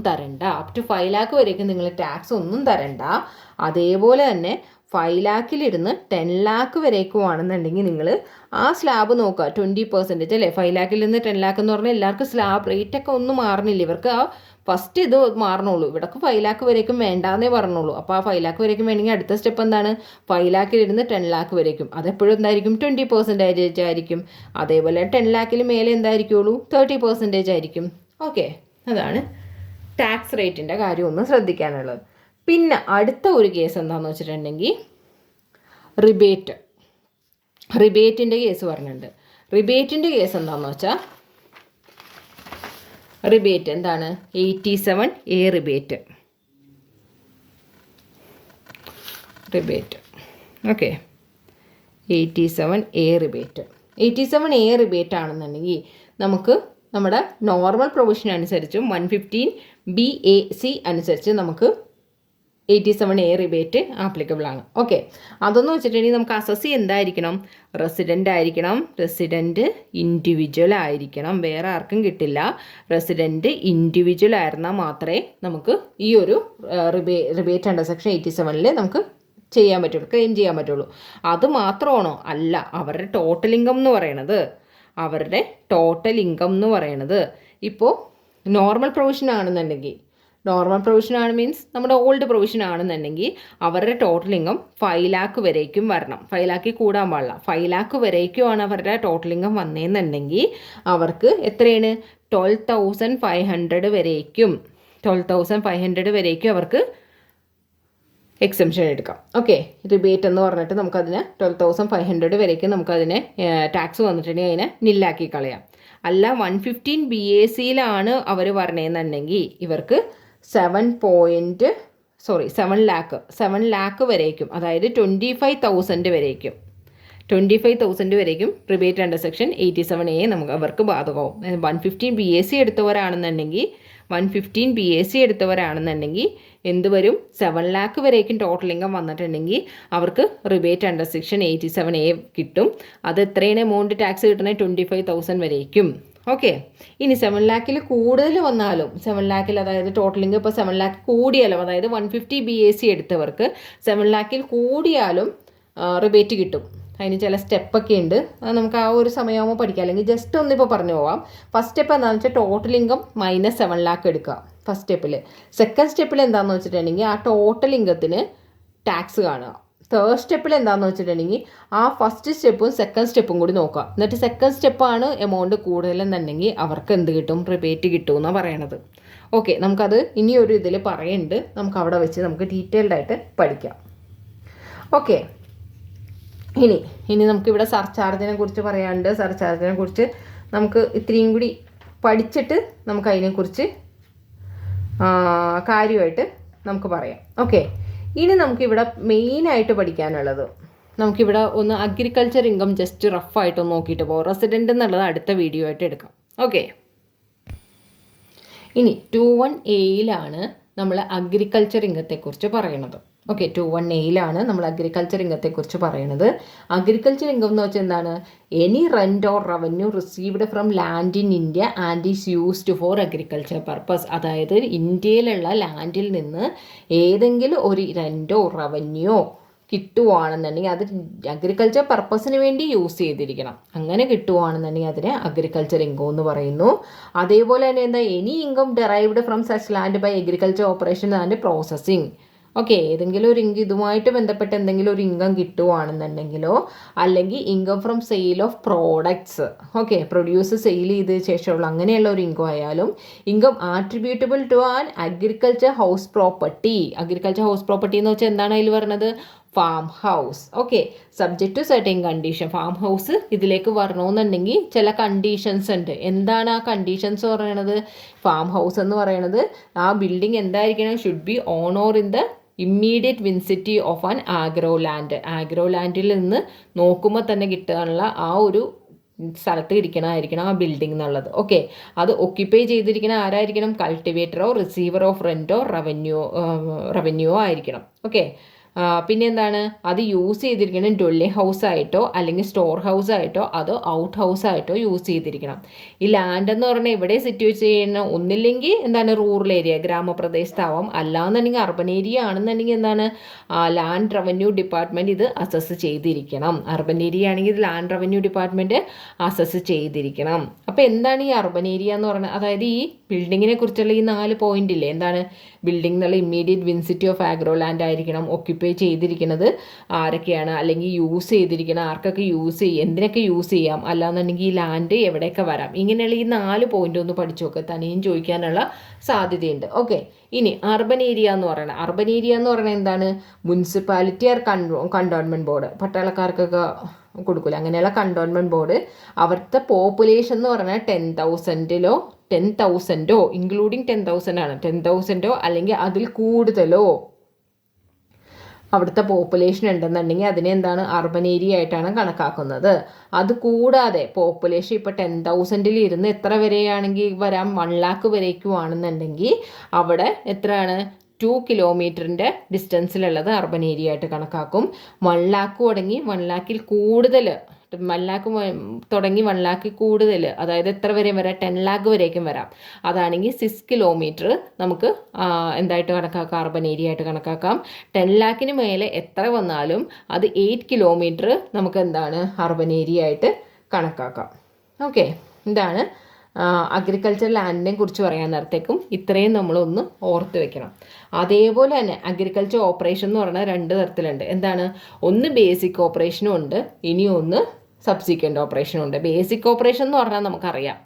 തരണ്ട. അതേപോലെ തന്നെ 5 ലാക്കിലിരുന്ന് 10 ലാക്ക് വരേക്കും ആണെന്നുണ്ടെങ്കിൽ നിങ്ങൾ ആ സ്ലാബ് നോക്കുക 20% അല്ലേ. 5 ലാക്കിലിരുന്ന് 10 ലാക്ക് എന്ന് പറഞ്ഞാൽ എല്ലാവർക്കും സ്ലാബ് റേറ്റൊക്കെ ഒന്നും മാറണില്ല. ഇവർക്ക് ആ ഫസ്റ്റ് ഇത് മാറണുള്ളൂ. ഇവിടേക്ക് 5 ലാക്ക് വരേക്കും വേണ്ടാന്നേ പറഞ്ഞുള്ളൂ. അപ്പോൾ ആ 5 ലാക്ക് വരേക്കും വേണമെങ്കിൽ അടുത്ത സ്റ്റെപ്പ് എന്താണ്? 5 ലാക്കിലിരുന്ന് 10 ലാക്ക് വരേക്കും. അതെപ്പോഴും എന്തായിരിക്കും? 20% ആയിരിക്കും. അതേപോലെ 10 ലാക്കിൽ മേലെ എന്തായിരിക്കുള്ളൂ? 30% ആയിരിക്കും. ഓക്കെ, അതാണ് ടാക്സ് റേറ്റിൻ്റെ കാര്യം ഒന്ന് ശ്രദ്ധിക്കാനുള്ളത്. പിന്നെ അടുത്ത ഒരു കേസ് എന്താണെന്ന് വെച്ചിട്ടുണ്ടെങ്കിൽ റിബേറ്റിൻ്റെ കേസ് പറഞ്ഞിട്ടുണ്ട്. റിബേറ്റിൻ്റെ കേസ് എന്താണെന്ന് വെച്ചാൽ റിബേറ്റ് എന്താണ്? 87A rebate. Okay, 87A rebate ആണെന്നുണ്ടെങ്കിൽ നമുക്ക് നമ്മുടെ നോർമൽ പ്രൊവിഷൻ അനുസരിച്ചും 115BAC അനുസരിച്ച് നമുക്ക് 87A റിബേറ്റ് ആപ്ലിക്കബിൾ ആണ്. ഓക്കെ, അതെന്ന് വെച്ചിട്ടുണ്ടെങ്കിൽ നമുക്ക് അസസ് എന്തായിരിക്കണം? റെസിഡൻറ്റ് ഇൻഡിവിജ്വൽ ആയിരിക്കണം. വേറെ ആർക്കും കിട്ടില്ല. റെസിഡൻറ്റ് ഇൻഡിവിജ്വൽ ആയിരുന്നാൽ മാത്രമേ നമുക്ക് ഈ ഒരു റിബേറ്റ് അണ്ടർ സെക്ഷൻ 87 നമുക്ക് ക്ലെയിം ചെയ്യാൻ പറ്റുള്ളൂ. അത് മാത്രമാണോ? അല്ല. അവരുടെ ടോട്ടൽ ഇൻകം എന്ന് പറയണത് ഇപ്പോൾ നോർമൽ പ്രൊവിഷൻ ആണെന്നുണ്ടെങ്കിൽ മീൻസ് നമ്മുടെ ഓൾഡ് പ്രൊവിഷൻ ആണെന്നുണ്ടെങ്കിൽ അവരുടെ ടോട്ടൽ ഇൻകം 5 ലാക്ക് വരേക്കും വരണം. 5 ലാക്കിൽ കൂടാൻ പാടില്ല. 5 ലാക്ക് വരേക്കുമാണ് അവരുടെ ടോട്ടൽ ഇൻകം വന്നതെന്നുണ്ടെങ്കിൽ അവർക്ക് എത്രയാണ്? 12,500 വരേക്കും അവർക്ക് എക്സംഷൻ എടുക്കാം. ഓക്കെ, റിബേറ്റ് എന്ന് പറഞ്ഞിട്ട് നമുക്കതിന് 12,500 വരേക്കും നമുക്കതിനെ ടാക്സ് വന്നിട്ടുണ്ടെങ്കിൽ അതിനെ നില്ലാക്കി കളയാം. അല്ല 115BACയിലാണ് അവർ പറഞ്ഞതെന്നുണ്ടെങ്കിൽ ഇവർക്ക് 7 ലാക്ക് വരേക്കും, അതായത് 25,000 വരേക്കും റിബേറ്റ് അണ്ടർ സെക്ഷൻ 87A നമുക്ക് അവർക്ക് ബാധകമാവും. 115BAC എടുത്തവരാണെന്നുണ്ടെങ്കിൽ എന്ത് വരും? 7 ലാക്ക് വരേക്കും ടോട്ടൽ ഇൻകം വന്നിട്ടുണ്ടെങ്കിൽ അവർക്ക് റിബേറ്റ് അണ്ടർ സെക്ഷൻ 87A കിട്ടും. അത് എത്രയാണ് എമൗണ്ട് ടാക്സ് കിട്ടണേ? 25,000 വരേക്കും. ഓക്കെ, ഇനി 7 ലാക്കിൽ കൂടുതൽ വന്നാലും 7 ലാക്കിൽ അതായത് ടോട്ടൽ ഇൻകം ഇപ്പോൾ 7 ലാക്ക് കൂടിയാലും, അതായത് 150BAC എടുത്തവർക്ക് 7 ലാക്കിൽ കൂടിയാലും റിബേറ്റ് കിട്ടും. അതിന് ചില സ്റ്റെപ്പൊക്കെ ഉണ്ട്. അത് നമുക്ക് ആ ഒരു സമയമാകുമ്പോൾ പഠിക്കാം. അല്ലെങ്കിൽ ജസ്റ്റ് ഒന്നിപ്പോൾ പറഞ്ഞു പോവാം. ഫസ്റ്റ് സ്റ്റെപ്പ് എന്താണെന്ന് വെച്ചാൽ ടോട്ടൽ ഇൻകം -7 ലാക്ക് എടുക്കുക ഫസ്റ്റ് സ്റ്റെപ്പിൽ. സെക്കൻഡ് സ്റ്റെപ്പിൽ എന്താണെന്ന് വെച്ചിട്ടുണ്ടെങ്കിൽ ആ ടോട്ടൽ ഇൻകത്തിന് ടാക്സ് കാണുക. തേർഡ് സ്റ്റെപ്പിൽ എന്താണെന്ന് വെച്ചിട്ടുണ്ടെങ്കിൽ ആ ഫസ്റ്റ് സ്റ്റെപ്പും സെക്കൻഡ് സ്റ്റെപ്പും കൂടി നോക്കുക. എന്നിട്ട് സെക്കൻഡ് സ്റ്റെപ്പാണ് എമൗണ്ട് കൂടുതലെന്നുണ്ടെങ്കിൽ അവർക്ക് എന്ത് കിട്ടും? റിബേറ്റ് കിട്ടുമെന്നാണ് പറയണത്. ഓക്കെ, നമുക്കത് ഇനിയൊരു ഇതിൽ പറയുന്നുണ്ട്. നമുക്ക് അവിടെ വെച്ച് നമുക്ക് ഡീറ്റെയിൽഡ് ആയിട്ട് പഠിക്കാം. ഓക്കെ, ഇനി നമുക്കിവിടെ സർചാർജിനെ കുറിച്ച് പറയാനുണ്ട്. സർചാർജിനെ കുറിച്ച് നമുക്ക് ഇത്രയും കൂടി പഠിച്ചിട്ട് നമുക്ക് അതിനെക്കുറിച്ച് കാര്യമായിട്ട് നമുക്ക് പറയാം. ഓക്കെ, ഇനി നമുക്കിവിടെ മെയിനായിട്ട് പഠിക്കാനുള്ളത് നമുക്കിവിടെ ഒന്ന് അഗ്രികൾച്ചർ ഇൻകം ജസ്റ്റ് റഫായിട്ടൊന്ന് നോക്കിയിട്ട് പോകാം. റെസിഡൻ്റ് എന്നുള്ളത് അടുത്ത വീഡിയോ ആയിട്ട് എടുക്കാം. ഓക്കെ, ഇനി 21Aയിലാണ് നമ്മൾ അഗ്രികൾച്ചർ ഇൻകത്തെക്കുറിച്ച് പറയുന്നത്. ഓക്കെ, 21Aയിലാണ് നമ്മൾ അഗ്രികൾച്ചർ ഇൻകത്തെക്കുറിച്ച് പറയുന്നത്. അഗ്രികൾച്ചർ ഇൻകം എന്ന് വെച്ചാൽ എന്താണ്? Any rent or revenue received from land in India and is used for agriculture purpose. അതായത് ഇന്ത്യയിലുള്ള ലാൻഡിൽ നിന്ന് ഏതെങ്കിലും ഒരു റെൻറ്റോ റവന്യൂ കിട്ടുവാണെന്നുണ്ടെങ്കിൽ അത് അഗ്രികൾച്ചർ പർപ്പസിന് വേണ്ടി യൂസ് ചെയ്തിരിക്കണം. അങ്ങനെ കിട്ടുവാണെന്നുണ്ടെങ്കിൽ അതിനെ അഗ്രികൾച്ചർ ഇൻകം എന്ന് പറയുന്നു. അതേപോലെ തന്നെ എന്താ? Any income derived from such land by agriculture operation and processing. Okay, ഏതെങ്കിലും ഒരു ഇതുമായിട്ട് ബന്ധപ്പെട്ട് എന്തെങ്കിലും ഒരു ഇൻകം കിട്ടുവാണെന്നുണ്ടെങ്കിലോ, അല്ലെങ്കിൽ income from sale of products, okay, produce sale ചെയ്ത ശേഷമുള്ള അങ്ങനെയുള്ള ഒരു ഇൻകം ആയാലും, income attributable to an agriculture house property. Agriculture house property എന്ന് വെച്ചാൽ എന്താണ് അതിൽ പറഞ്ഞത്? Farm house. Okay, subject to certain condition. Farm house ഇതിലേക്ക് വരണമെന്നുണ്ടെങ്കിൽ ചില കണ്ടീഷൻസ് ഉണ്ട്. എന്താണ് ആ കണ്ടീഷൻസ് പറയണത്? ഫാം ഹൗസ് എന്ന് പറയണത് ആ ബിൽഡിംഗ് എന്തായിരിക്കണം? Should be on or in the immediate വിൻസിറ്റി of an agro land. Agro ലാൻഡിൽ നിന്ന് നോക്കുമ്പോൾ തന്നെ കിട്ടാനുള്ള ആ ഒരു സ്ഥലത്ത് ഇരിക്കണമായിരിക്കണം ആ ബിൽഡിംഗ് എന്നുള്ളത്. ഓക്കെ, അത് ഒക്യുപ്പൈ ചെയ്തിരിക്കണ ആരായിരിക്കണം? കൾട്ടിവേറ്ററോ റിസീവർ ഓഫ് റെൻറ്റോ റവന്യൂവോ ആയിരിക്കണം. ഓക്കെ, പിന്നെ എന്താണ്? അത് യൂസ് ചെയ്തിരിക്കണം ഡ്വെല്ലിംഗ് ഹൗസ് ആയിട്ടോ അല്ലെങ്കിൽ സ്റ്റോർ ഹൗസ് ആയിട്ടോ അതോ ഔട്ട് ഹൗസ് ആയിട്ടോ യൂസ് ചെയ്തിരിക്കണം. ഈ ലാൻഡ് എന്ന് പറഞ്ഞാൽ എവിടെ സിറ്റുവേറ്റ് ചെയ്യണം? ഒന്നില്ലെങ്കിൽ എന്താണ് റൂറൽ ഏരിയ, ഗ്രാമപ്രദേശത്താവാം. അല്ലാന്നുണ്ടെങ്കിൽ അർബൻ ഏരിയ ആണെന്നുണ്ടെങ്കിൽ എന്താണ് ലാൻഡ് റവന്യൂ ഡിപ്പാർട്ട്മെൻറ്റ് ഇത് അസസ് ചെയ്തിരിക്കണം. അർബൻ ഏരിയ ആണെങ്കിൽ ഇത് ലാൻഡ് റവന്യൂ ഡിപ്പാർട്ട്മെൻറ്റ് അസസ് ചെയ്തിരിക്കണം. അപ്പോൾ എന്താണ് ഈ അർബൻ ഏരിയ എന്ന് പറയുന്നത്? അതായത് ഈ ബിൽഡിങ്ങിനെ കുറിച്ചുള്ള ഈ 4 പോയിന്റ് ഇല്ലേ? എന്താണ്? ബിൽഡിംഗ് എന്നുള്ള ഇമ്മീഡിയറ്റ് വിൻസിറ്റി ഓഫ് ആഗ്രോ ലാൻഡ് ആയിരിക്കണം. ഒക്യുപ്പൈ ചെയ്തിരിക്കുന്നത് ആരൊക്കെയാണ്, അല്ലെങ്കിൽ യൂസ് ചെയ്തിരിക്കണം ആർക്കൊക്കെ യൂസ് ചെയ്യും, എന്തിനൊക്കെ യൂസ് ചെയ്യാം, അല്ലാന്നുണ്ടെങ്കിൽ ഈ ലാൻഡ് എവിടെയൊക്കെ വരാം. ഇങ്ങനെയുള്ള ഈ 4 പോയിന്റ് ഒന്ന് പഠിച്ചു നോക്കുക, തനിയും ചോദിക്കാനുള്ള സാധ്യതയുണ്ട്. ഓക്കെ, ഇനി അർബൻ ഏരിയ എന്ന് പറയുന്നത്, അർബൻ ഏരിയ എന്ന് പറയുന്നത് എന്താണ്? മുനിസിപ്പാലിറ്റി ആർ കണ്ടോൺമെൻറ്റ് ബോർഡ്, പട്ടാളക്കാർക്കൊക്കെ കൊടുക്കില്ല, അങ്ങനെയുള്ള കണ്ടോൺമെൻറ്റ് ബോർഡ് അവിടുത്തെ പോപ്പുലേഷൻ എന്ന് പറഞ്ഞാൽ 10,000 ഇൻക്ലൂഡിങ് 10,000 ആണ്. 10,000 അല്ലെങ്കിൽ അതിൽ കൂടുതലോ അവിടുത്തെ പോപ്പുലേഷൻ ഉണ്ടെന്നുണ്ടെങ്കിൽ അതിനെ എന്താണ്? അർബൻ ഏരിയ ആയിട്ടാണ് കണക്കാക്കുന്നത്. അത് കൂടാതെ പോപ്പുലേഷൻ ഇപ്പോൾ 10,000 ഇരുന്ന് എത്ര വരെയാണെങ്കിൽ വരാം? 1 lakh വരേക്കുവാണെന്നുണ്ടെങ്കിൽ അവിടെ എത്രയാണ്? 2 കിലോമീറ്ററിൻ്റെ ഡിസ്റ്റൻസിലുള്ളത് അർബൻ ഏരിയ ആയിട്ട് കണക്കാക്കും. 1 lakh തുടങ്ങി 1 lakhൽ കൂടുതൽ, 1 lakh തുടങ്ങി 1 lakh കൂടുതൽ, അതായത് എത്ര വരെ വരാം? 10 lakh വരേക്കും വരാം. അതാണെങ്കിൽ 6 കിലോമീറ്റർ നമുക്ക് എന്തായിട്ട് കണക്കാക്കാം? അർബൻ ഏരിയ ആയിട്ട് കണക്കാക്കാം. 10 lakhന് മേലെ എത്ര വന്നാലും അത് 8 കിലോമീറ്റർ നമുക്ക് എന്താണ്? അർബൻ ഏരിയ ആയിട്ട് കണക്കാക്കാം. ഓക്കെ, ഇതാണ് അഗ്രികൾച്ചർ ലാൻഡിനെ കുറിച്ച് പറയാൻ നേരത്തേക്കും ഇത്രയും നമ്മളൊന്ന് ഓർത്ത് വെക്കണം. അതേപോലെ തന്നെ അഗ്രികൾച്ചർ ഓപ്പറേഷൻ എന്ന് പറഞ്ഞാൽ 2 തരത്തിലുണ്ട്. എന്താണ്? ഒന്ന് ബേസിക് ഓപ്പറേഷനും ഉണ്ട്, ഇനി ഒന്ന് സബ്സിക്വൻ്റ് ഓപ്പറേഷനും ഉണ്ട്. ബേസിക് ഓപ്പറേഷൻ എന്ന് പറഞ്ഞാൽ നമുക്കറിയാം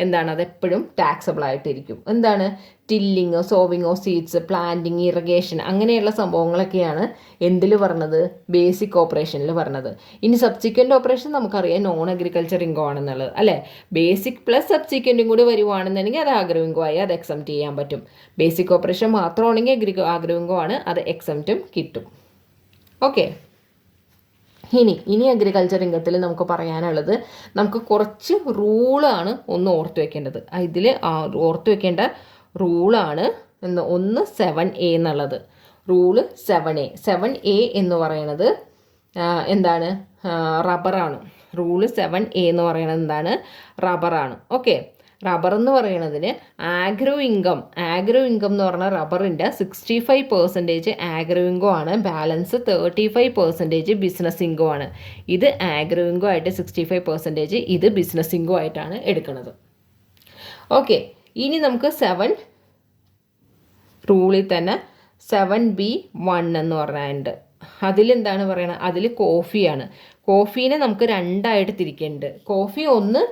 എന്താണ്? അതെപ്പോഴും ടാക്സബിൾ ആയിട്ടിരിക്കും. എന്താണ്? Tilling, sowing of seeds, planting, irrigation അങ്ങനെയുള്ള സംഭവങ്ങളൊക്കെയാണ് എന്തിൽ പറഞ്ഞത്? ബേസിക് ഓപ്പറേഷനിൽ പറഞ്ഞത്. ഇനി സബ്സിക്വൻ്റ് ഓപ്പറേഷൻ നമുക്കറിയാം നോൺ അഗ്രികൾച്ചർ ഇൻകം ആണെന്നുള്ളത്, അല്ലേ? ബേസിക് പ്ലസ് സബ്സിക്വൻറ്റും കൂടി വരുവാണെന്നുണ്ടെങ്കിൽ അത് ആഗ്രോ ഇൻകം ആയി അത് എക്സംപ്റ്റ് ചെയ്യാൻ പറ്റും. ബേസിക് ഓപ്പറേഷൻ മാത്രമാണെങ്കിൽ ആഗ്രോ ഇൻകം ആണ്, അത് എക്സംപ്റ്റും കിട്ടും. ഓക്കെ, ഇനി അഗ്രികൾച്ചർ ഇൻകത്തിൽ നമുക്ക് പറയാനുള്ളത്, നമുക്ക് കുറച്ച് റൂളാണ് ഒന്ന് ഓർത്ത് വെക്കേണ്ടത്. ഇതിൽ ഓർത്ത് വെക്കേണ്ട റൂളാണ് ഒന്ന് 7A എന്നുള്ളത്. റൂള് 7A എന്ന് പറയുന്നത് എന്താണ്? റബ്ബറാണ്. റൂള് 7A എന്ന് പറയുന്നത് എന്താണ്? റബ്ബറാണ്. ഓക്കെ, റബ്ബർ എന്ന് പറയുന്നതിന് ആഗ്രോ ഇൻകം എന്ന് പറഞ്ഞാൽ റബ്ബറിൻ്റെ 65% ആഗ്രോ ഇൻകം ആണ്, ബാലൻസ് 35% ബിസിനസ് ഇൻകം ആണ്. ഇത് ആഗ്രോ ഇൻകം ആയിട്ട് 65%, ഇത് ബിസിനസ് ഇൻകം ആയിട്ടാണ് എടുക്കുന്നത്. ഓക്കെ, ഇനി നമുക്ക് 7 റൂളിൽ തന്നെ 7B1 എന്ന് പറഞ്ഞിട്ടുണ്ട്. അതിലെന്താണ് പറയണത്? അതിൽ കോഫിയാണ്. കോഫീനെ നമുക്ക് 2 ആയിട്ട് തിരിക്കുന്നുണ്ട്. കോഫി ഒന്ന്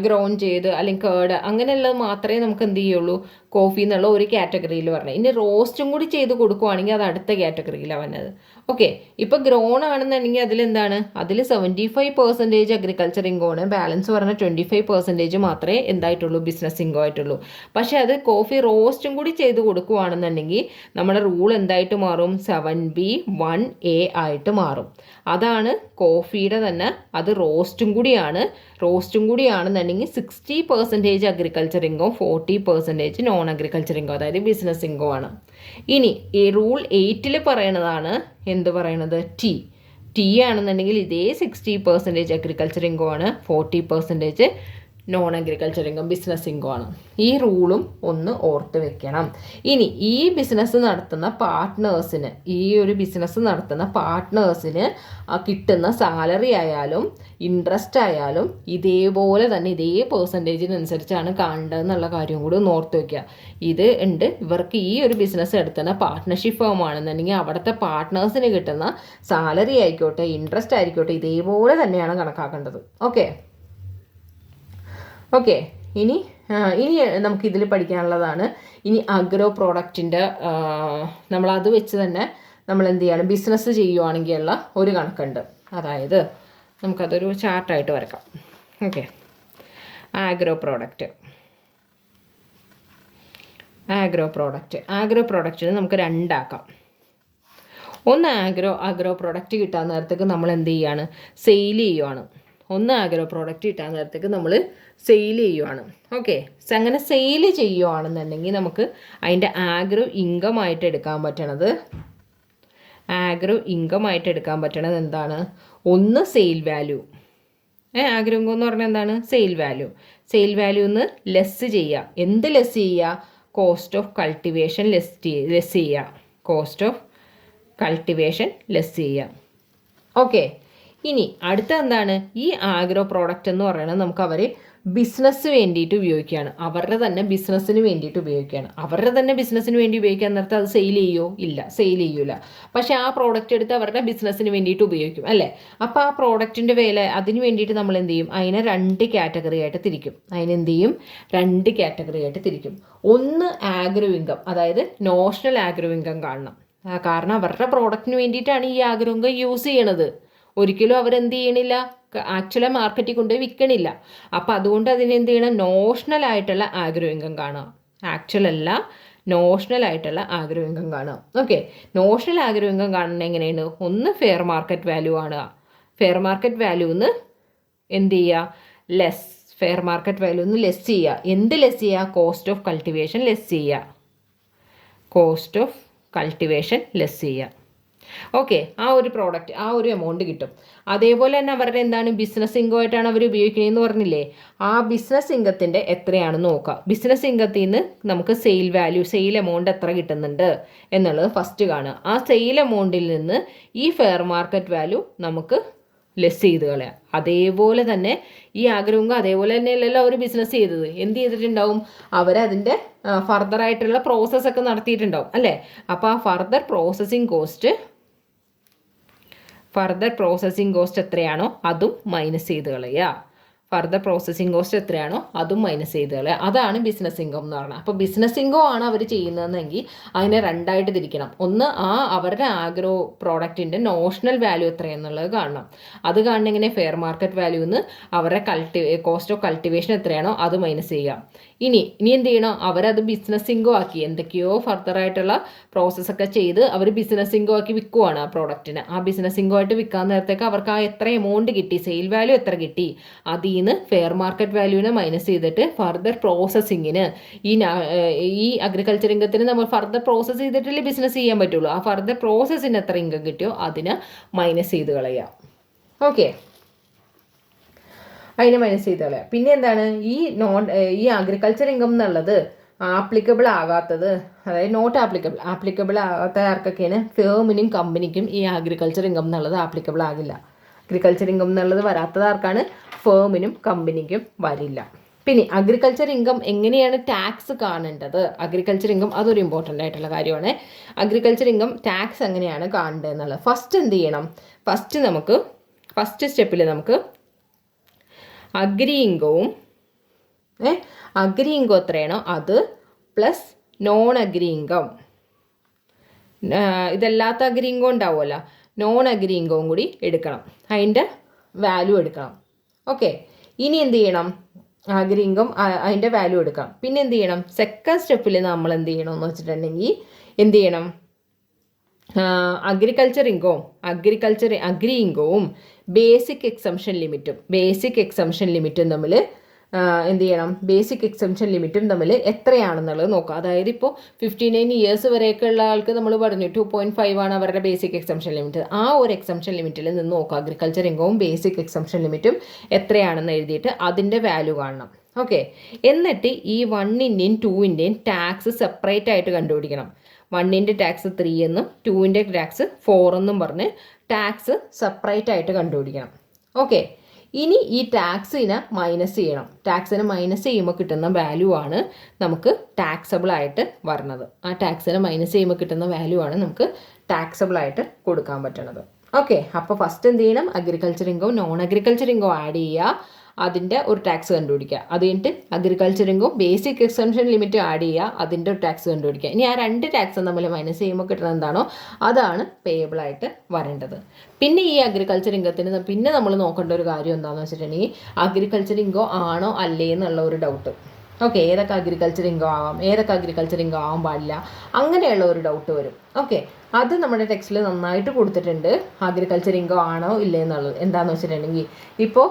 ഗ്രൗണ്ട് ചെയ്ത് അല്ലെങ്കിൽ കേട് അങ്ങനെയുള്ളത് മാത്രമേ നമുക്ക് എന്ത് ചെയ്യുള്ളൂ? കോഫി എന്നുള്ള ഒരു കാറ്റഗറിയിൽ പറഞ്ഞത്. ഇനി റോസ്റ്റും കൂടി ചെയ്ത് കൊടുക്കുവാണെങ്കിൽ അത് അടുത്ത കാറ്റഗറിയിലാണ് വന്നത്. ഓക്കെ, ഇപ്പോൾ ഗ്രോൺ ആണെന്നുണ്ടെങ്കിൽ അതിലെന്താണ്? അതിൽ 75% അഗ്രികൾച്ചർ ഇൻകമാണ്, ബാലൻസ് പറഞ്ഞാൽ 25% മാത്രമേ എന്തായിട്ടുള്ളൂ? ബിസിനസ് ഇൻകം ആയിട്ടുള്ളൂ. പക്ഷേ അത് കോഫി റോസ്റ്റും കൂടി ചെയ്ത് കൊടുക്കുവാണെന്നുണ്ടെങ്കിൽ നമ്മുടെ റൂൾ എന്തായിട്ട് മാറും? 7B1A ആയിട്ട് മാറും. അതാണ് കോഫിയുടെ തന്നെ, അത് റോസ്റ്റും കൂടിയാണെന്നുണ്ടെങ്കിൽ 60% agriculture income, 40% non agriculture income, അതായത് ബിസിനസ് ഇൻകം ആണ്. ഇനി ഈ റൂൾ 8 പറയണതാണ് എന്ത് പറയണത്? ടി ആണെന്നുണ്ടെങ്കിൽ ഇതേ 60% അഗ്രികൾച്ചർ ഇൻകം ആണ്, 40% non agriculture income business income ആണ്. ഈ റൂളും ഒന്ന് ഓർത്ത് വെക്കണം. ഇനി ഈ ബിസിനസ് നടത്തുന്ന പാർട്ട്നേഴ്സിന് കിട്ടുന്ന സാലറി ആയാലും ഇൻട്രസ്റ്റ് ആയാലും ഇതേപോലെ തന്നെ ഇതേ പെർസെൻറ്റേജിനനുസരിച്ചാണ് കാണേണ്ടതെന്നുള്ള കാര്യം കൂടി ഒന്ന് ഓർത്ത് വയ്ക്കുക. ഇത് ഉണ്ട് ഇവർക്ക് ഈ ഒരു ബിസിനസ് എടുത്തുന്ന പാർട്ട്ണർഷിപ്പ് ഫേം ആണെന്നുണ്ടെങ്കിൽ അവിടുത്തെ പാർട്ട്നേഴ്സിന് കിട്ടുന്ന സാലറി ആയിക്കോട്ടെ ഇൻട്രസ്റ്റ് ആയിക്കോട്ടെ ഇതേപോലെ തന്നെയാണ് കണക്കാക്കേണ്ടത്. ഓക്കെ ഇനി നമുക്കിതിൽ പഠിക്കാനുള്ളതാണ്. ഇനി അഗ്രോ പ്രോഡക്റ്റിൻ്റെ നമ്മളത് വെച്ച് തന്നെ നമ്മൾ എന്ത് ചെയ്യണം, ബിസിനസ് ചെയ്യുവാണെങ്കിലുള്ള ഒരു കണക്കുണ്ട്. അതായത് നമുക്കതൊരു ചാർട്ടായിട്ട് വരക്കാം. ഓക്കെ, ആഗ്രോ പ്രോഡക്റ്റിന് നമുക്ക് രണ്ടാക്കാം. ഒന്ന് ആഗ്രോ പ്രോഡക്റ്റ് കിട്ടാൻ നേരത്തേക്ക് നമ്മൾ എന്ത് ചെയ്യാണ്, സെയിൽ ചെയ്യുവാണ്. ഓക്കെ, അങ്ങനെ സെയിൽ ചെയ്യുവാണെന്നുണ്ടെങ്കിൽ നമുക്ക് അതിൻ്റെ ആഗ്രോ ഇൻകം ആയിട്ട് എടുക്കാൻ പറ്റണത് എന്താണ്, ഒന്ന് സെയിൽ വാല്യൂ. ആഗ്രോ ഇൻകം എന്ന് പറഞ്ഞാൽ എന്താണ്, സെയിൽ വാല്യൂ എന്ന് ലെസ് ചെയ്യുക. എന്ത് ലെസ് ചെയ്യുക, കോസ്റ്റ് ഓഫ് കൾട്ടിവേഷൻ ലെസ് ചെയ്യുക. ഓക്കെ, ഇനി അടുത്ത എന്താണ്, ഈ ആഗ്രോ പ്രോഡക്റ്റ് എന്ന് പറയുന്നത് നമുക്ക് അവർ ബിസിനസ് വേണ്ടിയിട്ട് ഉപയോഗിക്കുകയാണ്. അവരുടെ തന്നെ ബിസിനസ്സിന് വേണ്ടിയിട്ട് ഉപയോഗിക്കുകയാണ്. ഉപയോഗിക്കാൻ നേരത്തെ അത് സെയിൽ ചെയ്യുമോ? ഇല്ല, സെയിൽ ചെയ്യൂല. പക്ഷേ ആ പ്രോഡക്റ്റ് എടുത്ത് അവരുടെ ബിസിനസ്സിന് വേണ്ടിയിട്ട് ഉപയോഗിക്കും അല്ലേ. അപ്പോൾ ആ പ്രോഡക്റ്റിൻ്റെ വില അതിന് വേണ്ടിയിട്ട് നമ്മൾ എന്ത് ചെയ്യും, അതിനെ രണ്ട് കാറ്റഗറി ആയിട്ട് തിരിക്കും. ഒന്ന് ആഗ്രോ ഇൻകം, അതായത് നോഷണൽ ആഗ്രോ ഇൻകം കാണണം. കാരണം അവരുടെ പ്രോഡക്റ്റിന് വേണ്ടിയിട്ടാണ് ഈ ആഗ്രോ ഇൻകം യൂസ് ചെയ്യണത്. ഒരിക്കലും അവരെന്ത് ചെയ്യണില്ല, ആക്ച്വലി മാർക്കറ്റിൽ കൊണ്ടുപോയി വിൽക്കണില്ല. അപ്പോൾ അതുകൊണ്ട് അതിനെന്ത് ചെയ്യണം, നോഷണൽ ആയിട്ടുള്ള ആഗ്രോ ഇൻകം കാണുക. നോഷണൽ ആയിട്ടുള്ള ആഗ്രോ ഇൻകം കാണുക. ഓക്കെ, നോഷണൽ ആഗ്രോ ഇൻകം കാണുന്നത് എങ്ങനെയാണ്, ഒന്ന് ഫെയർ മാർക്കറ്റ് വാല്യൂ കാണുക. ഫെയർ മാർക്കറ്റ് വാല്യൂന്ന് എന്ത് ചെയ്യുക, ലെസ് ചെയ്യുക. എന്ത് ലെസ് ചെയ്യുക, കോസ്റ്റ് ഓഫ് കൾട്ടിവേഷൻ ലെസ് ചെയ്യുക. ഓക്കെ, ആ ഒരു പ്രോഡക്റ്റ് ആ ഒരു എമൗണ്ട് കിട്ടും. അതേപോലെ തന്നെ അവരുടെ എന്താണ്, ബിസിനസ് ഇൻകം ആയിട്ടാണ് അവർ ഉപയോഗിക്കുന്നതെന്ന് പറഞ്ഞില്ലേ. ആ ബിസിനസ് ഇൻകത്തിൻ്റെ എത്രയാണെന്ന് നോക്കുക. ബിസിനസ് ഇൻകത്തിൽ നിന്ന് നമുക്ക് സെയിൽ എമൗണ്ട് എത്ര കിട്ടുന്നുണ്ട് എന്നുള്ളത് ഫസ്റ്റ് കാണുക. ആ സെയിൽ എമൗണ്ടിൽ നിന്ന് ഈ ഫെയർ മാർക്കറ്റ് വാല്യൂ നമുക്ക് ലെസ് ചെയ്ത് കളയാം. അതേപോലെ തന്നെ ഈ ആഗ്രോ ഇൻകം അതേപോലെ തന്നെയല്ലല്ലോ അവർ ബിസിനസ് ചെയ്തത്. എന്ത് ചെയ്തിട്ടുണ്ടാവും, അവരതിൻ്റെ ഫർദറായിട്ടുള്ള പ്രോസസ്സൊക്കെ നടത്തിയിട്ടുണ്ടാവും അല്ലേ. അപ്പോൾ ആ ഫർദർ പ്രോസസ്സിങ് കോസ്റ്റ് എത്രയാണോ അതും മൈനസ് ചെയ്ത് കളയുക. അതാണ് ബിസിനസ് ഇൻകം എന്ന് പറയുന്നത്. അപ്പോൾ ബിസിനസ് ഇൻകം ആണ് അവർ ചെയ്യുന്നതെങ്കിൽ അതിനെ രണ്ടായിട്ട് തിരിക്കണം. ഒന്ന് അവരുടെ ആഗ്രോ പ്രോഡക്റ്റിൻ്റെ നോഷണൽ വാല്യൂ എത്രയാണെന്നുള്ളത് കാണണം. അത് കാണണമെങ്കിൽ ഫെയർ മാർക്കറ്റ് വാല്യൂ എന്ന് അവരുടെ കോസ്റ്റ് ഓഫ് കൾട്ടിവേഷൻ എത്രയാണോ അത് മൈനസ് ചെയ്യുക. ഇനി എന്ത് ചെയ്യണം, അവരത് ബിസിനസ് ഇൻകം ആക്കി എന്തൊക്കെയോ ഫർദറായിട്ടുള്ള പ്രോസസ്സൊക്കെ ചെയ്ത് അവർ ബിസിനസ് ഇൻകം ആക്കി വിൽക്കുവാണ് ആ പ്രോഡക്റ്റിന്. ആ ബിസിനസ് ഇൻകം ആയിട്ട് വിൽക്കാൻ നേരത്തേക്ക് അവർക്ക് ആ എത്ര എമൗണ്ട് കിട്ടി, സെയിൽ വാല്യൂ എത്ര കിട്ടി, അതിൽ നിന്ന് ഫെയർ മാർക്കറ്റ് വാല്യൂവിനെ മൈനസ് ചെയ്തിട്ട് ഫർദർ പ്രോസസ്സിങ്ങിന് ഈ അഗ്രികൾച്ചർ ഇൻകത്തിന് നമ്മൾ ഫർദർ പ്രോസസ്സ് ചെയ്തിട്ടല്ലേ ബിസിനസ് ചെയ്യാൻ പറ്റുള്ളൂ. ആ ഫർദർ പ്രോസസ്സിന് എത്ര ഇൻകം കിട്ടിയോ അതിനെ മൈനസ് ചെയ്ത് കളയുക. ഓക്കെ, പിന്നെ എന്താണ്, ഈ അഗ്രികൾച്ചർ ഇൻകം എന്നുള്ളത് ആപ്ലിക്കബിൾ ആകാത്തത്, അതായത് നോട്ട് ആപ്ലിക്കബിൾ ആകാത്ത ആർക്കൊക്കെയാണ്, ഫേമിനും കമ്പനിക്കും ഈ അഗ്രികൾച്ചർ ഇൻകം എന്നുള്ളത് ആപ്ലിക്കബിൾ ആകില്ല. അഗ്രികൾച്ചർ ഇൻകം എന്നുള്ളത് വരാത്തത് ആർക്കാണ്, ഫേമിനും കമ്പനിക്കും വരില്ല. പിന്നെ അഗ്രികൾച്ചർ ഇൻകം എങ്ങനെയാണ് ടാക്സ് കാണേണ്ടത്, അഗ്രികൾച്ചർ ഇൻകം അതൊരു ഇമ്പോർട്ടൻ്റ് ആയിട്ടുള്ള കാര്യമാണ്. അഗ്രികൾച്ചർ ഇൻകം ടാക്സ് എങ്ങനെയാണ് കാണേണ്ടത് എന്നുള്ളത് ഫസ്റ്റ് എന്ത് ചെയ്യണം, ഫസ്റ്റ് സ്റ്റെപ്പിൽ നമുക്ക് അഗ്രി ഇൻകവും എത്രയാണോ അത് പ്ലസ് നോൺ അഗ്രി ഇൻകം, ഇതല്ലാത്ത അഗ്രി ഇൻകം ഉണ്ടാവുമല്ലോ, നോൺ അഗ്രി ഇൻകവും കൂടി എടുക്കണം, അതിൻ്റെ വാല്യൂ എടുക്കണം. ഓക്കെ, ഇനി എന്ത് ചെയ്യണം, അഗ്രി ഇൻകം അതിൻ്റെ വാല്യൂ എടുക്കാം. പിന്നെ എന്ത് ചെയ്യണം, സെക്കൻഡ് സ്റ്റെപ്പിൽ നമ്മൾ എന്ത് ചെയ്യണമെന്ന് വെച്ചിട്ടുണ്ടെങ്കിൽ എന്ത് ചെയ്യണം, അഗ്രി ഇൻകവും ബേസിക് എക്സംഷൻ ലിമിറ്റും തമ്മിൽ എന്ത് ചെയ്യണം, ബേസിക് എക്സംഷൻ ലിമിറ്റും തമ്മിൽ എത്രയാണെന്നുള്ളത് നോക്കുക. അതായത് ഇപ്പോൾ 59 ഇയേഴ്സ് വരെയൊക്കെ ഉള്ള ആൾക്ക് നമ്മൾ പറഞ്ഞു 2.5 ആണ് അവരുടെ ബേസിക് എക്സംഷൻ ലിമിറ്റ്. ആ ഒരു എക്സംഷൻ ലിമിറ്റിൽ നിന്ന് നോക്കുക, അഗ്രികൾച്ചർ ഇൻകവും ബേസിക് എക്സംഷൻ ലിമിറ്റും എത്രയാണെന്ന് എഴുതിയിട്ട് അതിൻ്റെ വാല്യൂ കാണണം. ഓക്കെ. എന്നിട്ട് ഈ 1-ൻ്റെയും 2-ൻ്റെയും ടാക്സ് സെപ്പറേറ്റ് ആയിട്ട് കണ്ടുപിടിക്കണം. 1-ൻ്റെ ടാക്സ് 3 എന്നും 2-ൻ്റെ ടാക്സ് 4 എന്നും പറഞ്ഞ് ടാക്സ് സെപ്പറേറ്റ് ആയിട്ട് കണ്ടുപിടിക്കണം. ഓക്കെ. ഇനി ഈ ടാക്സിനെ മൈനസ് ചെയ്യണം. ടാക്സിനെ മൈനസ് ചെയ്യുമ്പോൾ കിട്ടുന്ന വാല്യൂ ആണ് നമുക്ക് ടാക്സബിൾ ആയിട്ട് വരുന്നത്. ആ ടാക്സിനെ മൈനസ് ചെയ്യുമ്പോൾ കിട്ടുന്ന വാല്യൂ ആണ് നമുക്ക് ടാക്സബിൾ ആയിട്ട് കൊടുക്കാൻ പറ്റുന്നത്. ഓക്കെ. അപ്പോൾ ഫസ്റ്റ് എന്ത് ചെയ്യണം? Agriculture income, non agriculture income add ചെയ്യുക, അതിൻ്റെ ഒരു ടാക്സ് കണ്ടുപിടിക്കുക. അത് കഴിഞ്ഞിട്ട് agriculture income basic exemption limit add ചെയ്യുക, അതിൻ്റെ ഒരു ടാക്സ് കണ്ടുപിടിക്കുക. ഇനി ആ 2 ടാക്സും തമ്മിൽ മൈനസ് ചെയ്യുമ്പോൾ കിട്ടുന്നത് എന്താണോ അതാണ് പേയബിൾ ആയിട്ട് വരേണ്ടത്. പിന്നെ ഈ അഗ്രികൾച്ചർ ഇൻകത്തിന് പിന്നെ നമ്മൾ നോക്കേണ്ട ഒരു കാര്യം എന്താണെന്ന് വെച്ചിട്ടുണ്ടെങ്കിൽ അഗ്രികൾച്ചർ ഇൻകം ആണോ അല്ലേ എന്നുള്ള ഒരു ഡൗട്ട്. ഓക്കെ. ഏതൊക്കെ അഗ്രികൾച്ചർ ഇൻകം ആവാം, ഏതൊക്കെ അഗ്രികൾച്ചർ ഇൻകം ആവാൻ പാടില്ല, അങ്ങനെയുള്ള ഒരു ഡൗട്ട് വരും. ഓക്കെ. അത് നമ്മുടെ ടെക്സ്റ്റിൽ നന്നായിട്ട് കൊടുത്തിട്ടുണ്ട്, അഗ്രികൾച്ചർ ഇൻകം ആണോ ഇല്ലേ എന്നുള്ളത്. എന്താണെന്ന് വെച്ചിട്ടുണ്ടെങ്കിൽ ഇപ്പോൾ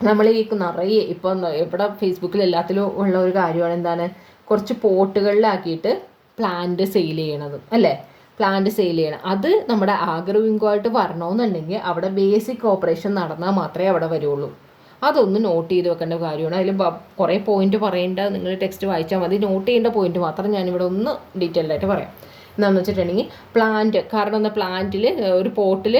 നമ്മൾ ഈ നിറയെ ഇപ്പോൾ ഇവിടെ ഫേസ്ബുക്കിൽ എല്ലാത്തിലും ഉള്ള ഒരു കാര്യമാണ് എന്താണ്, കുറച്ച് പോട്ടുകളിലാക്കിയിട്ട് പ്ലാന്റ് സെയിൽ ചെയ്യണത് അല്ലേ. പ്ലാന്റ് സെയിൽ ചെയ്യണം. അത് നമ്മുടെ ആഗ്രോ ഇൻകമായിട്ട് വരണമെന്നുണ്ടെങ്കിൽ അവിടെ ബേസിക് ഓപ്പറേഷൻ നടന്നാൽ മാത്രമേ അവിടെ വരുള്ളൂ. അതൊന്ന് നോട്ട് ചെയ്ത് വെക്കേണ്ട കാര്യമാണ്. അതിൽ കുറേ പോയിന്റ് പറയേണ്ട, നിങ്ങൾ ടെക്സ്റ്റ് വായിച്ചാൽ മതി. നോട്ട് ചെയ്യേണ്ട പോയിന്റ് മാത്രം ഞാനിവിടെ ഒന്ന് ഡീറ്റെയിൽഡ് ആയിട്ട് പറയാം. എന്താണെന്ന് വെച്ചിട്ടുണ്ടെങ്കിൽ പ്ലാന്റ്, കാരണം എന്താ, പ്ലാന്റിൽ ഒരു പോട്ടിൽ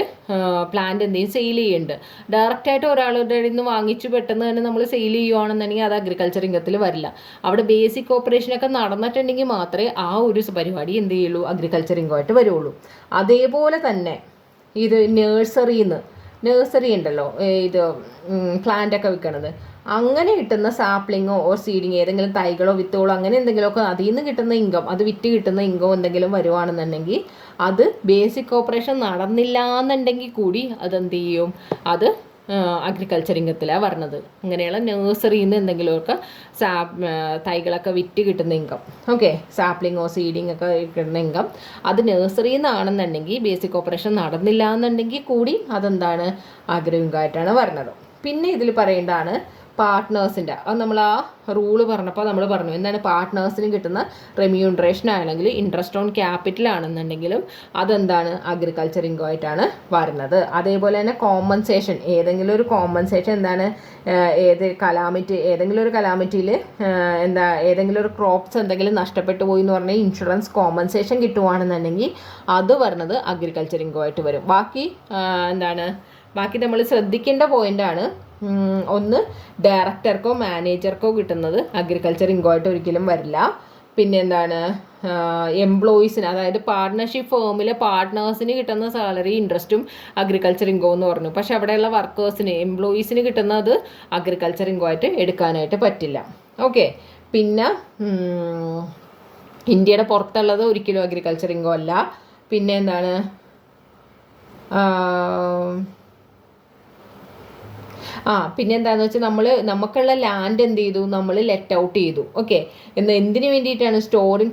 പ്ലാന്റ് എന്തെങ്കിലും സെയിൽ ചെയ്യുന്നുണ്ട്, ഡയറക്റ്റായിട്ട് ഒരാളുടെ നിന്ന് വാങ്ങിച്ച് പെട്ടെന്ന് തന്നെ നമ്മൾ സെയിൽ ചെയ്യുകയാണെന്നുണ്ടെങ്കിൽ അത് അഗ്രികൾച്ചർ ഇൻകത്തിൽ വരില്ല. അവിടെ ബേസിക് ഓപ്പറേഷനൊക്കെ നടന്നിട്ടുണ്ടെങ്കിൽ മാത്രമേ ആ ഒരു പരിപാടി എന്ത് ചെയ്യുള്ളൂ, അഗ്രികൾച്ചർ ഇൻകമായിട്ട് വരുള്ളൂ. അതേപോലെ തന്നെ ഇത് നഴ്സറി ഉണ്ടല്ലോ, ഇത് പ്ലാന്റൊക്കെ വിൽക്കണത്, അങ്ങനെ കിട്ടുന്ന സാപ്ലിങ്ങോ ഓർ സീഡിങ്, ഏതെങ്കിലും തൈകളോ വിത്തുകളോ അങ്ങനെ എന്തെങ്കിലുമൊക്കെ അതിൽ നിന്ന് കിട്ടുന്ന ഇൻകം, അത് വിറ്റ് കിട്ടുന്ന ഇൻകം എന്തെങ്കിലും വരുവാണെന്നുണ്ടെങ്കിൽ അത് ബേസിക് ഓപ്പറേഷൻ നടന്നില്ല എന്നുണ്ടെങ്കിൽ കൂടി അതെന്ത് ചെയ്യും, അത് അഗ്രികൾച്ചർ ഇൻകത്തിലാണ് വരണത്. അങ്ങനെയുള്ള നഴ്സറിയിൽ നിന്ന് എന്തെങ്കിലുമൊക്കെ തൈകളൊക്കെ വിറ്റ് കിട്ടുന്ന ഇൻകം, ഓക്കെ, സാപ്ലിങ്ങോ സീഡിങ് ഒക്കെ കിട്ടുന്ന ഇൻകം, അത് നഴ്സറിയിൽ നിന്നാണെന്നുണ്ടെങ്കിൽ ബേസിക് ഓപ്പറേഷൻ നടന്നില്ല എന്നുണ്ടെങ്കിൽ കൂടി അതെന്താണ്, ആഗ്രോ ഇൻകമായിട്ടാണ് വരണത്. പിന്നെ ഇതിൽ പറയേണ്ടതാണ് പാർട്ട്നേഴ്സിൻ്റെ. അത് നമ്മൾ ആ റൂള് പറഞ്ഞപ്പോൾ നമ്മൾ പറഞ്ഞു എന്താണ്, പാർട്ട്നേഴ്സിന് കിട്ടുന്ന റെമ്യൂണറേഷൻ ആണെങ്കിൽ ഇൻട്രസ്റ്റ് ഓൺ ക്യാപിറ്റൽ ആണെന്നുണ്ടെങ്കിലും അതെന്താണ്, അഗ്രികൾച്ചർ ഇൻകം ആയിട്ടാണ് വരുന്നത്. അതേപോലെ തന്നെ കോമ്പൻസേഷൻ, ഏതെങ്കിലും ഒരു കോമ്പൻസേഷൻ എന്താണ്, ഏതെങ്കിലും ഒരു കലാമിറ്റിയിൽ ഏതെങ്കിലും ഒരു ക്രോപ്സ് എന്തെങ്കിലും നഷ്ടപ്പെട്ടു പോയി എന്ന് പറഞ്ഞാൽ ഇൻഷുറൻസ് കോമ്പൻസേഷൻ കിട്ടുവാണെന്നുണ്ടെങ്കിൽ അത് വരുന്നത് അഗ്രികൾച്ചർ ഇൻകം ആയിട്ട് വരും. ബാക്കി നമ്മൾ ശ്രദ്ധിക്കേണ്ട പോയിൻ്റാണ്, ഒന്ന് ഡയറക്ടർക്കോ മാനേജർക്കോ കിട്ടുന്നത് അഗ്രികൾച്ചർ ഇൻകമായിട്ട് ഒരിക്കലും വരില്ല. പിന്നെ എംപ്ലോയീസിന്, അതായത് പാർട്ട്ണർഷിപ്പ് ഫേമിലെ പാർട്ട്നേഴ്സിന് കിട്ടുന്ന സാലറി ഇൻട്രസ്റ്റും അഗ്രികൾച്ചർ ഇൻകം എന്ന് പറഞ്ഞു. പക്ഷെ അവിടെയുള്ള വർക്കേഴ്സിന്, എംപ്ലോയീസിന് കിട്ടുന്നത് അഗ്രികൾച്ചർ ഇൻകമായിട്ട് എടുക്കാനായിട്ട് പറ്റില്ല. ഓക്കെ. പിന്നെ ഇന്ത്യയുടെ പുറത്തുള്ളത് ഒരിക്കലും അഗ്രികൾച്ചർ ഇൻകം അല്ല. പിന്നെ പിന്നെ എന്താണെന്ന് വെച്ചാൽ നമുക്കുള്ള ലാൻഡ് എന്ത് ചെയ്തു, നമ്മൾ ലെറ്റ് ഔട്ട് ചെയ്തു. ഓക്കെ. എന്തിനു വേണ്ടിയിട്ടാണ്,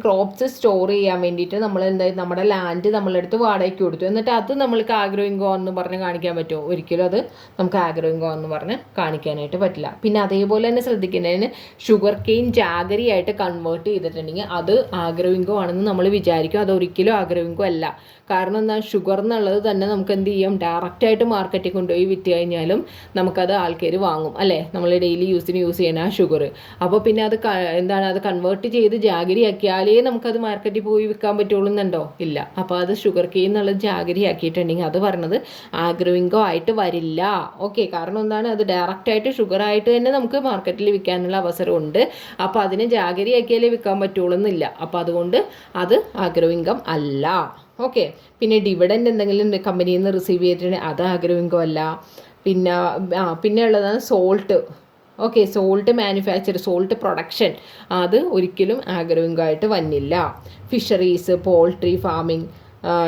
ക്രോപ്സ് സ്റ്റോർ ചെയ്യാൻ വേണ്ടിയിട്ട് നമ്മൾ നമ്മുടെ ലാൻഡ് നമ്മളെടുത്ത് വാടകയ്ക്ക് കൊടുത്തു. എന്നിട്ട് അത് നമ്മൾക്ക് ആഗ്രോ ഇൻകം എന്ന് പറഞ്ഞ് കാണിക്കാൻ പറ്റുമോ? ഒരിക്കലും അത് നമുക്ക് ആഗ്രോ ഇൻകം എന്ന് പറഞ്ഞ് കാണിക്കാനായിട്ട് പറ്റില്ല. പിന്നെ അതേപോലെ തന്നെ ശ്രദ്ധിക്കുന്നതിന് ഷുഗർ കെയിൻ ജാഗരി ആയിട്ട് കൺവേർട്ട് ചെയ്തിട്ടുണ്ടെങ്കിൽ അത് ആഗ്രോ ഇൻകം ആണെന്ന് നമ്മൾ വിചാരിക്കും. അത് ഒരിക്കലും ആഗ്രോ ഇൻകം അല്ല. കാരണം എന്താ, ഷുഗർ എന്നുള്ളത് തന്നെ നമുക്ക് എന്ത് ചെയ്യാം, ഡയറക്റ്റായിട്ട് മാർക്കറ്റിൽ കൊണ്ടുപോയി വിറ്റ് കഴിഞ്ഞാലും നമുക്കത് ആൾക്കാർ വാങ്ങും അല്ലേ, നമ്മൾ ഡെയിലി യൂസ് ചെയ്യണ ആ ഷുഗർ. അപ്പോൾ പിന്നെ അത് അത് കൺവേർട്ട് ചെയ്ത് ജാഗരി ആക്കിയാലേ നമുക്കത് മാർക്കറ്റിൽ പോയി വിൽക്കാൻ പറ്റുള്ളൂ എന്നുണ്ടോ? ഇല്ല. അപ്പോൾ അത് ഷുഗർ കെയിൻ എന്നുള്ളത് ജാഗരി ആക്കിയിട്ടുണ്ടെങ്കിൽ അത് പറഞ്ഞത് ആഗ്രോ ഇൻകം ആയിട്ട് വരില്ല. ഓക്കെ. കാരണം അത് ഡയറക്റ്റായിട്ട് ഷുഗർ ആയിട്ട് തന്നെ നമുക്ക് മാർക്കറ്റിൽ വിൽക്കാനുള്ള അവസരമുണ്ട്. അപ്പോൾ അതിനെ ജാഗരി ആക്കിയാലേ വിൽക്കാൻ പറ്റുള്ളൂ എന്നില്ല. അപ്പോൾ അതുകൊണ്ട് അത് ആഗ്രോ ഇൻകം അല്ല. ഓക്കെ. പിന്നെ ഡിവിഡൻഡ് എന്തെങ്കിലും കമ്പനിയിൽ നിന്ന് റിസീവ് ചെയ്തിട്ടുണ്ടെങ്കിൽ അത് ആഗ്രോ ഇൻകം അല്ല. പിന്നെ ഉള്ളതാണ് salt. Okay. Salt manufacture, salt production, അത് ഒരിക്കലും ആഗ്രോ ഇൻകം ആയിട്ട് വന്നില്ല. Fisheries, poultry farming,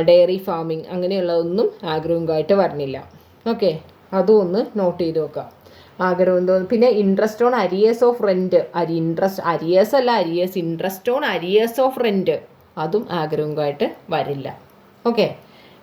dairy farming അങ്ങനെയുള്ളതൊന്നും ആഗ്രോ ഇൻകം ആയിട്ട് വരണില്ല. ഓക്കെ. അതും ഒന്ന് നോട്ട് ചെയ്ത് വെക്കാം. Agro income. പിന്നെ interest on arrears of rent, interest on arrears of rent അതും ആഗ്രോ ഇൻകം ആയിട്ട് വരില്ല. ഓക്കെ.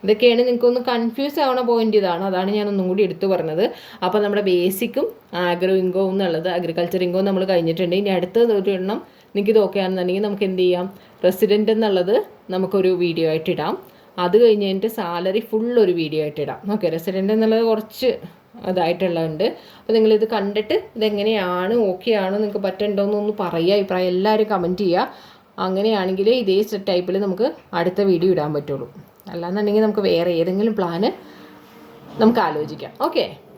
ഇതൊക്കെയാണ് നിങ്ങൾക്കൊന്ന് കൺഫ്യൂസ് ആവുന്ന പോയിന്റ്. അതാണ് ഞാൻ ഒന്നും കൂടി എടുത്തു പറഞ്ഞത്. അപ്പോൾ നമ്മുടെ ബേസിക്കും ആഗ്രോ ഇൻകവും എന്നുള്ളത്, അഗ്രികൾച്ചർ ഇൻകവും നമ്മൾ കഴിഞ്ഞിട്ടുണ്ട്. ഇനി അടുത്തത് ഒരു എണ്ണം നിങ്ങൾക്ക് നോക്കുകയാണെന്നുണ്ടെങ്കിൽ നമുക്ക് എന്ത് ചെയ്യാം, റെസിഡൻറ്റ് എന്നുള്ളത് നമുക്കൊരു വീഡിയോ ആയിട്ട് ഇടാം. അത് കഴിഞ്ഞിട്ട് സാലറി ഫുൾ ഒരു വീഡിയോ ആയിട്ട് ഇടാം. ഓക്കെ. റെസിഡൻറ്റ് എന്നുള്ളത് കുറച്ച് ഇതായിട്ടുള്ളതുണ്ട്. അപ്പോൾ നിങ്ങളിത് കണ്ടിട്ട് ഇതെങ്ങനെയാണ്, ഓക്കെ ആണോ, നിങ്ങൾക്ക് പറ്റണ്ടോയെന്നൊന്ന് പറയുക, അഭിപ്രായം എല്ലാവരും കമൻറ്റ് ചെയ്യുക. അങ്ങനെയാണെങ്കിൽ ഇതേ ടൈപ്പിൽ നമുക്ക് അടുത്ത വീഡിയോ ഇടാൻ പറ്റുള്ളൂ. അല്ലാന്നുണ്ടെങ്കിൽ നമുക്ക് വേറെ ഏതെങ്കിലും പ്ലാന് നമുക്ക് ആലോചിക്കാം. ഓക്കെ.